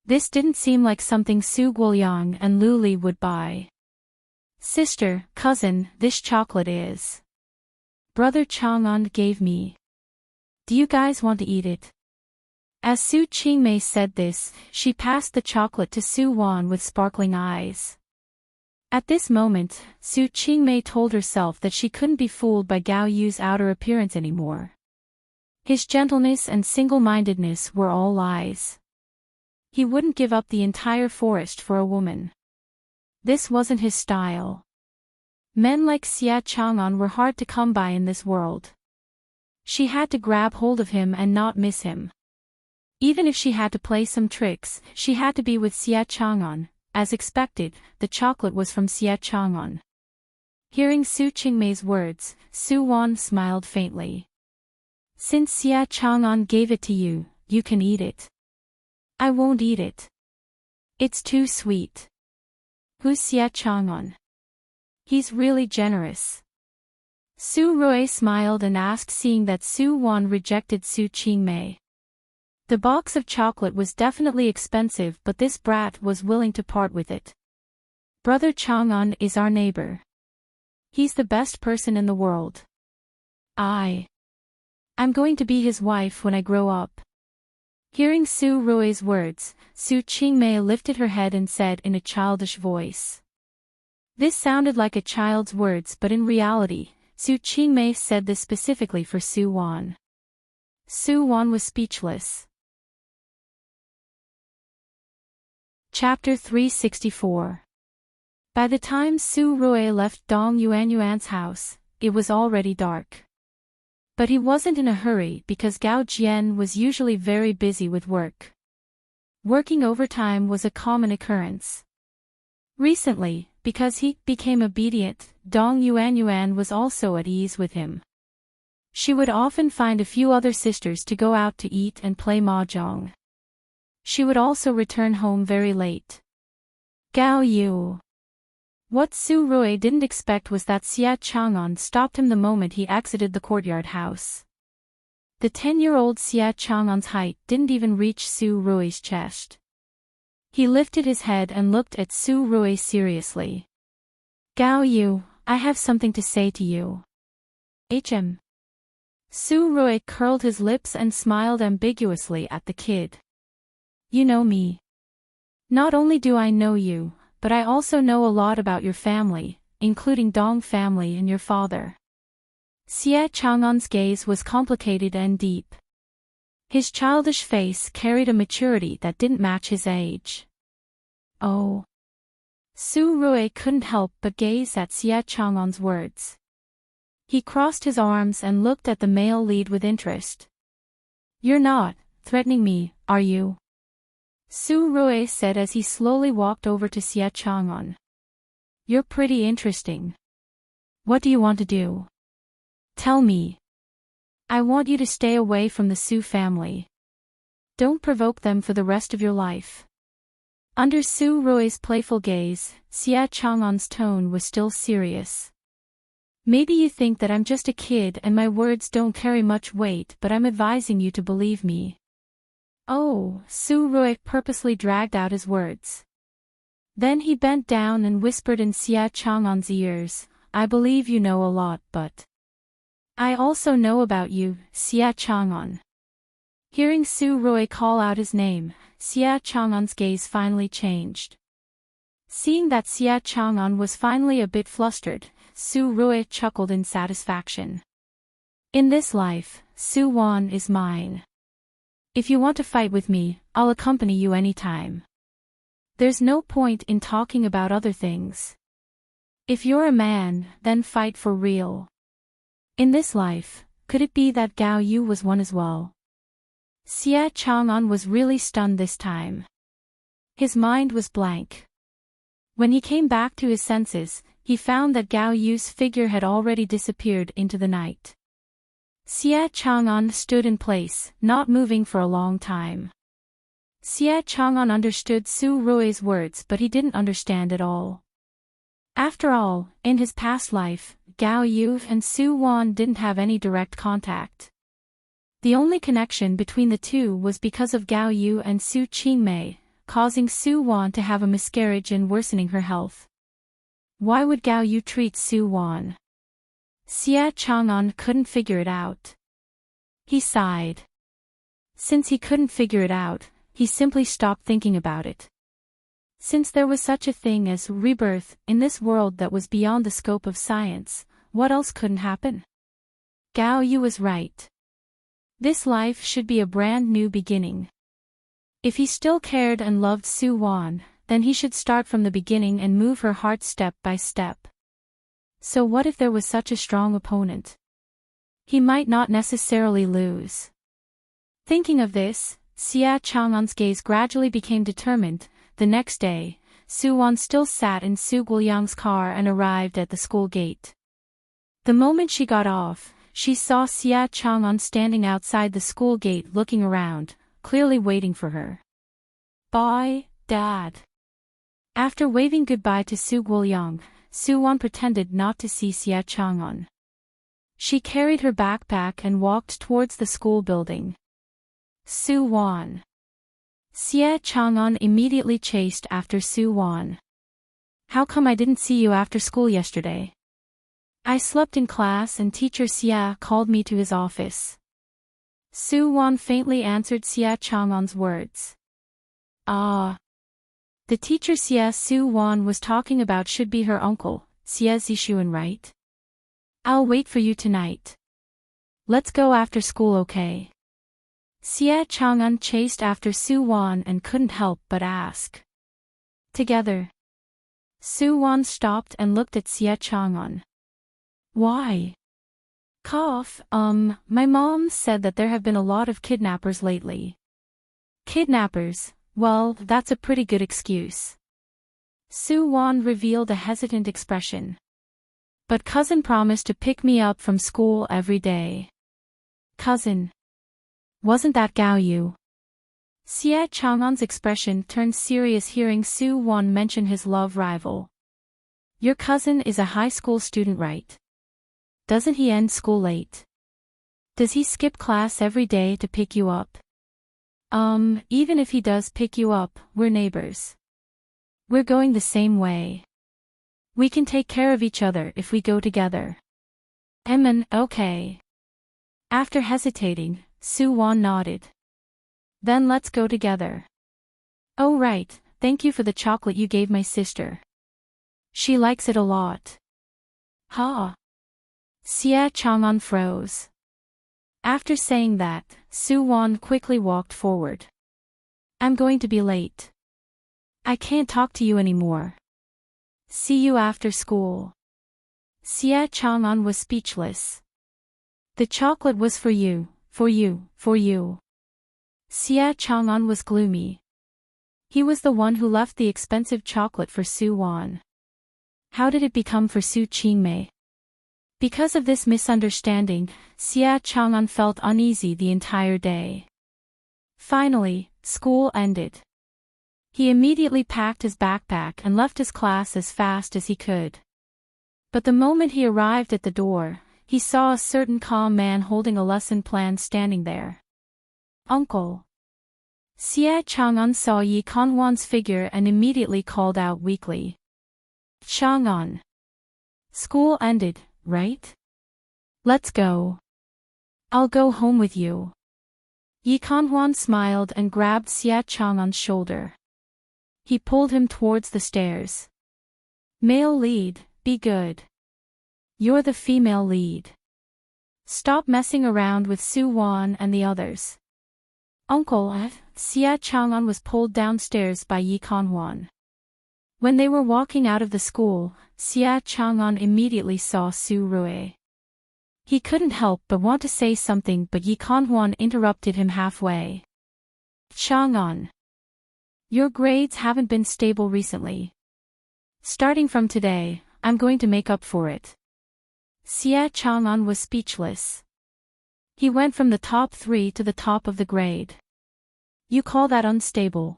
This didn't seem like something Su Guoyang and Lu Li would buy. "Sister, cousin, this chocolate is. Brother Chang'an gave me. Do you guys want to eat it?" As Su Qingmei said this, she passed the chocolate to Su Wan with sparkling eyes. At this moment, Su Qingmei told herself that she couldn't be fooled by Gao Yu's outer appearance anymore. His gentleness and single-mindedness were all lies. He wouldn't give up the entire forest for a woman. This wasn't his style. Men like Xia Chang'an were hard to come by in this world. She had to grab hold of him and not miss him. Even if she had to play some tricks, she had to be with Xia Chang'an. As expected, the chocolate was from Xia Chang'an. Hearing Su Qingmei's words, Su Wan smiled faintly. Since Xia Chang'an gave it to you, you can eat it. I won't eat it. It's too sweet. Who's Xia Chang'an? He's really generous. Su Rui smiled and asked, seeing that Su Wan rejected Su Qingmei. The box of chocolate was definitely expensive, but this brat was willing to part with it. Brother Chang'an is our neighbor. He's the best person in the world. I'm going to be his wife when I grow up. Hearing Su Rui's words, Su Qingmei lifted her head and said in a childish voice. This sounded like a child's words, but in reality, Su Qingmei said this specifically for Su Wan. Su Wan was speechless. Chapter 364. By the time Su Rui left Dong Yuanyuan's house, it was already dark. But he wasn't in a hurry because Gao Jian was usually very busy with work. Working overtime was a common occurrence. Recently, because he became obedient, Dong Yuanyuan was also at ease with him. She would often find a few other sisters to go out to eat and play mahjong. She would also return home very late. Gao Yu. What Su Rui didn't expect was that Xia Chang'an stopped him the moment he exited the courtyard house. The 10-year-old Xia Chang'an's height didn't even reach Su Rui's chest. He lifted his head and looked at Su Rui seriously. Gao Yu, I have something to say to you. Su Rui curled his lips and smiled ambiguously at the kid. You know me. Not only do I know you, but I also know a lot about your family, including Dong family and your father. Xia Chang'an's gaze was complicated and deep. His childish face carried a maturity that didn't match his age. Oh. Su Rui couldn't help but gaze at Xia Chang'an's words. He crossed his arms and looked at the male lead with interest. You're not threatening me, are you? Su Rui said as he slowly walked over to Xia Chang'an. You're pretty interesting. What do you want to do? Tell me. I want you to stay away from the Su family. Don't provoke them for the rest of your life. Under Su Rui's playful gaze, Xia Chang'an's tone was still serious. Maybe you think that I'm just a kid and my words don't carry much weight, but I'm advising you to believe me. Oh, Su Rui purposely dragged out his words. Then he bent down and whispered in Xia Chang'an's ears, I believe you know a lot, but I also know about you, Xia Chang'an. Hearing Su Rui call out his name, Xia Chang'an's gaze finally changed. Seeing that Xia Chang'an was finally a bit flustered, Su Rui chuckled in satisfaction. In this life, Su Wan is mine. If you want to fight with me, I'll accompany you anytime. There's no point in talking about other things. If you're a man, then fight for real. In this life, could it be that Gao Yu was one as well? Xia Chang'an was really stunned this time. His mind was blank. When he came back to his senses, he found that Gao Yu's figure had already disappeared into the night. Xia Chang'an stood in place, not moving for a long time. Xia Chang'an understood Su Rui's words, but he didn't understand at all. After all, in his past life, Gao Yu and Su Wan didn't have any direct contact. The only connection between the two was because of Gao Yu and Su Qingmei, causing Su Wan to have a miscarriage and worsening her health. Why would Gao Yu treat Su Wan? Xia Chang'an couldn't figure it out. He sighed. Since he couldn't figure it out, he simply stopped thinking about it. Since there was such a thing as rebirth in this world that was beyond the scope of science, what else couldn't happen? Gao Yu was right. This life should be a brand new beginning. If he still cared and loved Su Wan, then he should start from the beginning and move her heart step by step. So what if there was such a strong opponent? He might not necessarily lose. Thinking of this, Xia Chang'an's gaze gradually became determined. The next day, Su Wan still sat in Su Guoyang's car and arrived at the school gate. The moment she got off, she saw Xia Chang'an standing outside the school gate looking around, clearly waiting for her. Bye, Dad. After waving goodbye to Su Guoyang, Su Wan pretended not to see Xia Chang'an. She carried her backpack and walked towards the school building. Su Wan. Xia Chang'an immediately chased after Su Wan. How come I didn't see you after school yesterday? I slept in class and teacher Xia called me to his office. Su Wan faintly answered Xia Chang'an's words. Ah. The teacher Xia Su Wan was talking about should be her uncle, Xia Zishuan, right? I'll wait for you tonight. Let's go after school, okay? Xia Chang'an chased after Su Wan and couldn't help but ask. Together. Su Wan stopped and looked at Xia Chang'an. Why? Cough, my mom said that there have been a lot of kidnappers lately. Kidnappers? Well, that's a pretty good excuse. Su Wan revealed a hesitant expression. But cousin promised to pick me up from school every day. Cousin. Wasn't that Gao Yu? Xia Chang'an's expression turned serious hearing Su Wan mention his love rival. Your cousin is a high school student, right? Doesn't he end school late? Does he skip class every day to pick you up? Even if he does pick you up, we're neighbors. We're going the same way. We can take care of each other if we go together. Okay. After hesitating, Su Wan nodded. Then let's go together. Oh right, thank you for the chocolate you gave my sister. She likes it a lot. Ha! Xia Chang'an froze. After saying that, Su Wan quickly walked forward. I'm going to be late. I can't talk to you anymore. See you after school. Xia Chang'an was speechless. The chocolate was for you, for you, for you. Xia Chang'an was gloomy. He was the one who left the expensive chocolate for Su Wan. How did it become for Su Qingmei? Because of this misunderstanding, Xia Chang'an felt uneasy the entire day. Finally, school ended. He immediately packed his backpack and left his class as fast as he could. But the moment he arrived at the door, he saw a certain calm man holding a lesson plan standing there. Uncle. Xia Chang'an saw Yi Kanhuan's figure and immediately called out weakly. Chang'an. School ended, right? Let's go. I'll go home with you. Yi Kanhuan smiled and grabbed Xia Chang'an's shoulder. He pulled him towards the stairs. Male lead, be good. You're the female lead. Stop messing around with Su Wan and the others. Uncle, Xia Chang'an was pulled downstairs by Yi Kanhuan. When they were walking out of the school, Xia Chang'an immediately saw Su Rui. He couldn't help but want to say something, but Yi Kanhuan interrupted him halfway. Chang'an. Your grades haven't been stable recently. Starting from today, I'm going to make up for it. Xia Chang'an was speechless. He went from the top 3 to the top of the grade. You call that unstable?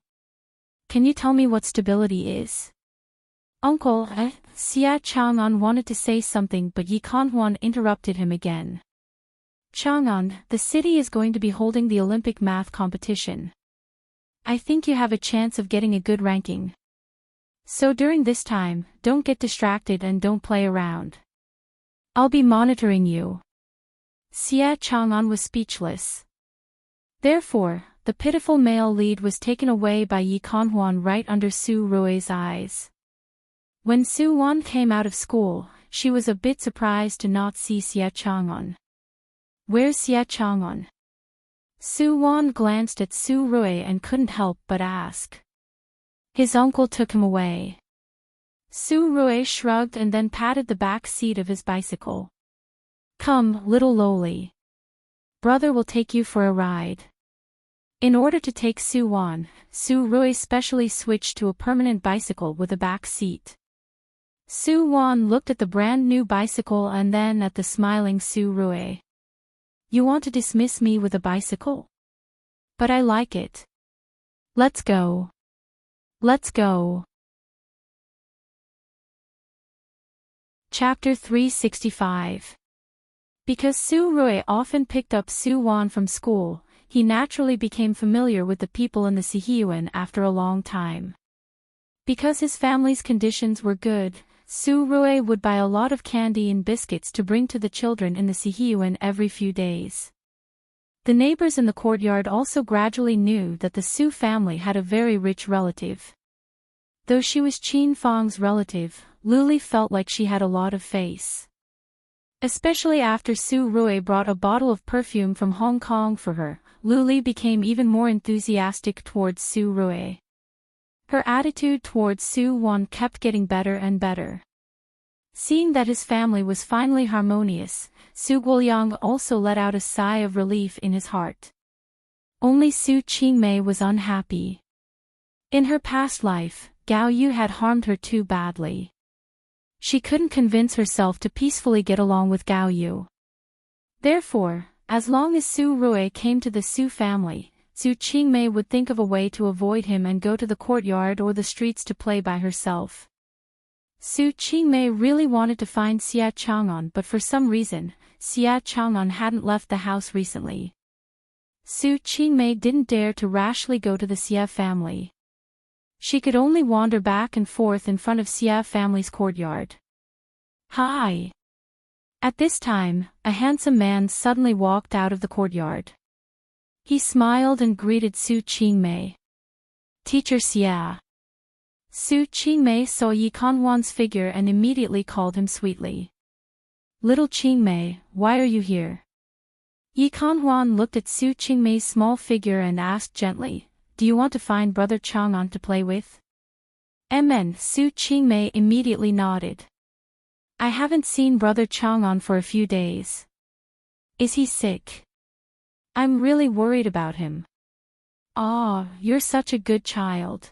Can you tell me what stability is? Uncle, Xia Chang'an wanted to say something, but Yi Kanhuan interrupted him again. Chang'an, the city is going to be holding the Olympic math competition. I think you have a chance of getting a good ranking. So during this time, don't get distracted and don't play around. I'll be monitoring you. Xia Chang'an was speechless. Therefore, the pitiful male lead was taken away by Yi Kanhuan right under Su Rui's eyes. When Su Wan came out of school, she was a bit surprised to not see Xie Chang'an. "Where's Xie Chang'an?" Su Wan glanced at Su Rui and couldn't help but ask. "His uncle took him away." Su Rui shrugged and then patted the back seat of his bicycle. "Come, little lowly. Brother will take you for a ride." In order to take Su Wan, Su Rui specially switched to a permanent bicycle with a back seat. Su Wan looked at the brand new bicycle and then at the smiling Su Rui. "You want to dismiss me with a bicycle? But I like it. Let's go. Let's go." Chapter 365. Because Su Rui often picked up Su Wan from school, he naturally became familiar with the people in the Sihiyuan after a long time. Because his family's conditions were good, Su Rui would buy a lot of candy and biscuits to bring to the children in the Sihiyuan every few days. The neighbors in the courtyard also gradually knew that the Su family had a very rich relative. Though she was Qin Fang's relative, Luli felt like she had a lot of face. Especially after Su Rui brought a bottle of perfume from Hong Kong for her, Luli became even more enthusiastic towards Su Rui. Her attitude towards Su Wan kept getting better and better. Seeing that his family was finally harmonious, Su Guoyang also let out a sigh of relief in his heart. Only Su Qingmei was unhappy. In her past life, Gao Yu had harmed her too badly. She couldn't convince herself to peacefully get along with Gao Yu. Therefore, as long as Su Rui came to the Su family, Su Qingmei would think of a way to avoid him and go to the courtyard or the streets to play by herself. Su Qingmei really wanted to find Xie Chang'an, but for some reason, Xie Chang'an hadn't left the house recently. Su Qingmei didn't dare to rashly go to the Xie family. She could only wander back and forth in front of Xie family's courtyard. "Hi!" At this time, a handsome man suddenly walked out of the courtyard. He smiled and greeted Su Qingmei. "Teacher Xie." Su Qingmei saw Yi Kanhuan's figure and immediately called him sweetly. "Little Qingmei, why are you here?" Yi Kanhuan looked at Su Qingmei's small figure and asked gently, "Do you want to find Brother Chang'an to play with?" Su Qingmei immediately nodded. "I haven't seen Brother Chang'an for a few days. Is he sick? I'm really worried about him." "Aw, you're such a good child."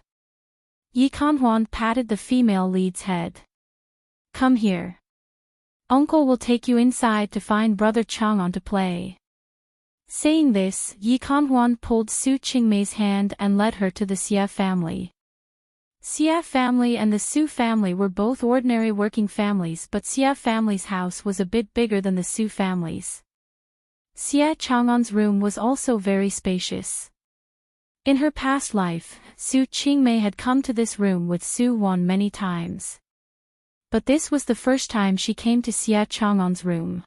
Yi Kanhuan patted the female lead's head. "Come here. Uncle will take you inside to find Brother Chang'an to play." Saying this, Yi Kanhuan pulled Su Qingmei's hand and led her to the Xie family. Xie family and the Su family were both ordinary working families, but Xie family's house was a bit bigger than the Su family's. Xie Chang'an's room was also very spacious. In her past life, Su Qingmei had come to this room with Su Wan many times. But this was the first time she came to Xie Chang'an's room.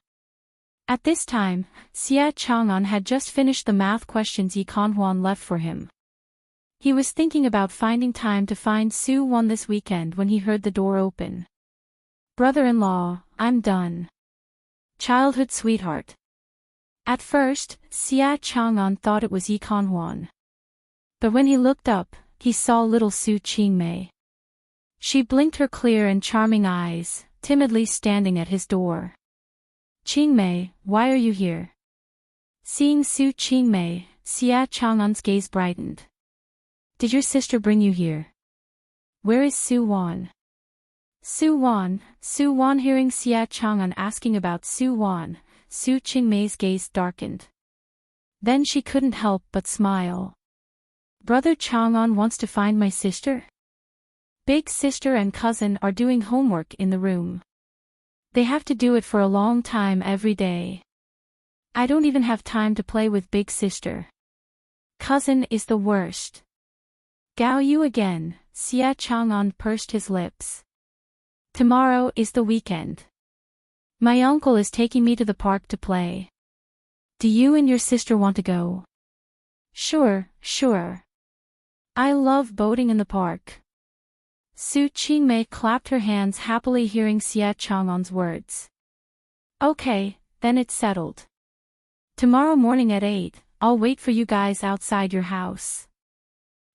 At this time, Xie Chang'an had just finished the math questions Yi Kanhuan left for him. He was thinking about finding time to find Su Wan this weekend when he heard the door open. "Brother-in-law, I'm done." "Childhood sweetheart." At first, Xie Chang'an thought it was Yi Kanhuan. But when he looked up, he saw little Su Qingmei. She blinked her clear and charming eyes, timidly standing at his door. "Qingmei, why are you here?" Seeing Su Qingmei, Xie Chang'an's gaze brightened. "Did your sister bring you here? Where is Su Wan?" Su Wan hearing Xie Chang'an asking about Su Wan, Su Qingmei's gaze darkened. Then she couldn't help but smile. "Brother Chang'an wants to find my sister? Big sister and cousin are doing homework in the room. They have to do it for a long time every day. I don't even have time to play with big sister. Cousin is the worst." "Gao Yu again," Xie Chang'an pursed his lips. "Tomorrow is the weekend. My uncle is taking me to the park to play. Do you and your sister want to go?" Sure, Sure. I love boating in the park. Su Qingmei clapped her hands happily hearing Xia Chang'an's words. Okay, then it's settled. Tomorrow morning at 8, I'll wait for you guys outside your house.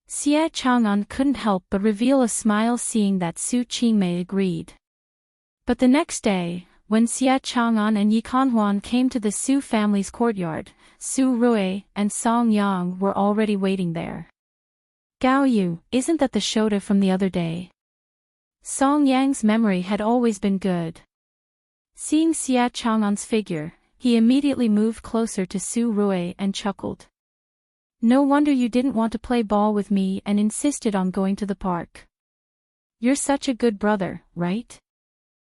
Xia Chang'an couldn't help but reveal a smile seeing that Su Qingmei agreed. But the next day, when Xia Chang'an and Yi Kanhuan came to the Su family's courtyard, Su Rui and Song Yang were already waiting there. Gao Yu, isn't that the Shota from the other day? Song Yang's memory had always been good. Seeing Xia Chang'an's figure, he immediately moved closer to Su Rui and chuckled. No wonder you didn't want to play ball with me and insisted on going to the park. You're such a good brother, right?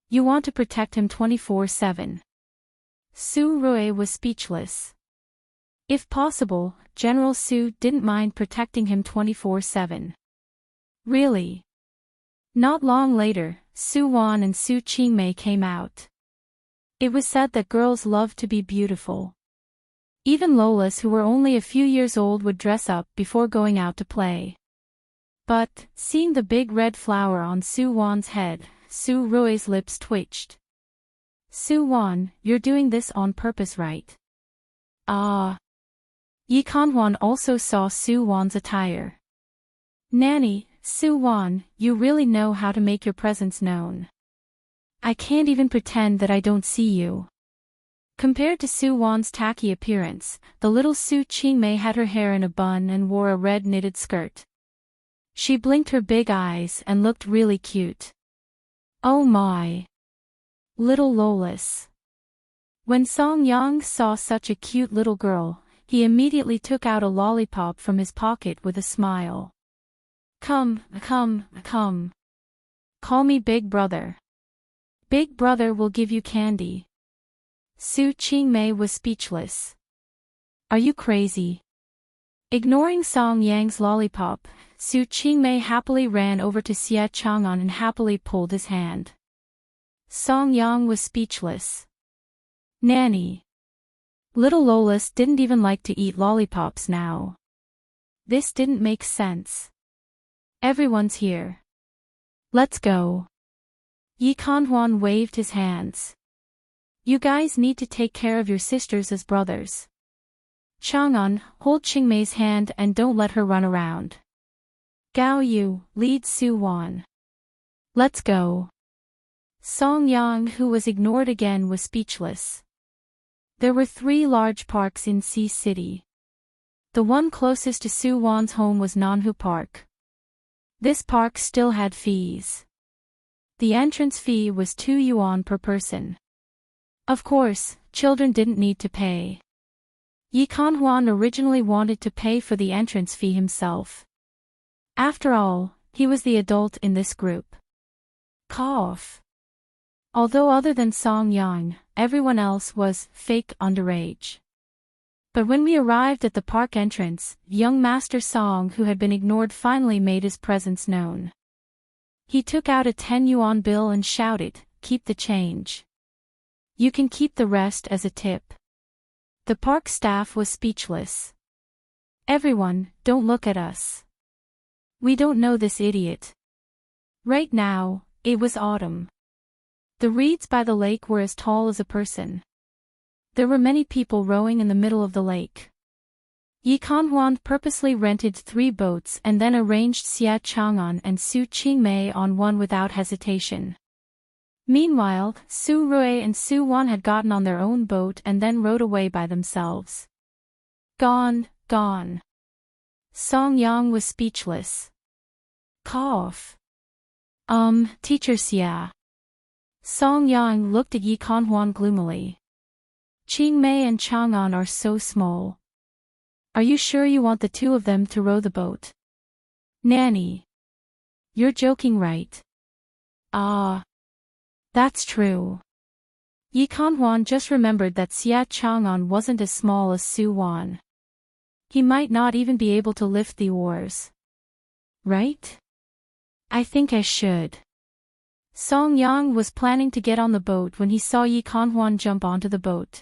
You want to protect him 24/7. Su Rui was speechless. If possible, General Su didn't mind protecting him 24/7. Really? Not long later, Su Wan and Su Qingmei came out. It was said that girls loved to be beautiful. Even Lolas who were only a few years old would dress up before going out to play. But, seeing the big red flower on Su Wan's head, Su Rui's lips twitched. Su Wan, you're doing this on purpose, right? Ah. Yi Kanhuan also saw Su Wan's attire. Nanny, Su Wan, you really know how to make your presence known. I can't even pretend that I don't see you. Compared to Su Wan's tacky appearance, the little Su Qingmei had her hair in a bun and wore a red knitted skirt. She blinked her big eyes and looked really cute. Oh my! Little Lolas. When Song Yang saw such a cute little girl, he immediately took out a lollipop from his pocket with a smile. Come. Call me Big Brother. Big Brother will give you candy. Su Qingmei was speechless. Are you crazy? Ignoring Song Yang's lollipop, Su Qingmei happily ran over to Xia Chang'an and happily pulled his hand. Song Yang was speechless. Nanny. Little Lolas didn't even like to eat lollipops now. This didn't make sense. Everyone's here. Let's go. Yi Kanhuan waved his hands. You guys need to take care of your sisters as brothers. Chang'an, hold Qingmei's hand and don't let her run around. Gao Yu, lead Su Wan. Let's go. Song Yang, who was ignored again, was speechless. There were 3 large parks in Sea City. The one closest to Su Wan's home was Nanhu Park. This park still had fees. The entrance fee was 2 yuan per person. Of course, children didn't need to pay. Yi Kanhuan originally wanted to pay for the entrance fee himself. After all, he was the adult in this group. Cough. Although other than Song Yang, everyone else was fake underage. But when we arrived at the park entrance, young Master Song, who had been ignored, finally made his presence known. He took out a 10 yuan bill and shouted, "Keep the change. You can keep the rest as a tip." The park staff was speechless. Everyone, don't look at us. We don't know this idiot. Right now, it was autumn. The reeds by the lake were as tall as a person. There were many people rowing in the middle of the lake. Yi Kanhuan purposely rented 3 boats and then arranged Xia Chang'an and Su Qingmei on one without hesitation. Meanwhile, Su Rui and Su Wan had gotten on their own boat and then rowed away by themselves. Gone. Song Yang was speechless. Cough. Teacher Xia. Song Yang looked at Yi Kanhuan gloomily. Qingmei and Chang'an are so small. Are you sure you want the 2 of them to row the boat? Nanny. You're joking, right? Ah. That's true. Yi Kanhuan just remembered that Xia Chang'an wasn't as small as Su Wan. He might not even be able to lift the oars. Right? I think I should. Song Yang was planning to get on the boat when he saw Yi Kanhuan jump onto the boat.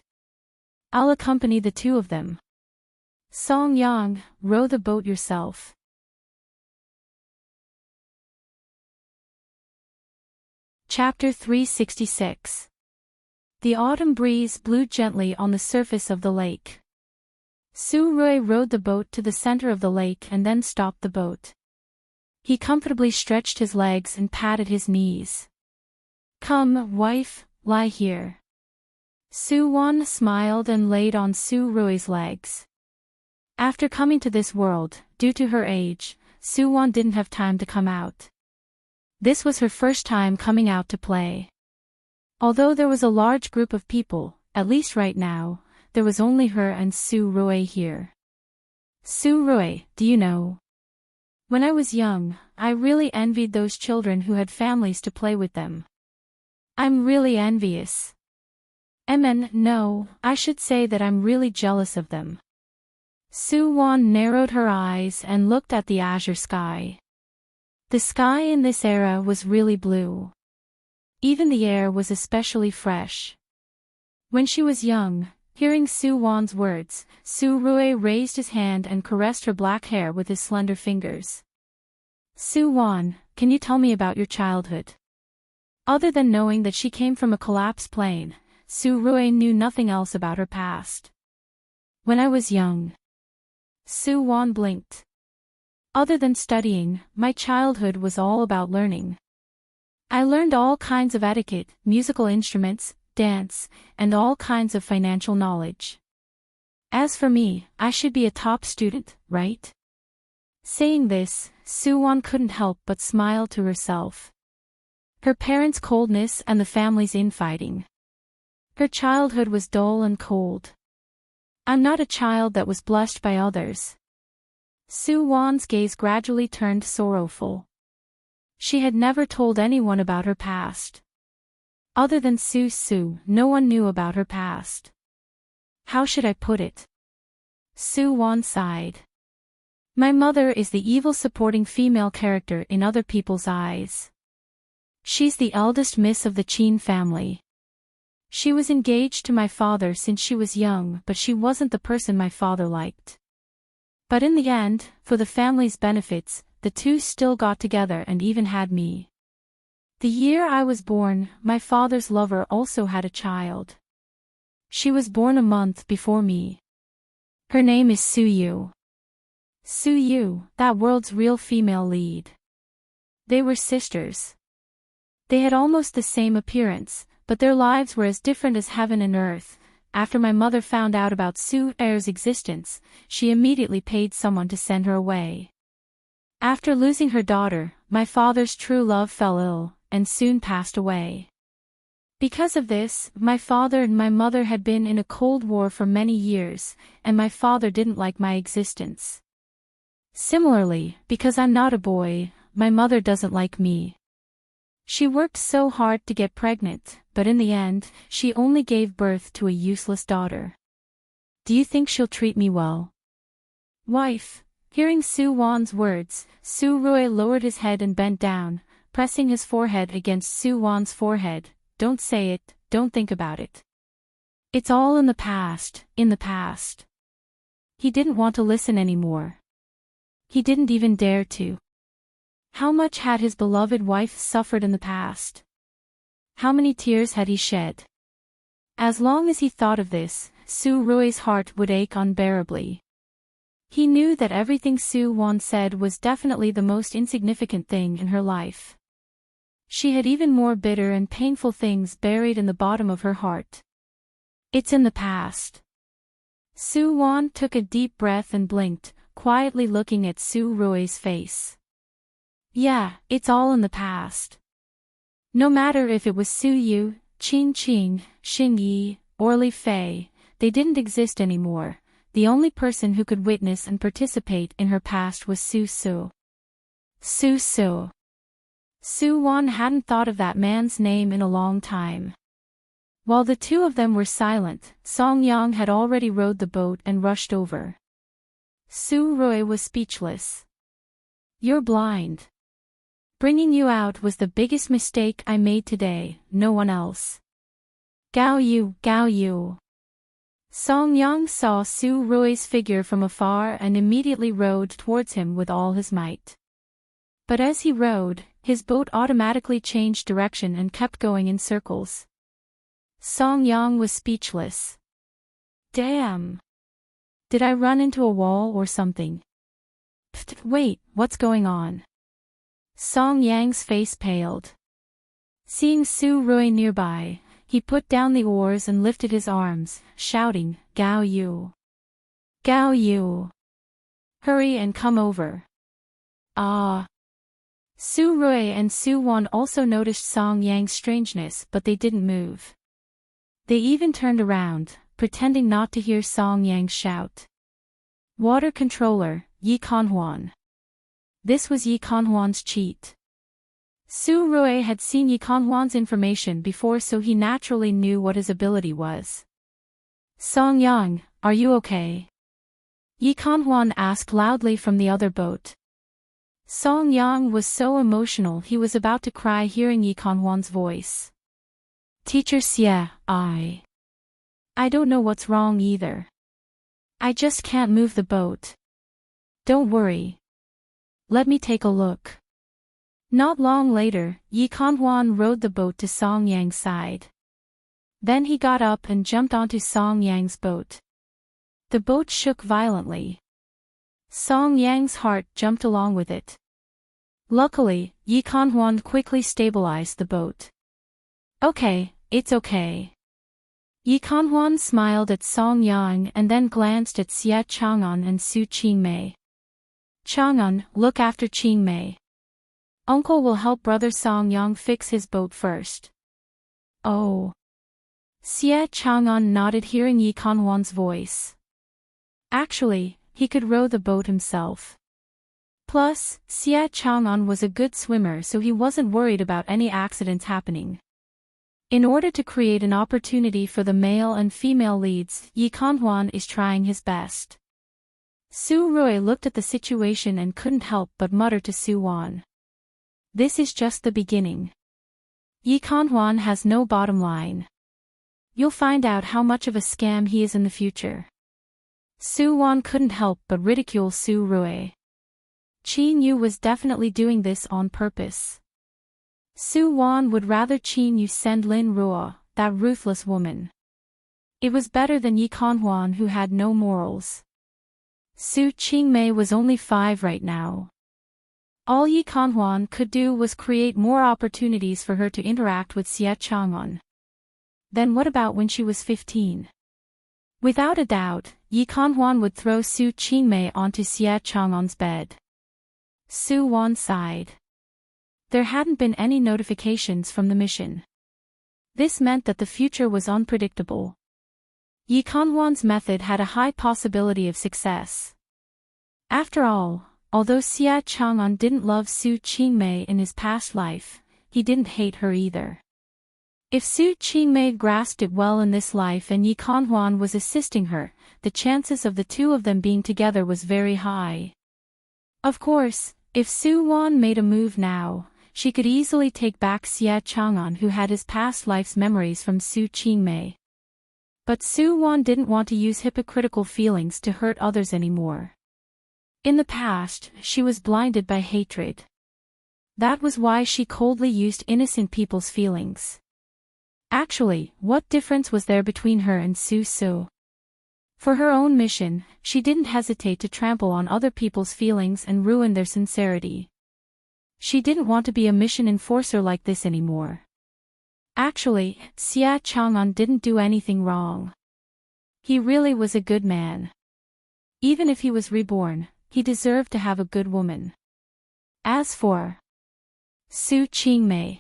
I'll accompany the 2 of them. Song Yang, row the boat yourself. Chapter 366. The autumn breeze blew gently on the surface of the lake. Su Rui rowed the boat to the center of the lake and then stopped the boat. He comfortably stretched his legs and patted his knees. "Come, wife, lie here." Su Wan smiled and laid on Su Rui's legs. After coming to this world, due to her age, Su Wan didn't have time to come out. This was her first time coming out to play. Although there was a large group of people, at least right now, there was only her and Su Rui here. "Su Rui, do you know? When I was young, I really envied those children who had families to play with them. I'm really envious. No, I should say that I'm really jealous of them." Su Wan narrowed her eyes and looked at the azure sky. The sky in this era was really blue. Even the air was especially fresh. When she was young, hearing Su Wan's words, Su Rui raised his hand and caressed her black hair with his slender fingers. "Su Wan, can you tell me about your childhood?" Other than knowing that she came from a collapsed plane, Su Rui knew nothing else about her past. "When I was young." Su Wan blinked. "Other than studying, my childhood was all about learning. I learned all kinds of etiquette, musical instruments, dance, and all kinds of financial knowledge. As for me, I should be a top student, right?" Saying this, Su Wan couldn't help but smile to herself. Her parents' coldness and the family's infighting. Her childhood was dull and cold. "I'm not a child that was blushed by others." Su Wan's gaze gradually turned sorrowful. She had never told anyone about her past. Other than Su, no one knew about her past. "How should I put it?" Su Wan sighed. "My mother is the evil supporting female character in other people's eyes. She's the eldest miss of the Qin family. She was engaged to my father since she was young, but she wasn't the person my father liked. But in the end, for the family's benefits, the two still got together and even had me. The year I was born, my father's lover also had a child. She was born a month before me. Her name is Su Yu." Su Yu, that world's real female lead. They were sisters. They had almost the same appearance, but their lives were as different as heaven and earth. After my mother found out about Su Er's existence, she immediately paid someone to send her away. After losing her daughter, my father's true love fell ill, and soon passed away. Because of this, my father and my mother had been in a cold war for many years, and my father didn't like my existence. Similarly, because I'm not a boy, my mother doesn't like me. She worked so hard to get pregnant, but in the end, she only gave birth to a useless daughter. Do you think she'll treat me well?" "Wife." Hearing Su Wan's words, Su Rui lowered his head and bent down, pressing his forehead against Su Wan's forehead. "Don't say it, don't think about it. It's all in the past, in the past." He didn't want to listen anymore. He didn't even dare to. How much had his beloved wife suffered in the past? How many tears had he shed? As long as he thought of this, Su Rui's heart would ache unbearably. He knew that everything Su Wan said was definitely the most insignificant thing in her life. She had even more bitter and painful things buried in the bottom of her heart. "It's in the past." Su Wan took a deep breath and blinked, quietly looking at Su Rui's face. "Yeah, it's all in the past. No matter if it was Su Yu, Qin Qing, Xing Yi, or Li Fei, they didn't exist anymore. The only person who could witness and participate in her past was Su Su. Su Su. Su Wan hadn't thought of that man's name in a long time. While the two of them were silent, Song Yang had already rowed the boat and rushed over. Su Rui was speechless. "You're blind. Bringing you out was the biggest mistake I made today, no one else." Gao Yu, Gao Yu." Song Yang saw Su Rui's figure from afar and immediately rowed towards him with all his might. But as he rowed, his boat automatically changed direction and kept going in circles. Song Yang was speechless. Damn! Did I run into a wall or something? Pfft, wait, what's going on? Song Yang's face paled. Seeing Su Rui nearby, he put down the oars and lifted his arms, shouting, Gao Yu! Gao Yu! Hurry and come over. Ah! Su Rui and Su Wan also noticed Song Yang's strangeness, but they didn't move. They even turned around, pretending not to hear Song Yang's shout. Water controller, Yi Kanhuan. This was Yi Kanhuan's cheat. Su Rui had seen Yi Kanhuan's information before, so he naturally knew what his ability was. Song Yang, are you okay? Yi Kanhuan asked loudly from the other boat. Song Yang was so emotional he was about to cry hearing Yi Kanhuan's voice. Teacher Xie, I don't know what's wrong either. I just can't move the boat. Don't worry. Let me take a look. Not long later, Yi Kanhuan rowed the boat to Song Yang's side. Then he got up and jumped onto Song Yang's boat. The boat shook violently. Song Yang's heart jumped along with it. Luckily, Yi Kanhuan quickly stabilized the boat. Okay, it's okay. Yi Kanhuan smiled at Song Yang and then glanced at Xie Chang'an and Su Qingmei. Chang'an, look after Qingmei. Uncle will help brother Song Yang fix his boat first. Oh. Xie Chang'an nodded hearing Yi Kanhuan's voice. Actually, he could row the boat himself. Plus, Xie Chang'an was a good swimmer, so he wasn't worried about any accidents happening. In order to create an opportunity for the male and female leads, Yi Kanhuan is trying his best. Su Rui looked at the situation and couldn't help but mutter to Su Wan. This is just the beginning. Yi Kanhuan has no bottom line. You'll find out how much of a scam he is in the future. Su Wan couldn't help but ridicule Su Rui. Qin Yu was definitely doing this on purpose. Su Wan would rather Qin Yu send Lin Ruo, that ruthless woman. It was better than Yi Kanhuan, who had no morals. Su Qingmei was only 5 right now. All Yi Kanhuan could do was create more opportunities for her to interact with Xie Chang'an. Then what about when she was 15? Without a doubt, Yi Kanhuan would throw Su Qingmei onto Xie Chang'an's bed. Su Wan sighed. There hadn't been any notifications from the mission. This meant that the future was unpredictable. Yi Kanhuan's method had a high possibility of success. After all, although Xie Chang'an didn't love Su Qingmei in his past life, he didn't hate her either. If Su Qingmei grasped it well in this life and Yi Kanhuan was assisting her, the chances of the two of them being together was very high. Of course, if Su Wan made a move now, she could easily take back Xie Chang'an, who had his past life's memories from Su Qingmei. But Su Wan didn't want to use hypocritical feelings to hurt others anymore. In the past, she was blinded by hatred. That was why she coldly used innocent people's feelings. Actually, what difference was there between her and Su Su? For her own mission, she didn't hesitate to trample on other people's feelings and ruin their sincerity. She didn't want to be a mission enforcer like this anymore. Actually, Xie Chang'an didn't do anything wrong. He really was a good man. Even if he was reborn, he deserved to have a good woman. As for Su Qingmei,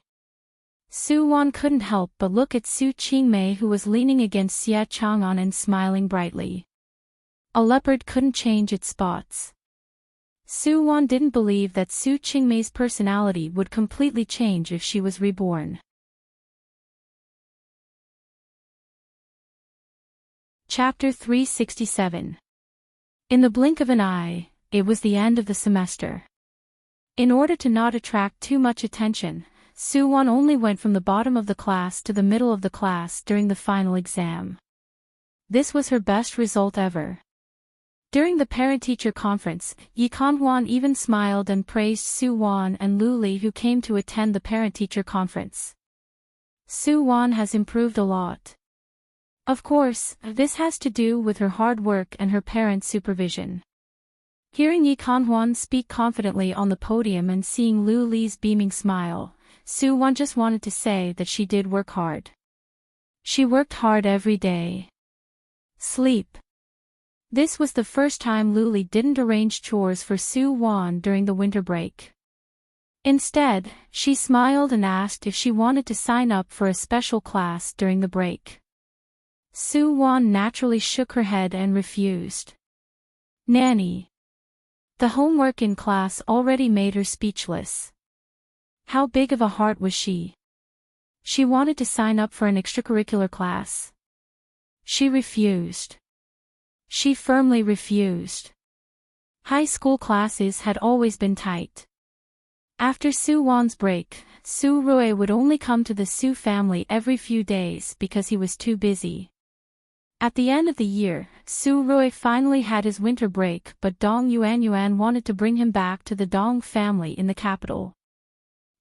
Su Wan couldn't help but look at Su Qingmei, who was leaning against Xie Chang'an and smiling brightly. A leopard couldn't change its spots. Su Wan didn't believe that Su Qingmei's personality would completely change if she was reborn. Chapter 367. In the blink of an eye, it was the end of the semester. In order to not attract too much attention, Su Wan only went from the bottom of the class to the middle of the class during the final exam. This was her best result ever. During the parent-teacher conference, Yi Kanhuan even smiled and praised Su Wan and Lu Li, who came to attend the parent-teacher conference. Su Wan has improved a lot. Of course, this has to do with her hard work and her parents' supervision. Hearing Yi Kanhuan speak confidently on the podium and seeing Lu Li's beaming smile, Su Wan just wanted to say that she did work hard. She worked hard every day. Sleep. This was the first time Lu Li didn't arrange chores for Su Wan during the winter break. Instead, she smiled and asked if she wanted to sign up for a special class during the break. Su Wan naturally shook her head and refused. Nanny. The homework in class already made her speechless. How big of a heart was she? She wanted to sign up for an extracurricular class. She refused. She firmly refused. High school classes had always been tight. After Su Wan's break, Su Rui would only come to the Su family every few days because he was too busy. At the end of the year, Su Rui finally had his winter break, but Dong Yuanyuan wanted to bring him back to the Dong family in the capital.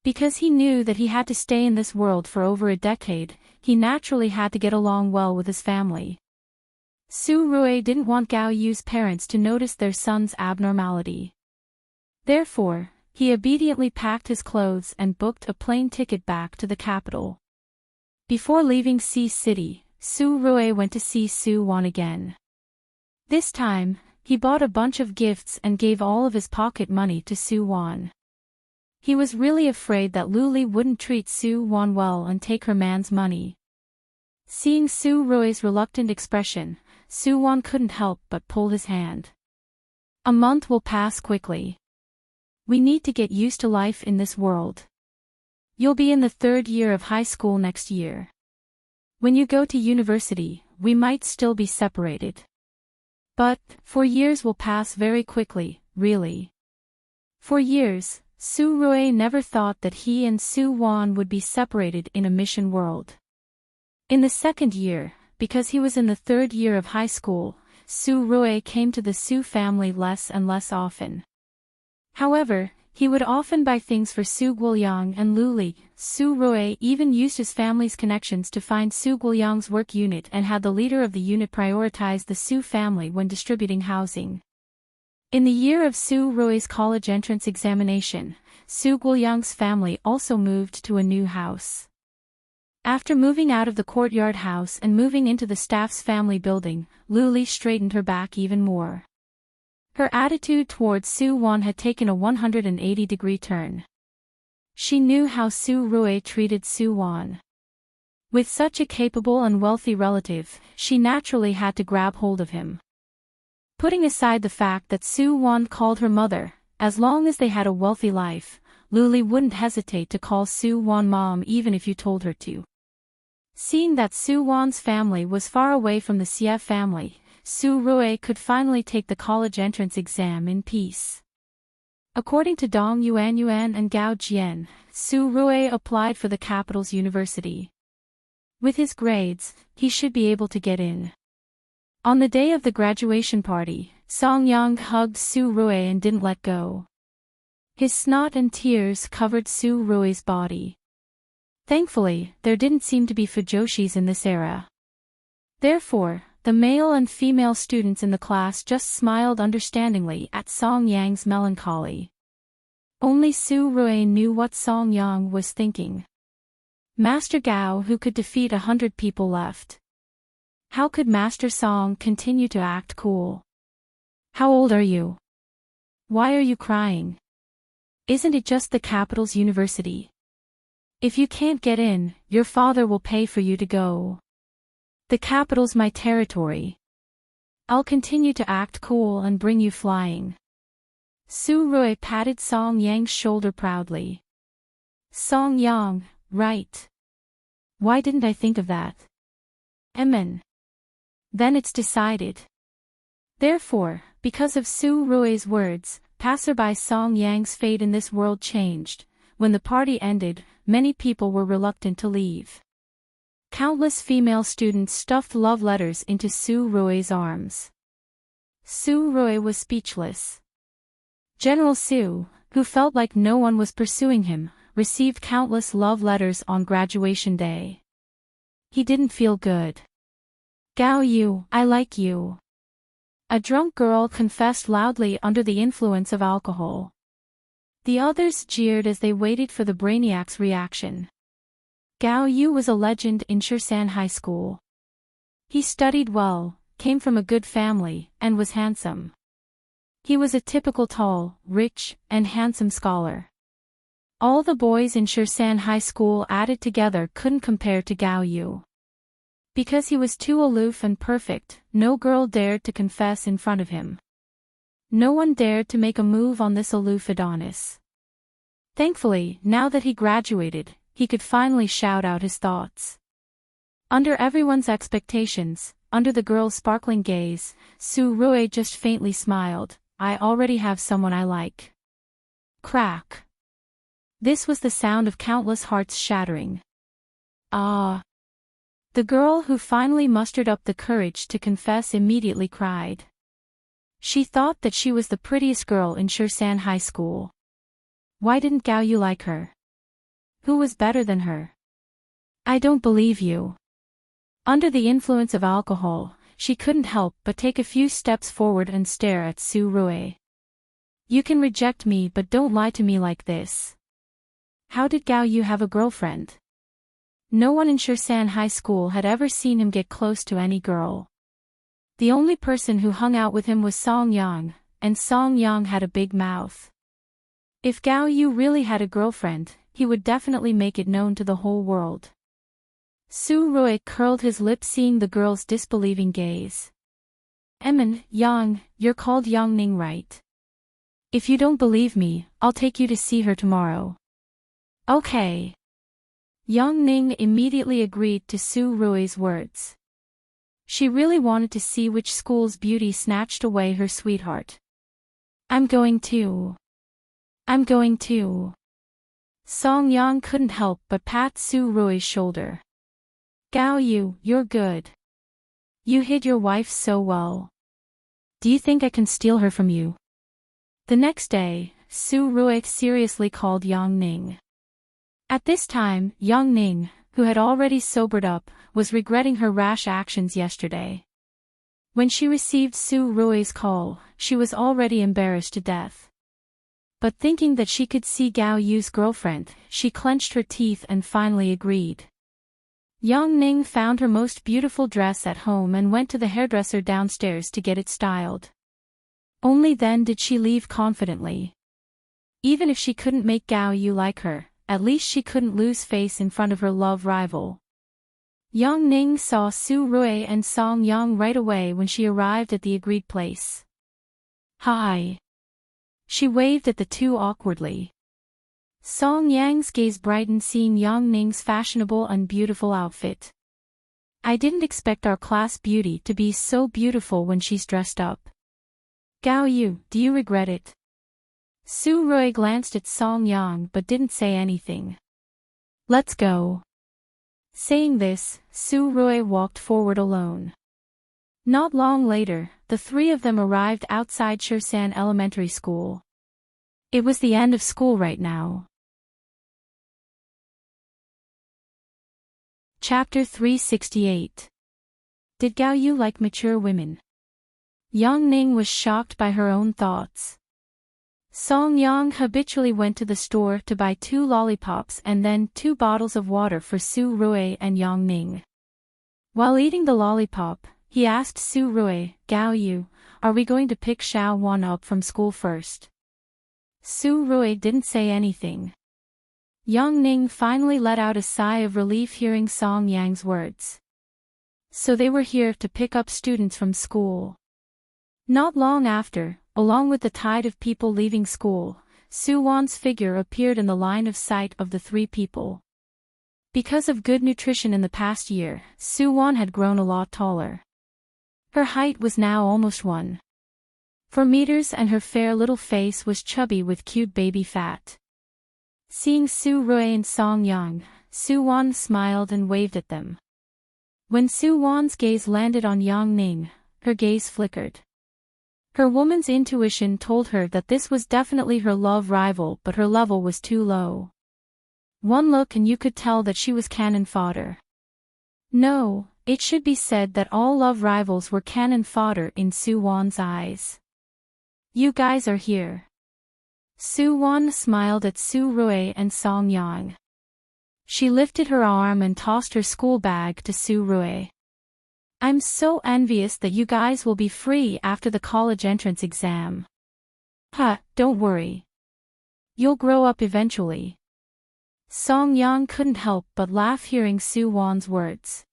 Because he knew that he had to stay in this world for over a decade, he naturally had to get along well with his family. Su Rui didn't want Gao Yu's parents to notice their son's abnormality. Therefore, he obediently packed his clothes and booked a plane ticket back to the capital. Before leaving Sea City, Su Rui went to see Su Wan again. This time, he bought a bunch of gifts and gave all of his pocket money to Su Wan. He was really afraid that Lu Li wouldn't treat Su Wan well and take her man's money. Seeing Su Rui's reluctant expression, Su Wan couldn't help but pull his hand. A month will pass quickly. We need to get used to life in this world. You'll be in the 3rd year of high school next year. When you go to university, we might still be separated. But 4 years will pass very quickly, really. For years, Su Rui never thought that he and Su Wan would be separated in a mission world. In the 2nd year, because he was in the 3rd year of high school, Su Rui came to the Su family less and less often. However, he would often buy things for Su Guoyang and Lu Li. Su Rui even used his family's connections to find Su Guoyang's work unit and had the leader of the unit prioritize the Su family when distributing housing. In the year of Su Rui's college entrance examination, Su Guoyang's family also moved to a new house. After moving out of the courtyard house and moving into the staff's family building, Lu Li straightened her back even more. Her attitude towards Su Wan had taken a 180-degree turn. She knew how Su Rui treated Su Wan. With such a capable and wealthy relative, she naturally had to grab hold of him. Putting aside the fact that Su Wan called her mother, as long as they had a wealthy life, Lu Li wouldn't hesitate to call Su Wan mom even if you told her to. Seeing that Su Wan's family was far away from the Xie family, Su Rui could finally take the college entrance exam in peace. According to Dong Yuanyuan and Gao Jian, Su Rui applied for the capital's university. With his grades, he should be able to get in. On the day of the graduation party, Song Yang hugged Su Rui and didn't let go. His snot and tears covered Su Rui's body. Thankfully, there didn't seem to be fujoshis in this era. Therefore, the male and female students in the class just smiled understandingly at Song Yang's melancholy. Only Su Rui knew what Song Yang was thinking. Master Gao who could defeat 100 people left. How could Master Song continue to act cool? How old are you? Why are you crying? Isn't it just the capital's university? If you can't get in, your father will pay for you to go. The capital's my territory. I'll continue to act cool and bring you flying. Su Rui patted Song Yang's shoulder proudly. Song Yang, right. Why didn't I think of that? Amen. Then it's decided. Therefore, because of Su Rui's words, passerby Song Yang's fate in this world changed. When the party ended, many people were reluctant to leave. Countless female students stuffed love letters into Su Rui's arms. Su Rui was speechless. General Su, who felt like no one was pursuing him, received countless love letters on graduation day. He didn't feel good. Gao Yu, I like you. A drunk girl confessed loudly under the influence of alcohol. The others jeered as they waited for the brainiac's reaction. Gao Yu was a legend in Shirsan High School. He studied well, came from a good family, and was handsome. He was a typical tall, rich, and handsome scholar. All the boys in Shirsan High School added together couldn't compare to Gao Yu. Because he was too aloof and perfect, no girl dared to confess in front of him. No one dared to make a move on this aloof Adonis. Thankfully, now that he graduated, he could finally shout out his thoughts. Under everyone's expectations, under the girl's sparkling gaze, Su Rui just faintly smiled. I already have someone I like. Crack. This was the sound of countless hearts shattering. Ah. The girl who finally mustered up the courage to confess immediately cried. She thought that she was the prettiest girl in Shirsan High School. Why didn't Gao Yu like her? Who was better than her? I don't believe you. Under the influence of alcohol, she couldn't help but take a few steps forward and stare at Su Rui. You can reject me but don't lie to me like this. How did Gao Yu have a girlfriend? No one in Shirsan High School had ever seen him get close to any girl. The only person who hung out with him was Song Yang, and Song Yang had a big mouth. If Gao Yu really had a girlfriend, he would definitely make it known to the whole world. Su Rui curled his lip seeing the girl's disbelieving gaze. Yang, you're called Yang Ning, right? If you don't believe me, I'll take you to see her tomorrow. Okay. Yang Ning immediately agreed to Su Rui's words. She really wanted to see which school's beauty snatched away her sweetheart. I'm going too. Song Yang couldn't help but pat Su Rui's shoulder. Gao Yu, you're good. You hid your wife so well. Do you think I can steal her from you? The next day, Su Rui seriously called Yang Ning. At this time, Yang Ning, who had already sobered up, was regretting her rash actions yesterday. When she received Su Rui's call, she was already embarrassed to death. But thinking that she could see Gao Yu's girlfriend, she clenched her teeth and finally agreed. Yang Ning found her most beautiful dress at home and went to the hairdresser downstairs to get it styled. Only then did she leave confidently. Even if she couldn't make Gao Yu like her, at least she couldn't lose face in front of her love rival. Yang Ning saw Su Rui and Song Yang right away when she arrived at the agreed place. Hi. She waved at the two awkwardly. Song Yang's gaze brightened seeing Yang Ning's fashionable and beautiful outfit. I didn't expect our class beauty to be so beautiful when she's dressed up. Gao Yu, do you regret it? Su Rui glanced at Song Yang but didn't say anything. Let's go. Saying this, Su Rui walked forward alone. Not long later, the three of them arrived outside Shirsan Elementary School. It was the end of school right now. Chapter 368. Did Gao Yu like mature women? Yang Ning was shocked by her own thoughts. Song Yang habitually went to the store to buy 2 lollipops and then 2 bottles of water for Su Rui and Yang Ning. While eating the lollipop, he asked Su Rui, Gao Yu, are we going to pick Xiao Wan up from school first? Su Rui didn't say anything. Yang Ning finally let out a sigh of relief hearing Song Yang's words. So they were here to pick up students from school. Not long after, along with the tide of people leaving school, Su Wan's figure appeared in the line of sight of the 3 people. Because of good nutrition in the past year, Su Wan had grown a lot taller. Her height was now almost 1.4 meters and her fair little face was chubby with cute baby fat. Seeing Su Rui and Song Yang, Su Wan smiled and waved at them. When Su Wan's gaze landed on Yang Ning, her gaze flickered. Her woman's intuition told her that this was definitely her love rival, but her level was too low. One look and you could tell that she was cannon fodder. No, it should be said that all love rivals were cannon fodder in Su Wan's eyes. You guys are here. Su Wan smiled at Su Rui and Song Yang. She lifted her arm and tossed her school bag to Su Rui. I'm so envious that you guys will be free after the college entrance exam. Don't worry. You'll grow up eventually. Song Yang couldn't help but laugh hearing Su Wan's words.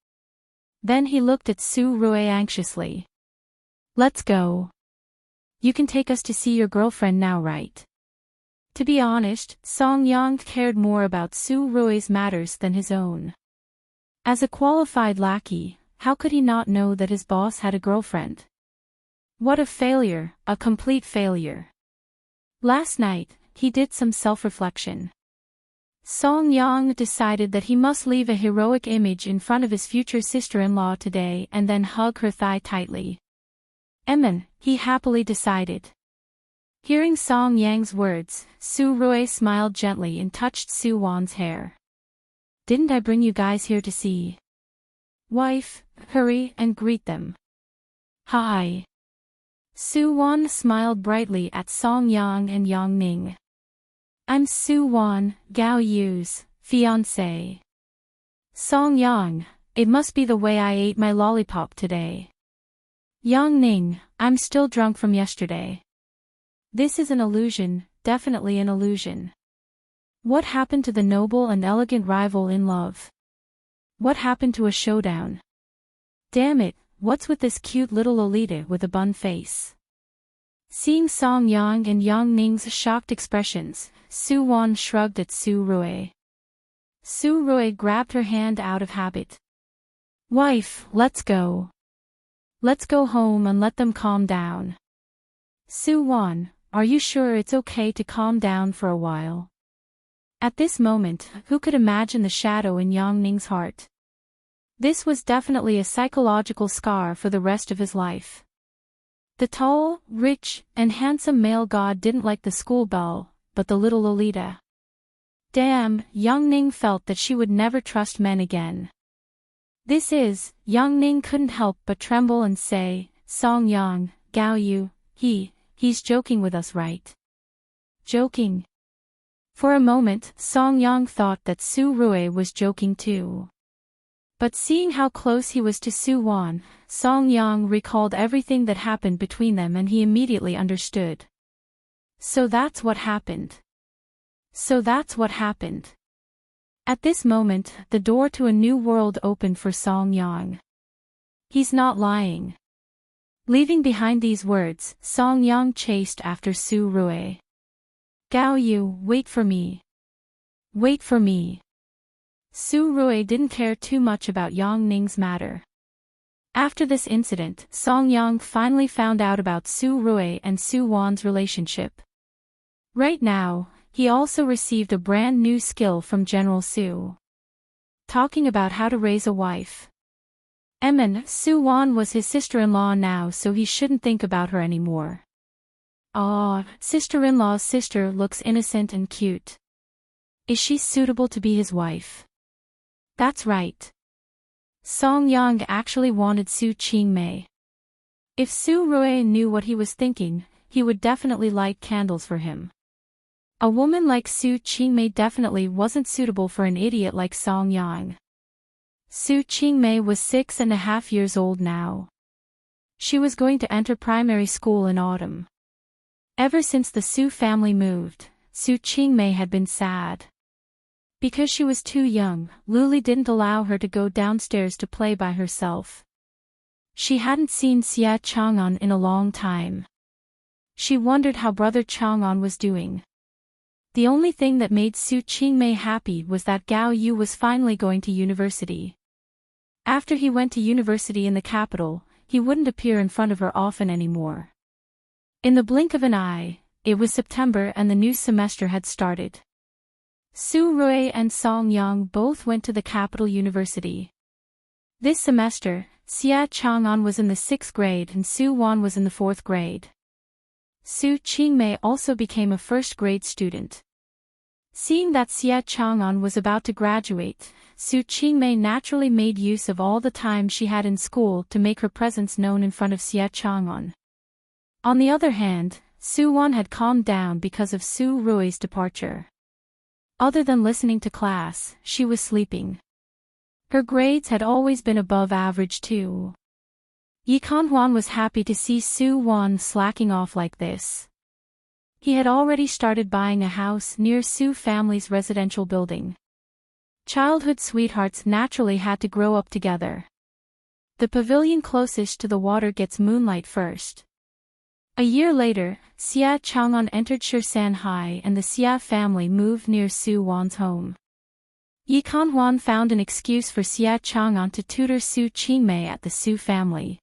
Then he looked at Su Rui anxiously. Let's go. You can take us to see your girlfriend now, right? To be honest, Song Yang cared more about Su Rui's matters than his own. As a qualified lackey, how could he not know that his boss had a girlfriend? What a failure, a complete failure. Last night, he did some self-reflection. Song Yang decided that he must leave a heroic image in front of his future sister-in-law today and then hug her thigh tightly. He happily decided. Hearing Song Yang's words, Su Rui smiled gently and touched Su Wan's hair. Didn't I bring you guys here to see? Wife, hurry and greet them. Hi. Su Wan smiled brightly at Song Yang and Yang Ning. I'm Su Wan, Gao Yu's fiancé. Song Yang, it must be the way I ate my lollipop today. Yang Ning, I'm still drunk from yesterday. This is an illusion, definitely an illusion. What happened to the noble and elegant rival in love? What happened to a showdown? Damn it, what's with this cute little Lolita with a bun face? Seeing Song Yang and Yang Ning's shocked expressions, Su Wan shrugged at Su Rui. Su Rui grabbed her hand out of habit. Wife, let's go. Let's go home and let them calm down. Su Wan, are you sure it's okay to calm down for a while? At this moment, who could imagine the shadow in Yang Ning's heart? This was definitely a psychological scar for the rest of his life. The tall, rich, and handsome male god didn't like the school belle, but the little Lolita. Damn, Yang Ning felt that she would never trust men again. Yang Ning couldn't help but tremble and say, Song Yang, Gao Yu, he's joking with us, right? Joking? For a moment, Song Yang thought that Su Rui was joking too. But seeing how close he was to Su Wan, Song Yang recalled everything that happened between them and he immediately understood. So that's what happened. At this moment, the door to a new world opened for Song Yang. He's not lying. Leaving behind these words, Song Yang chased after Su Rui. Gao Yu, wait for me. Wait for me. Su Rui didn't care too much about Yang Ning's matter. After this incident, Song Yang finally found out about Su Rui and Su Wan's relationship. Right now, he also received a brand new skill from General Su. Talking about how to raise a wife. Su Wan was his sister-in-law now, so he shouldn't think about her anymore. Sister-in-law's sister looks innocent and cute. Is she suitable to be his wife? That's right. Song Yang actually wanted Su Qingmei. If Su Rui knew what he was thinking, he would definitely light candles for him. A woman like Su Qingmei definitely wasn't suitable for an idiot like Song Yang. Su Qingmei was 6.5 years old now. She was going to enter primary school in autumn. Ever since the Su family moved, Su Qingmei had been sad. Because she was too young, Luli didn't allow her to go downstairs to play by herself. She hadn't seen Xia Chang'an in a long time. She wondered how brother Chang'an was doing. The only thing that made Su Qingmei happy was that Gao Yu was finally going to university. After he went to university in the capital, he wouldn't appear in front of her often anymore. In the blink of an eye, it was September and the new semester had started. Su Rui and Song Yang both went to the capital university. This semester, Xia Chang'an was in the 6th grade and Su Wan was in the 4th grade. Su Qingmei also became a 1st grade student. Seeing that Xia Chang'an was about to graduate, Su Qingmei naturally made use of all the time she had in school to make her presence known in front of Xia Chang'an. On the other hand, Su Wan had calmed down because of Su Rui's departure. Other than listening to class, she was sleeping. Her grades had always been above average too. Yi Kanhuan was happy to see Su Wan slacking off like this. He had already started buying a house near Su family's residential building. Childhood sweethearts naturally had to grow up together. The pavilion closest to the water gets moonlight first. A year later, Xia Chang'an entered Shirsan High and the Xia family moved near Su Wan's home. Yi Kanhuan found an excuse for Xia Chang'an to tutor Su Qingmei at the Su family.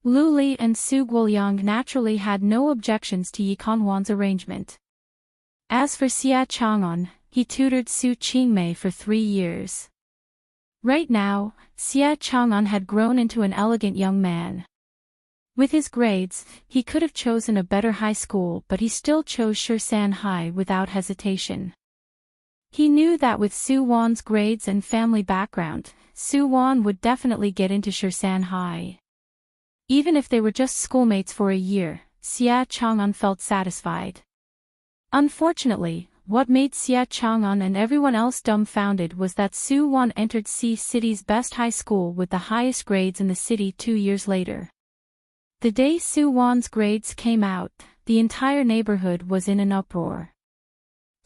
Lu Li and Su Guoyang naturally had no objections to Yi Kanhuan's arrangement. As for Xia Chang'an, he tutored Su Qingmei for 3 years. Right now, Xia Chang'an had grown into an elegant young man. With his grades, he could have chosen a better high school, but he still chose Shirsan High without hesitation. He knew that with Su Wan's grades and family background, Su Wan would definitely get into Shirsan High. Even if they were just schoolmates for a year, Xia Chang'an felt satisfied. Unfortunately, what made Xia Chang'an and everyone else dumbfounded was that Su Wan entered C City's best high school with the highest grades in the city 2 years later. The day Su Wan's grades came out, the entire neighborhood was in an uproar.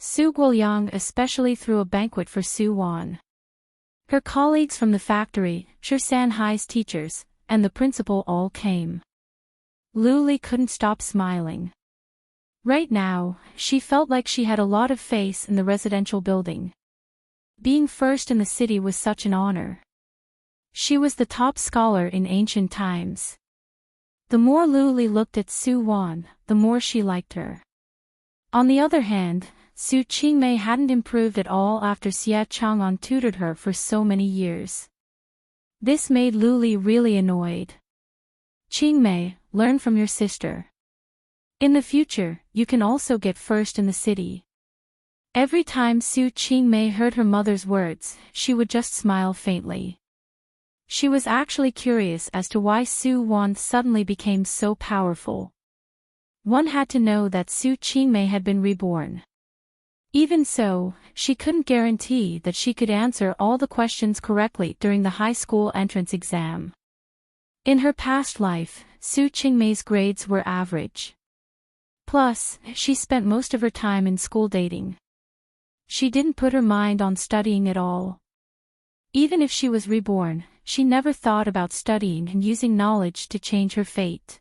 Su Guoyang especially threw a banquet for Su Wan. Her colleagues from the factory, Shirsan High's teachers, and the principal all came. Lu Li couldn't stop smiling. Right now, she felt like she had a lot of face in the residential building. Being first in the city was such an honor. She was the top scholar in ancient times. The more Lu Li looked at Su Wan, the more she liked her. On the other hand, Su Qingmei hadn't improved at all after Xia Chang'an tutored her for so many years. This made Lu Li really annoyed. Qingmei, learn from your sister. In the future, you can also get first in the city. Every time Su Qingmei heard her mother's words, she would just smile faintly. She was actually curious as to why Su Wan suddenly became so powerful. One had to know that Su Qingmei had been reborn. Even so, she couldn't guarantee that she could answer all the questions correctly during the high school entrance exam. In her past life, Su Qingmei's grades were average. Plus, she spent most of her time in school dating. She didn't put her mind on studying at all. Even if she was reborn, she never thought about studying and using knowledge to change her fate.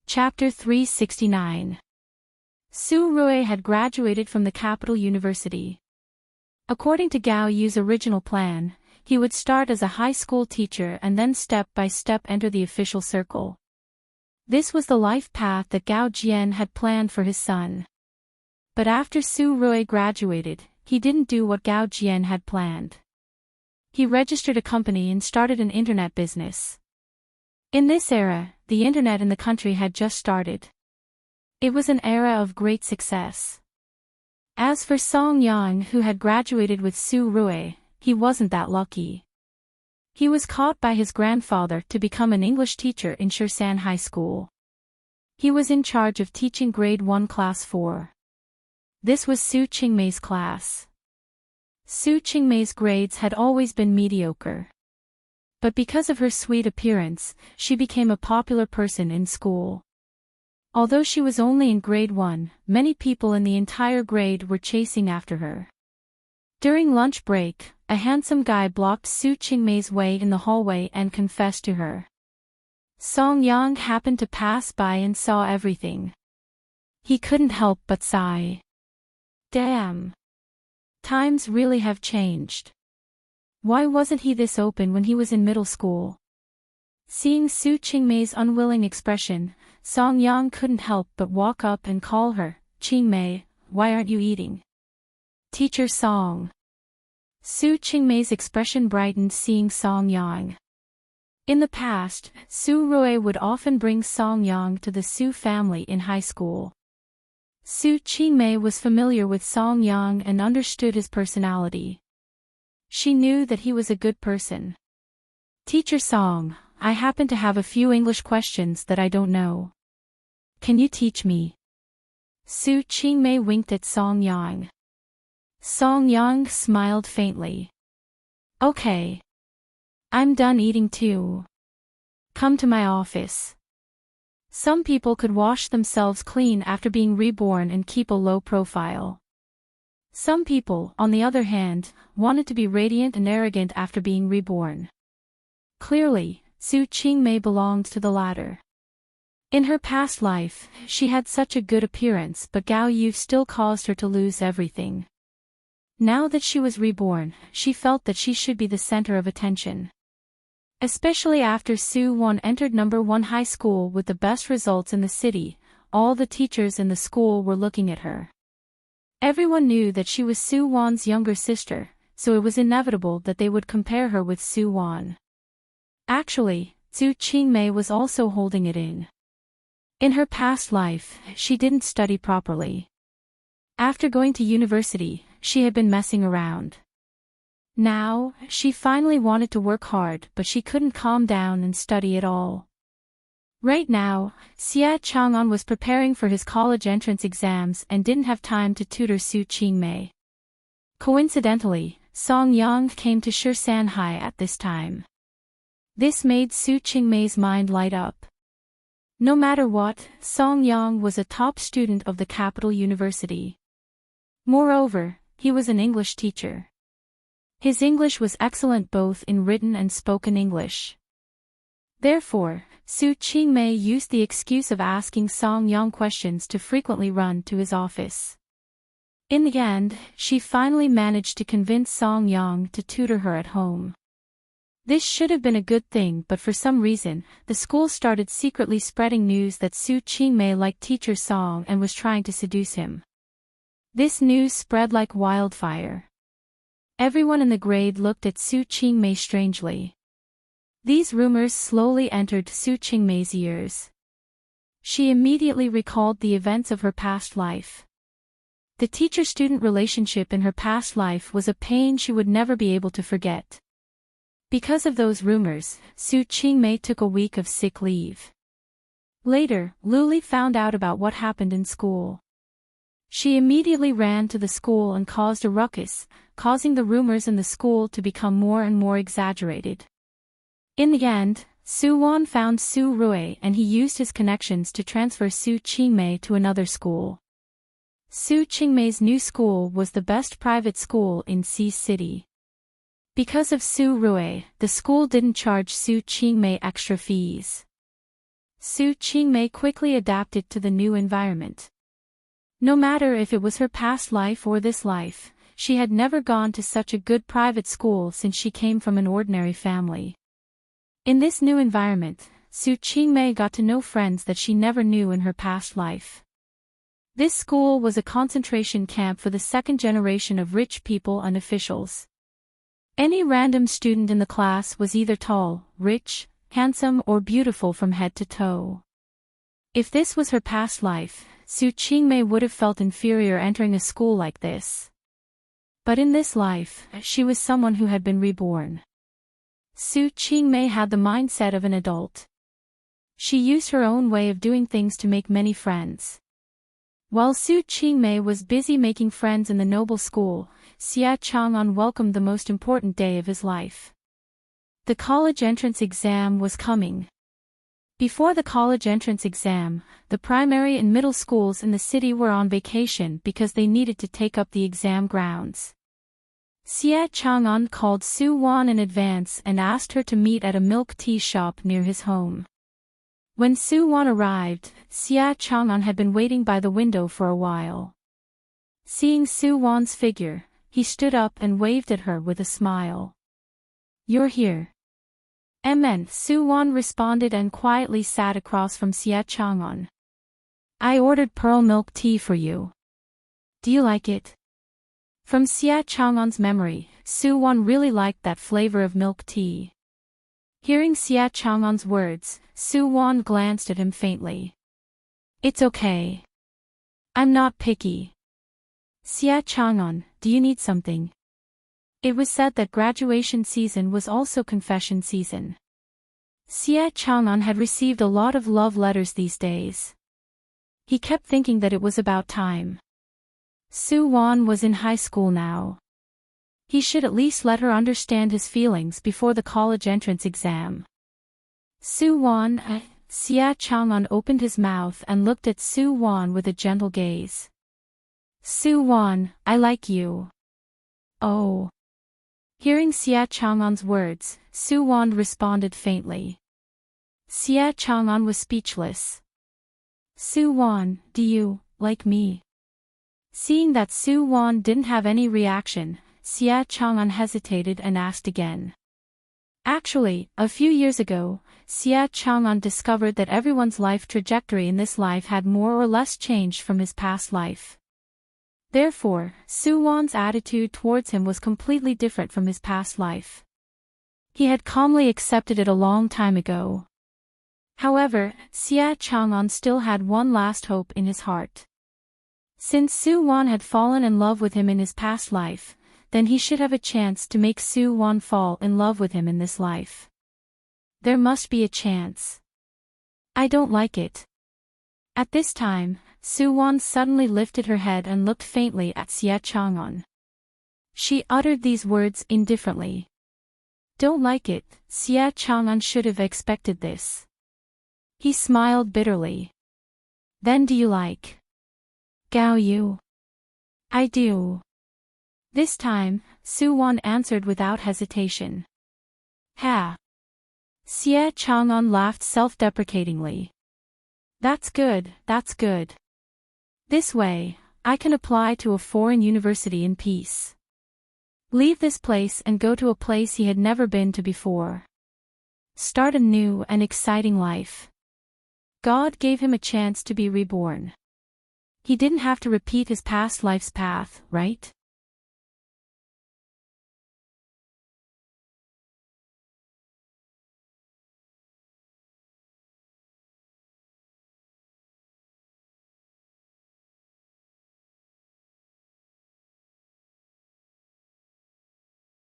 Chapter 369. Su Rui had graduated from the capital university. According to Gao Yu's original plan, he would start as a high school teacher and then step by step enter the official circle. This was the life path that Gao Jian had planned for his son. But after Su Rui graduated, he didn't do what Gao Jian had planned. He registered a company and started an internet business. In this era, the internet in the country had just started. It was an era of great success. As for Song Yang, who had graduated with Su Rui, he wasn't that lucky. He was caught by his grandfather to become an English teacher in Shirsan High School. He was in charge of teaching grade 1 class 4. This was Su Qingmei's class. Su Qingmei's grades had always been mediocre. But because of her sweet appearance, she became a popular person in school. Although she was only in grade 1, many people in the entire grade were chasing after her. During lunch break, a handsome guy blocked Su Qingmei's way in the hallway and confessed to her. Song Yang happened to pass by and saw everything. He couldn't help but sigh. Damn. Times really have changed. Why wasn't he this open when he was in middle school? Seeing Su Qingmei's unwilling expression, Song Yang couldn't help but walk up and call her, "Qingmei, why aren't you eating?" "Teacher Song." Su Qingmei's expression brightened seeing Song Yang. In the past, Su Rui would often bring Song Yang to the Su family in high school. Su Qingmei was familiar with Song Yang and understood his personality. She knew that he was a good person. "Teacher Song, I happen to have a few English questions that I don't know. Can you teach me?" Su Qingmei winked at Song Yang. Song Yang smiled faintly. "Okay. I'm done eating too. Come to my office." Some people could wash themselves clean after being reborn and keep a low profile. Some people, on the other hand, wanted to be radiant and arrogant after being reborn. Clearly, Su Qingmei belonged to the latter. In her past life, she had such a good appearance, but Gao Yu still caused her to lose everything. Now that she was reborn, she felt that she should be the center of attention. Especially after Su Wan entered number 1 high school with the best results in the city, all the teachers in the school were looking at her. Everyone knew that she was Su Wan's younger sister, so it was inevitable that they would compare her with Su Wan. Actually, Su Qingmei was also holding it in. In her past life, she didn't study properly. After going to university, she had been messing around. Now, she finally wanted to work hard, but she couldn't calm down and study at all. Right now, Xia Chang'an was preparing for his college entrance exams and didn't have time to tutor Su Qingmei. Coincidentally, Song Yang came to Shirsan High at this time. This made Su Qingmei's mind light up. No matter what, Song Yang was a top student of the capital university. Moreover, he was an English teacher. His English was excellent both in written and spoken English. Therefore, Su Qingmei used the excuse of asking Song Yang questions to frequently run to his office. In the end, she finally managed to convince Song Yang to tutor her at home. This should have been a good thing, but for some reason, the school started secretly spreading news that Su Qingmei liked teacher Song and was trying to seduce him. This news spread like wildfire. Everyone in the grade looked at Su Qingmei strangely. These rumors slowly entered Su Qingmei's ears. She immediately recalled the events of her past life. The teacher-student relationship in her past life was a pain she would never be able to forget. Because of those rumors, Su Qingmei took a week of sick leave. Later, Luli found out about what happened in school. She immediately ran to the school and caused a ruckus, causing the rumors in the school to become more and more exaggerated. In the end, Su Wan found Su Rui and he used his connections to transfer Su Qingmei to another school. Su Qingmei's new school was the best private school in Xi City. Because of Su Rui, the school didn't charge Su Qingmei extra fees. Su Qingmei quickly adapted to the new environment. No matter if it was her past life or this life, she had never gone to such a good private school since she came from an ordinary family. In this new environment, Su Qingmei got to know friends that she never knew in her past life. This school was a concentration camp for the second generation of rich people and officials. Any random student in the class was either tall, rich, handsome or beautiful from head to toe. If this was her past life, Su Qingmei would have felt inferior entering a school like this. But in this life, she was someone who had been reborn. Su Qingmei had the mindset of an adult. She used her own way of doing things to make many friends. While Su Qingmei was busy making friends in the noble school, Xia Chang'an welcomed the most important day of his life. The college entrance exam was coming. Before the college entrance exam, the primary and middle schools in the city were on vacation because they needed to take up the exam grounds. Xia Chang'an called Su Wan in advance and asked her to meet at a milk tea shop near his home. When Su Wan arrived, Xia Chang'an had been waiting by the window for a while. Seeing Su Wan's figure, he stood up and waved at her with a smile. "You're here." Su Wan responded and quietly sat across from Xia Chang'an. "I ordered pearl milk tea for you. Do you like it?" From Xia Chang'an's memory, Su Wan really liked that flavor of milk tea. Hearing Xia Chang'an's words, Su Wan glanced at him faintly. It's okay. I'm not picky. Xia Chang'an, do you need something? It was said that graduation season was also confession season. Xia Chang'an had received a lot of love letters these days. He kept thinking that it was about time. Su Wan was in high school now. He should at least let her understand his feelings before the college entrance exam. Su Wan, Xia Chang'an opened his mouth and looked at Su Wan with a gentle gaze. Su Wan, I like you. Oh. Hearing Xia Chang'an's words, Su Wan responded faintly. Xia Chang'an was speechless. Su Wan, do you like me? Seeing that Su Wan didn't have any reaction, Xia Chang'an hesitated and asked again. Actually, a few years ago, Xia Chang'an discovered that everyone's life trajectory in this life had more or less changed from his past life. Therefore, Su Wan's attitude towards him was completely different from his past life. He had calmly accepted it a long time ago. However, Xia Chang'an still had one last hope in his heart. Since Su Wan had fallen in love with him in his past life, then he should have a chance to make Su Wan fall in love with him in this life. There must be a chance. I don't like it. At this time, Su Wan suddenly lifted her head and looked faintly at Xia Chang'an. She uttered these words indifferently. Don't like it, Xia Chang'an should have expected this. He smiled bitterly. Then do you like Gao Yu? I do. This time, Su Wan answered without hesitation. Ha! Xia Chang'an laughed self-deprecatingly. That's good, that's good. This way, I can apply to a foreign university in peace. Leave this place and go to a place he had never been to before. Start a new and exciting life. God gave him a chance to be reborn. He didn't have to repeat his past life's path, right?